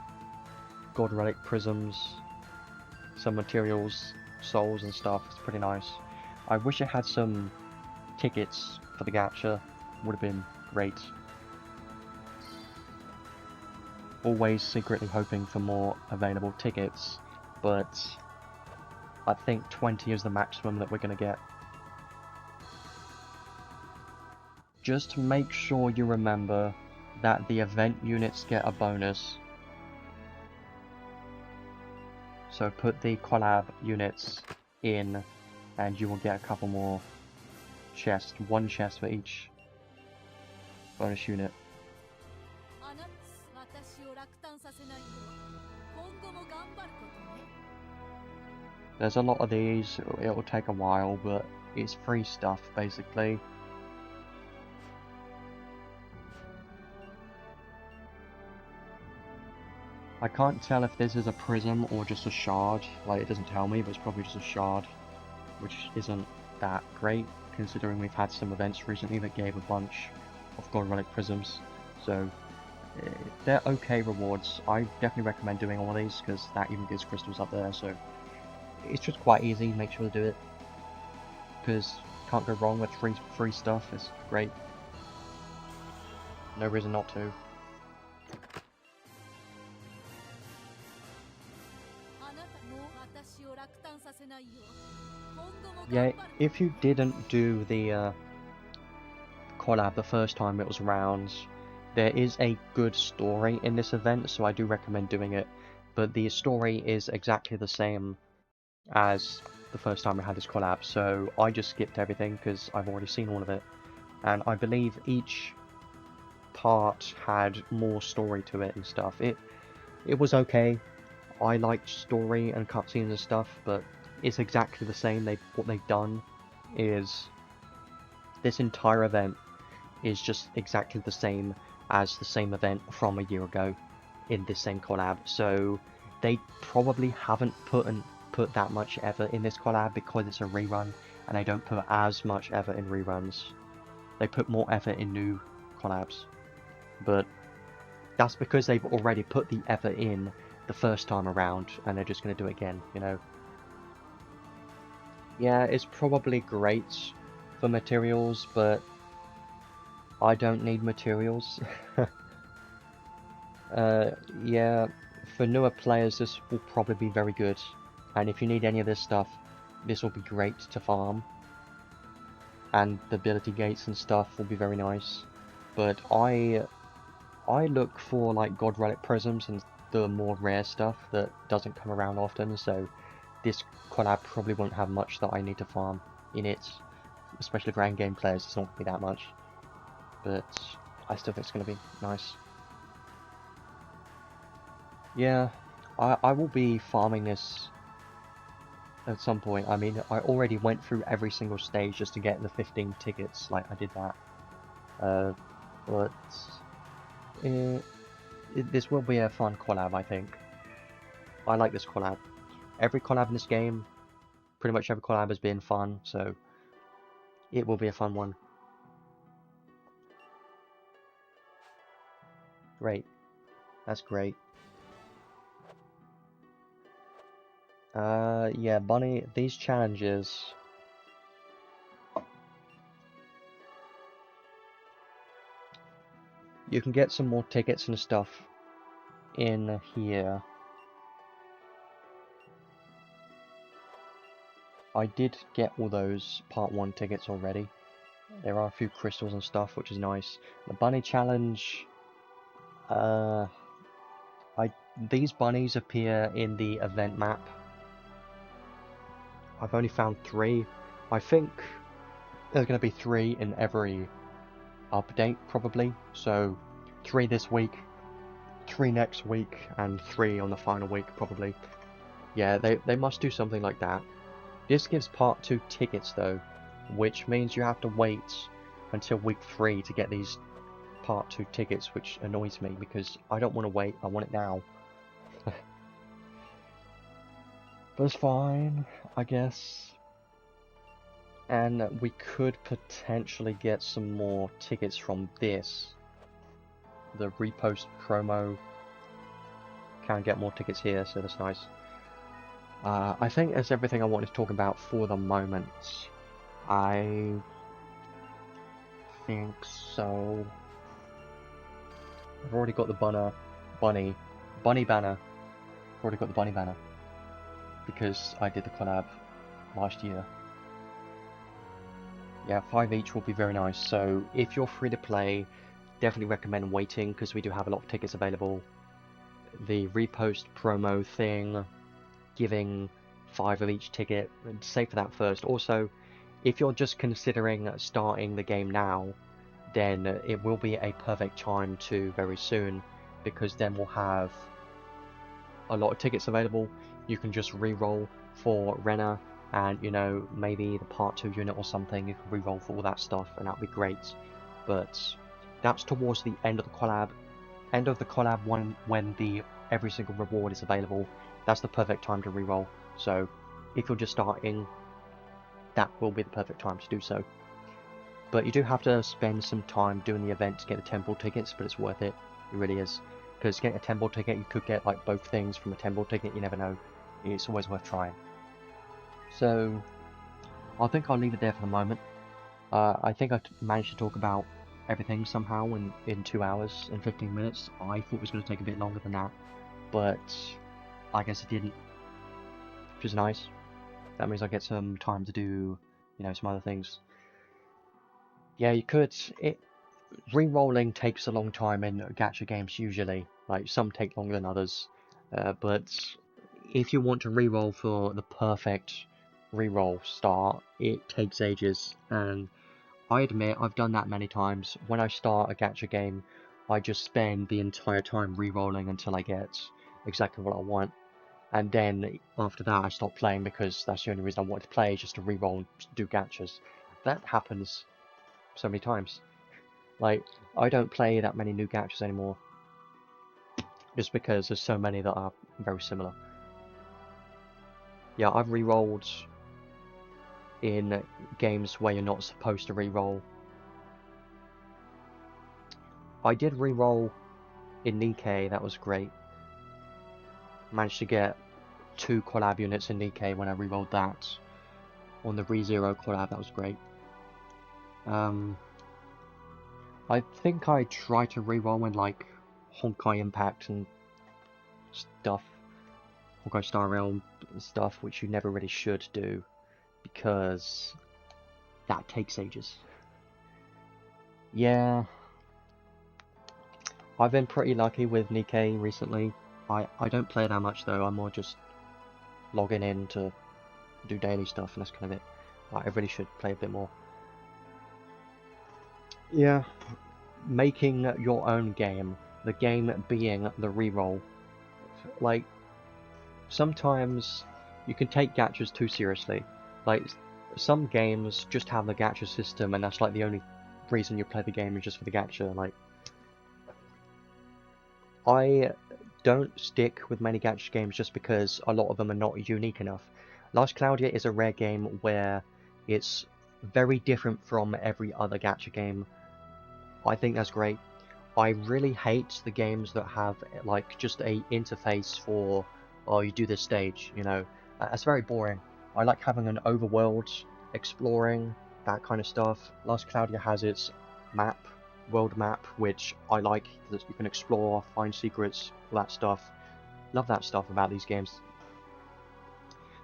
god relic prisms, some materials, souls and stuff. It's pretty nice. I wish it had some tickets for the gacha. Would have been great. Always secretly hoping for more available tickets, but I think 20 is the maximum that we're going to get. Just make sure you remember that the event units get a bonus. So put the collab units in and you will get a couple more chests. 1 chest for each bonus unit. There's a lot of these, it'll take a while, but it's free stuff basically. I can't tell if this is a prism or just a shard, like it doesn't tell me, but it's probably just a shard, which isn't that great, considering we've had some events recently that gave a bunch of god relic prisms, so they're okay rewards. I definitely recommend doing all of these because that even gives crystals up there, so it's just quite easy. Make sure to do it because can't go wrong with free stuff. It's great. No reason not to. Yeah, if you didn't do the collab the first time it was around, there is a good story in this event, so I do recommend doing it. But the story is exactly the same as the first time I had this collab, so I just skipped everything because I've already seen all of it. And I believe each part had more story to it and stuff. It was okay. I liked story and cutscenes and stuff, but it's exactly the same. What they've done is this entire event is just exactly the same as the same event from a year ago in this same collab. So they probably haven't put that much effort in this collab because it's a rerun, and they don't put as much effort in reruns. They put more effort in new collabs, but that's because they've already put the effort in the first time around, and they're just going to do it again, you know. Yeah, it's probably great for materials, but I don't need materials. Yeah, for newer players this will probably be very good, and if you need any of this stuff, this will be great to farm, and the ability gates and stuff will be very nice. But I look for like God Relic Prisms and the more rare stuff that doesn't come around often, so this collab probably won't have much that I need to farm in it, especially for endgame players. It's not going to be that much, but I still think it's going to be nice. Yeah, I will be farming this at some point. I mean, I already went through every single stage just to get the 15 tickets, like I did that. But this will be a fun collab, I think. I like this collab. Every collab in this game, pretty much every collab has been fun, so it will be a fun one. Great. That's great. Yeah, Bunny, these challenges... You can get some more tickets and stuff in here. I did get all those part 1 tickets already. There are a few crystals and stuff, which is nice. The bunny challenge... these bunnies appear in the event map. I've only found 3. I think there's going to be 3 in every update, probably. So, 3 this week, 3 next week, and 3 on the final week, probably. Yeah, they must do something like that. This gives part 2 tickets, though, which means you have to wait until week 3 to get these part 2 tickets, which annoys me, because I don't want to wait, I want it now. But it's fine, I guess. And we could potentially get some more tickets from this. The repost promo can get more tickets here, so that's nice. I think that's everything I wanted to talk about for the moment. I think so. I've already got the bunny banner. I've already got the bunny banner because I did the collab last year. Yeah, 5 each will be very nice. So if you're free to play, definitely recommend waiting because we do have a lot of tickets available. The repost promo thing, giving 5 of each ticket, and save for that first. Also, if you're just considering starting the game now, then it will be a perfect time to very soon, because then we'll have a lot of tickets available. You can just re-roll for Renner, and you know, maybe the part 2 unit or something, you can re-roll for all that stuff, and that'll be great. But that's towards the end of the collab. End of the collab when the every single reward is available. That's the perfect time to re-roll. So if you're just starting, that will be the perfect time to do so. But you do have to spend some time doing the event to get the temple tickets, but it's worth it. It really is. Because getting a 10 ball ticket, you could get like both things from a 10 ball ticket, you never know. It's always worth trying. So, I think I'll leave it there for the moment. I think I managed to talk about everything somehow in 2 hours and 15 minutes. I thought it was going to take a bit longer than that, but I guess it didn't, which is nice. That means I get some time to do, you know, some other things. Yeah, you could. Re-rolling takes a long time in gacha games usually. Like, some take longer than others. But if you want to re-roll for the perfect re-roll start, it takes ages. And I admit, I've done that many times. When I start a gacha game, I just spend the entire time re-rolling until I get exactly what I want. And then after that, I stop playing because that's the only reason I want to play, just to re-roll and do gachas. That happens so many times. Like, I don't play that many new gachas anymore, just because there's so many that are very similar. Yeah, I've re-rolled in games where you're not supposed to re-roll. I did re-roll in Nikkei, that was great. Managed to get 2 collab units in Nikkei when I re-rolled that. On the ReZero collab, that was great. I think I tried to re-roll in like Honkai Impact and stuff, Honkai Star Realm stuff, which you never really should do, because that takes ages. Yeah, I've been pretty lucky with Nikkei recently. I don't play that much though, I'm more just logging in to do daily stuff, and that's kind of it. I really should play a bit more. Yeah, making your own game, the game being the reroll. Like, sometimes you can take gachas too seriously. Like, some games just have the gacha system, and that's like the only reason you play the game is just for the gacha. Like, I don't stick with many gacha games just because a lot of them are not unique enough. Last Cloudia is a rare game where it's very different from every other gacha game. I think that's great. I really hate the games that have like just a interface for, oh, you do this stage, you know. That's very boring. I like having an overworld, exploring, that kind of stuff. Last Cloudia has its map, world map, which I like, that you can explore, find secrets, all that stuff. Love that stuff about these games.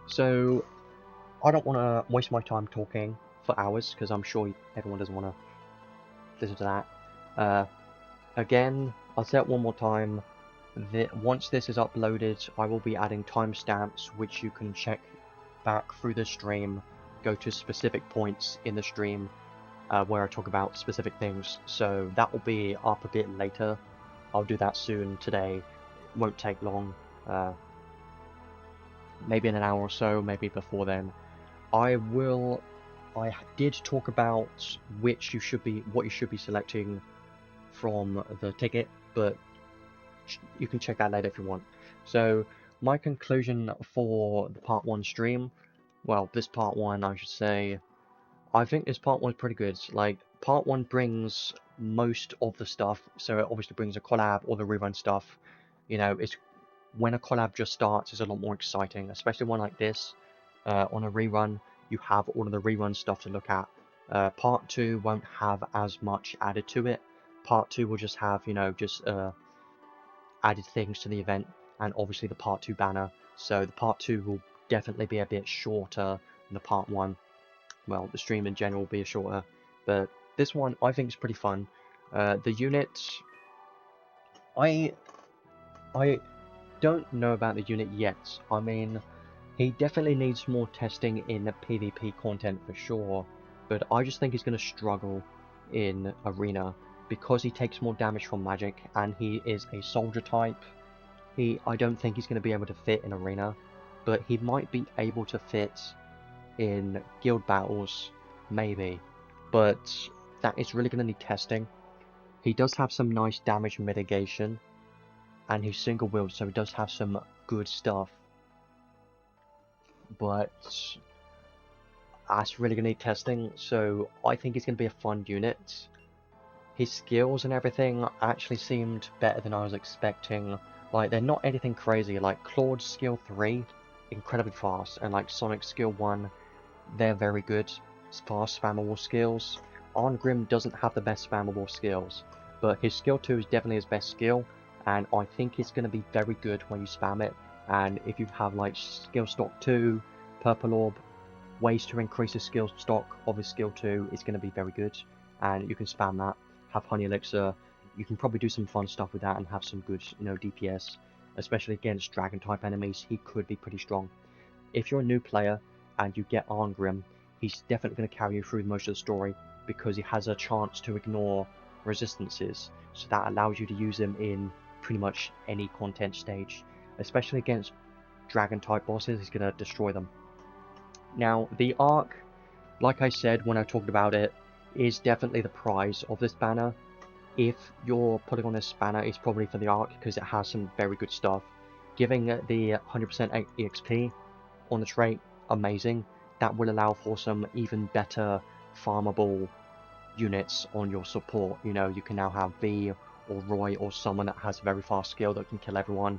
So, I don't want to waste my time talking for hours, because I'm sure everyone doesn't want to listen to that. Again, I'll say it one more time, that once this is uploaded, I will be adding timestamps which you can check back through the stream, go to specific points in the stream where I talk about specific things, so that will be up a bit later. I'll do that soon today, it won't take long, maybe in an hour or so, maybe before then. I did talk about what you should be selecting from the ticket, but you can check that later if you want. So my conclusion for the part 1 stream, well, this part 1 I should say, I think this part 1 is pretty good. Like, part 1 brings most of the stuff, so it obviously brings a collab or the rerun stuff. You know, it's when a collab just starts, it's a lot more exciting, especially one like this. On a rerun, you have all of the rerun stuff to look at. Part 2 won't have as much added to it. Part 2 will just have, you know, just added things to the event, and obviously the part 2 banner. So the part 2 will definitely be a bit shorter than the part 1. Well, the stream in general will be shorter, but this one I think is pretty fun. The unit, I don't know about the unit yet. I mean, he definitely needs more testing in the PvP content for sure, but I just think he's going to struggle in Arena because he takes more damage from magic and he is a soldier type. I don't think he's going to be able to fit in Arena, but he might be able to fit in guild battles, maybe, but that is really going to need testing. He does have some nice damage mitigation, and he's single wield, so he does have some good stuff, but that's really going to need testing. So I think he's going to be a fun unit. his skills and everything actually seemed better than I was expecting. Like, they're not anything crazy. Like, Claude's skill 3, incredibly fast, and like Sonic's skill 1, they're very good, fast spammable skills. Arngrim doesn't have the best spammable skills, but his skill 2 is definitely his best skill, and I think it's going to be very good when you spam it. And if you have like skill stock 2, purple orb, ways to increase the skill stock of his skill 2 is going to be very good, and you can spam that, have honey elixir, you can probably do some fun stuff with that and have some good, you know, DPS, especially against dragon type enemies. He could be pretty strong. If you're a new player and you get Arngrim, he's definitely going to carry you through most of the story because he has a chance to ignore resistances, so that allows you to use him in pretty much any content stage, especially against dragon type bosses. He's going to destroy them. Now, the arc, like I said when I talked about it, is definitely the prize of this banner. If you're putting on this banner, it's probably for the arc because it has some very good stuff. Giving the 100% EXP on the trait, amazing. That will allow for some even better farmable units on your support. You know, you can now have V or Roy or someone that has a very fast skill that can kill everyone.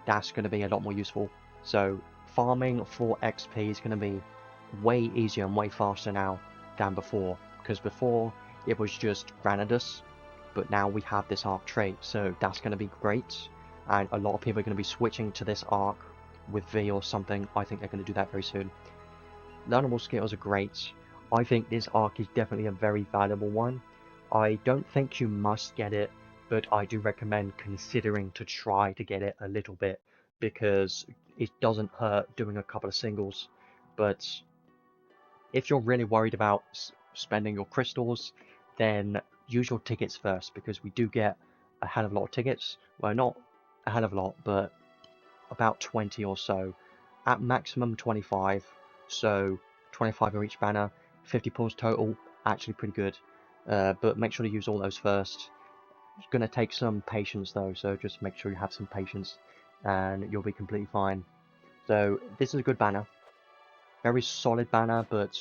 That's going to be a lot more useful. So farming for XP is going to be way easier and way faster now than before, because before it was just Granadas, but now we have this arc trait, so that's going to be great, and a lot of people are going to be switching to this arc with V or something. I think they're going to do that very soon. Learnable skills are great. I think this arc is definitely a very valuable one. I don't think you must get it, but I do recommend considering to try to get it a little bit, because it doesn't hurt doing a couple of singles. But if you're really worried about spending your crystals, then use your tickets first, because we do get a hell of a lot of tickets. Well, not a hell of a lot, but about 20 or so. At maximum 25, so 25 for each banner, 50 pulls total, actually pretty good. But make sure to use all those first. It's going to take some patience though, so just make sure you have some patience and you'll be completely fine. So this is a good banner. Very solid banner, but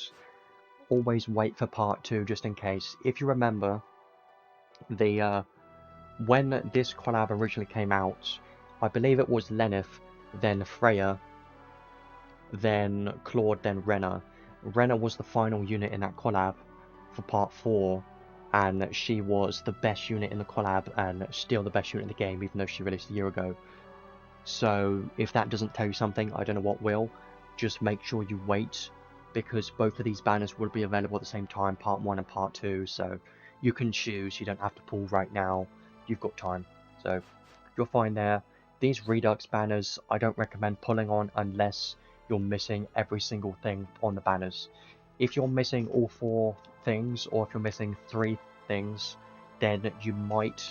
always wait for part 2 just in case. If you remember, when this collab originally came out, I believe it was Lenneth, then Freya, then Claude, then Renna. Renna was the final unit in that collab for part 4, and she was the best unit in the collab and still the best unit in the game, even though she released a year ago. So if that doesn't tell you something, I don't know what will. Just make sure you wait, because both of these banners will be available at the same time, part 1 and part 2, so you can choose. You don't have to pull right now, you've got time, so you're fine there. These redux banners I don't recommend pulling on unless you're missing every single thing on the banners. If you're missing all 4 things, or if you're missing 3 things, then you might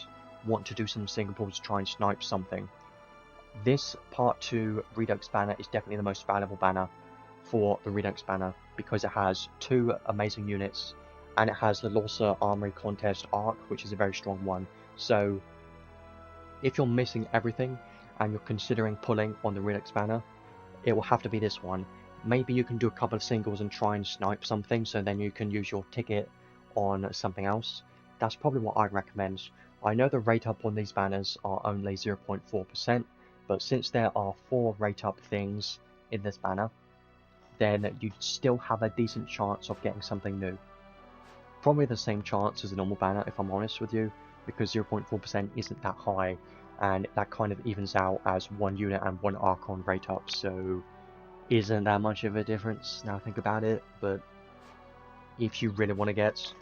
want to do some single pulls to try and snipe something. This part 2 redux banner is definitely the most valuable banner for the redux banner, because it has 2 amazing units, and it has the Lorsa Armory Contest arc, which is a very strong one. So if you're missing everything and you're considering pulling on the redux banner, it will have to be this one. Maybe you can do a couple of singles and try and snipe something, so then you can use your ticket on something else. That's probably what I'd recommend. I know the rate up on these banners are only 0.4%, but since there are 4 rate up things in this banner, then you'd still have a decent chance of getting something new. Probably the same chance as a normal banner, if I'm honest with you, because 0.4% isn't that high, and that kind of evens out as 1 unit and 1 arc on rate up, so isn't that much of a difference now I think about it. But if you really want to get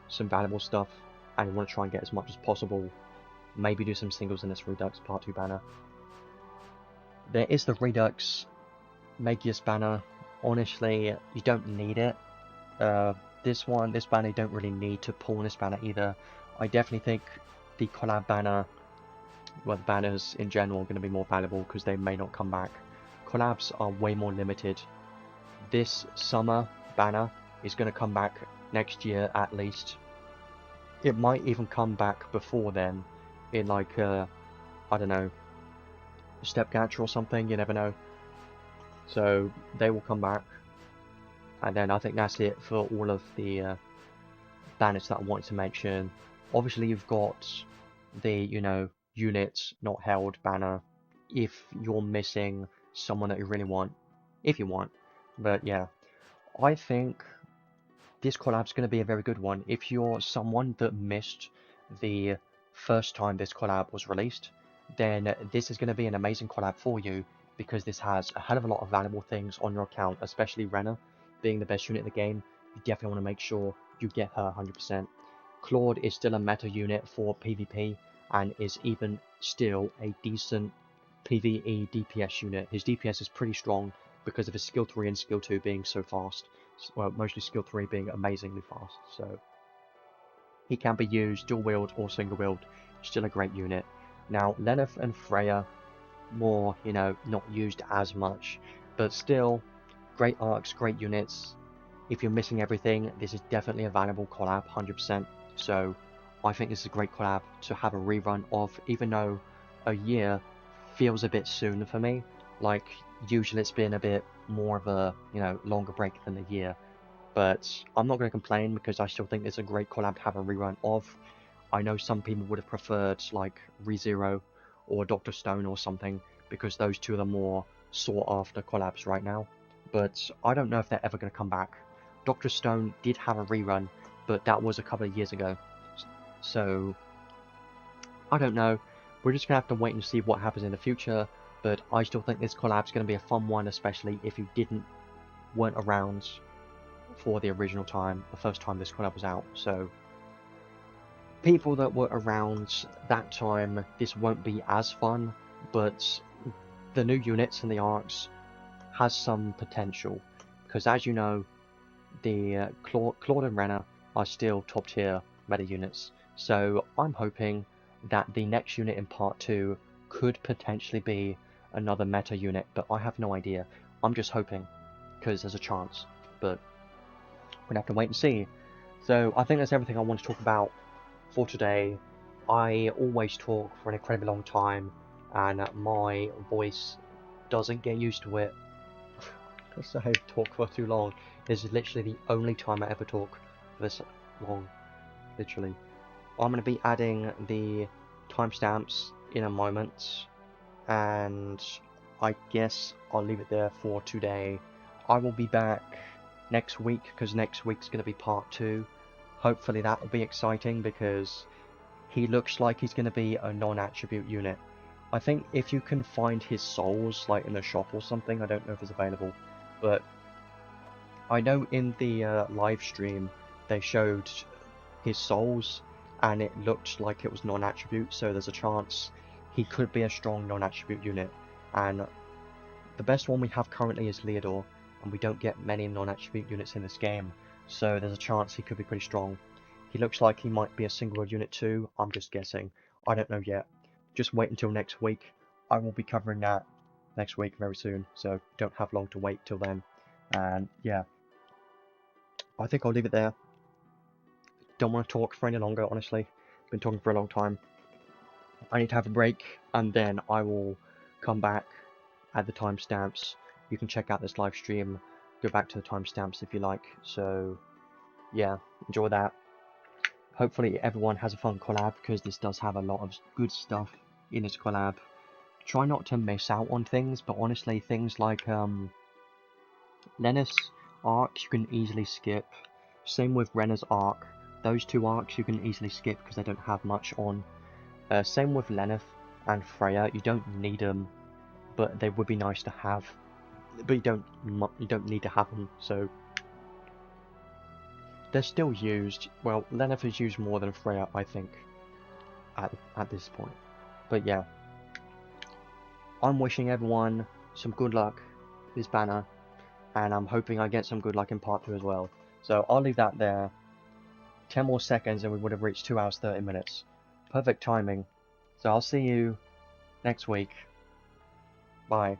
some valuable stuff and you want to try and get as much as possible, maybe do some singles in this redux part 2 banner. There is the redux Magius banner. Honestly, you don't need it. This banner you don't really need to pull in this banner either. I definitely think the collab banner, well, the banners in general, are going to be more valuable because they may not come back. Collabs are way more limited. This summer banner is going to come back next year at least. It might even come back before then, in like I don't know, step gacha or something, you never know. So they will come back, and then I think that's it for all of the banners that I wanted to mention. Obviously, you've got the, you know, units not held banner if you're missing someone that you really want, if you want. But yeah, I think this collab's going to be a very good one. If you're someone that missed the first time this collab was released, then this is going to be an amazing collab for you, because this has a hell of a lot of valuable things on your account, especially Renna being the best unit in the game. You definitely want to make sure you get her 100%. Claude is still a meta unit for PvP and is even still a decent PvE DPS unit. His DPS is pretty strong because of his skill 3 and skill 2 being so fast. Well, mostly skill 3 being amazingly fast. So he can be used dual wield or single wield. Still a great unit. Now Lenneth and Freya, more, you know, not used as much, but still great arcs, great units. If you're missing everything, this is definitely a valuable collab, 100%. So I think this is a great collab to have a rerun of, even though a year feels a bit soon for me. Like, usually it's been a bit more of a, you know, longer break than a year. But I'm not going to complain, because I still think it's a great collab to have a rerun of. I know some people would have preferred, like, ReZero or Dr. Stone or something, because those two are the more sought after collabs right now. But I don't know if they're ever going to come back. Dr. Stone did have a rerun, but that was a couple of years ago. So I don't know. We're just going to have to wait and see what happens in the future. But I still think this collab's going to be a fun one, especially if you weren't around for the original time, the first time this collab was out. So people that were around that time, this won't be as fun, but the new units and the arcs has some potential, because as you know, the Claude and Renna are still top tier meta units. So I'm hoping that the next unit in part 2 could potentially be another meta unit, but I have no idea. I'm just hoping, because there's a chance, but we're gonna have to wait and see. So I think that's everything I want to talk about for today. I always talk for an incredibly long time, and my voice doesn't get used to it. Because I talk for too long. This is literally the only time I ever talk for this long, literally. I'm going to be adding the timestamps in a moment, and I guess I'll leave it there for today. I will be back next week, because next week's going to be part 2. Hopefully that will be exciting, because he looks like he's going to be a non-attribute unit. I think if you can find his souls, like in the shop or something, I don't know if it's available, but I know in the live stream they showed his souls, and it looked like it was non-attribute, so there's a chance he could be a strong non-attribute unit. And the best one we have currently is Leodor, and we don't get many non-attribute units in this game, so there's a chance he could be pretty strong. He looks like he might be a single unit too. I'm just guessing. I don't know yet. Just wait until next week. I will be covering that next week very soon, so don't have long to wait till then. And yeah, I think I'll leave it there. Don't want to talk for any longer, honestly. Been talking for a long time. I need to have a break, and then I will come back at the timestamps. You can check out this live stream, go back to the timestamps if you like. So yeah, enjoy that. Hopefully everyone has a fun collab, because this does have a lot of good stuff in this collab. Try not to miss out on things, but honestly, things like Lenneth's arc you can easily skip. Same with Renna's arc. Those two arcs you can easily skip because they don't have much on. Same with Lenneth and Freya. You don't need them, but they would be nice to have. But you don't need to have them. So they're still used. Well, Lenneth is used more than Freya, I think, at this point. But yeah, I'm wishing everyone some good luck with this banner, and I'm hoping I get some good luck in part 2 as well. So I'll leave that there. 10 more seconds and we would have reached 2 hours 30 minutes. Perfect timing. So I'll see you next week. Bye.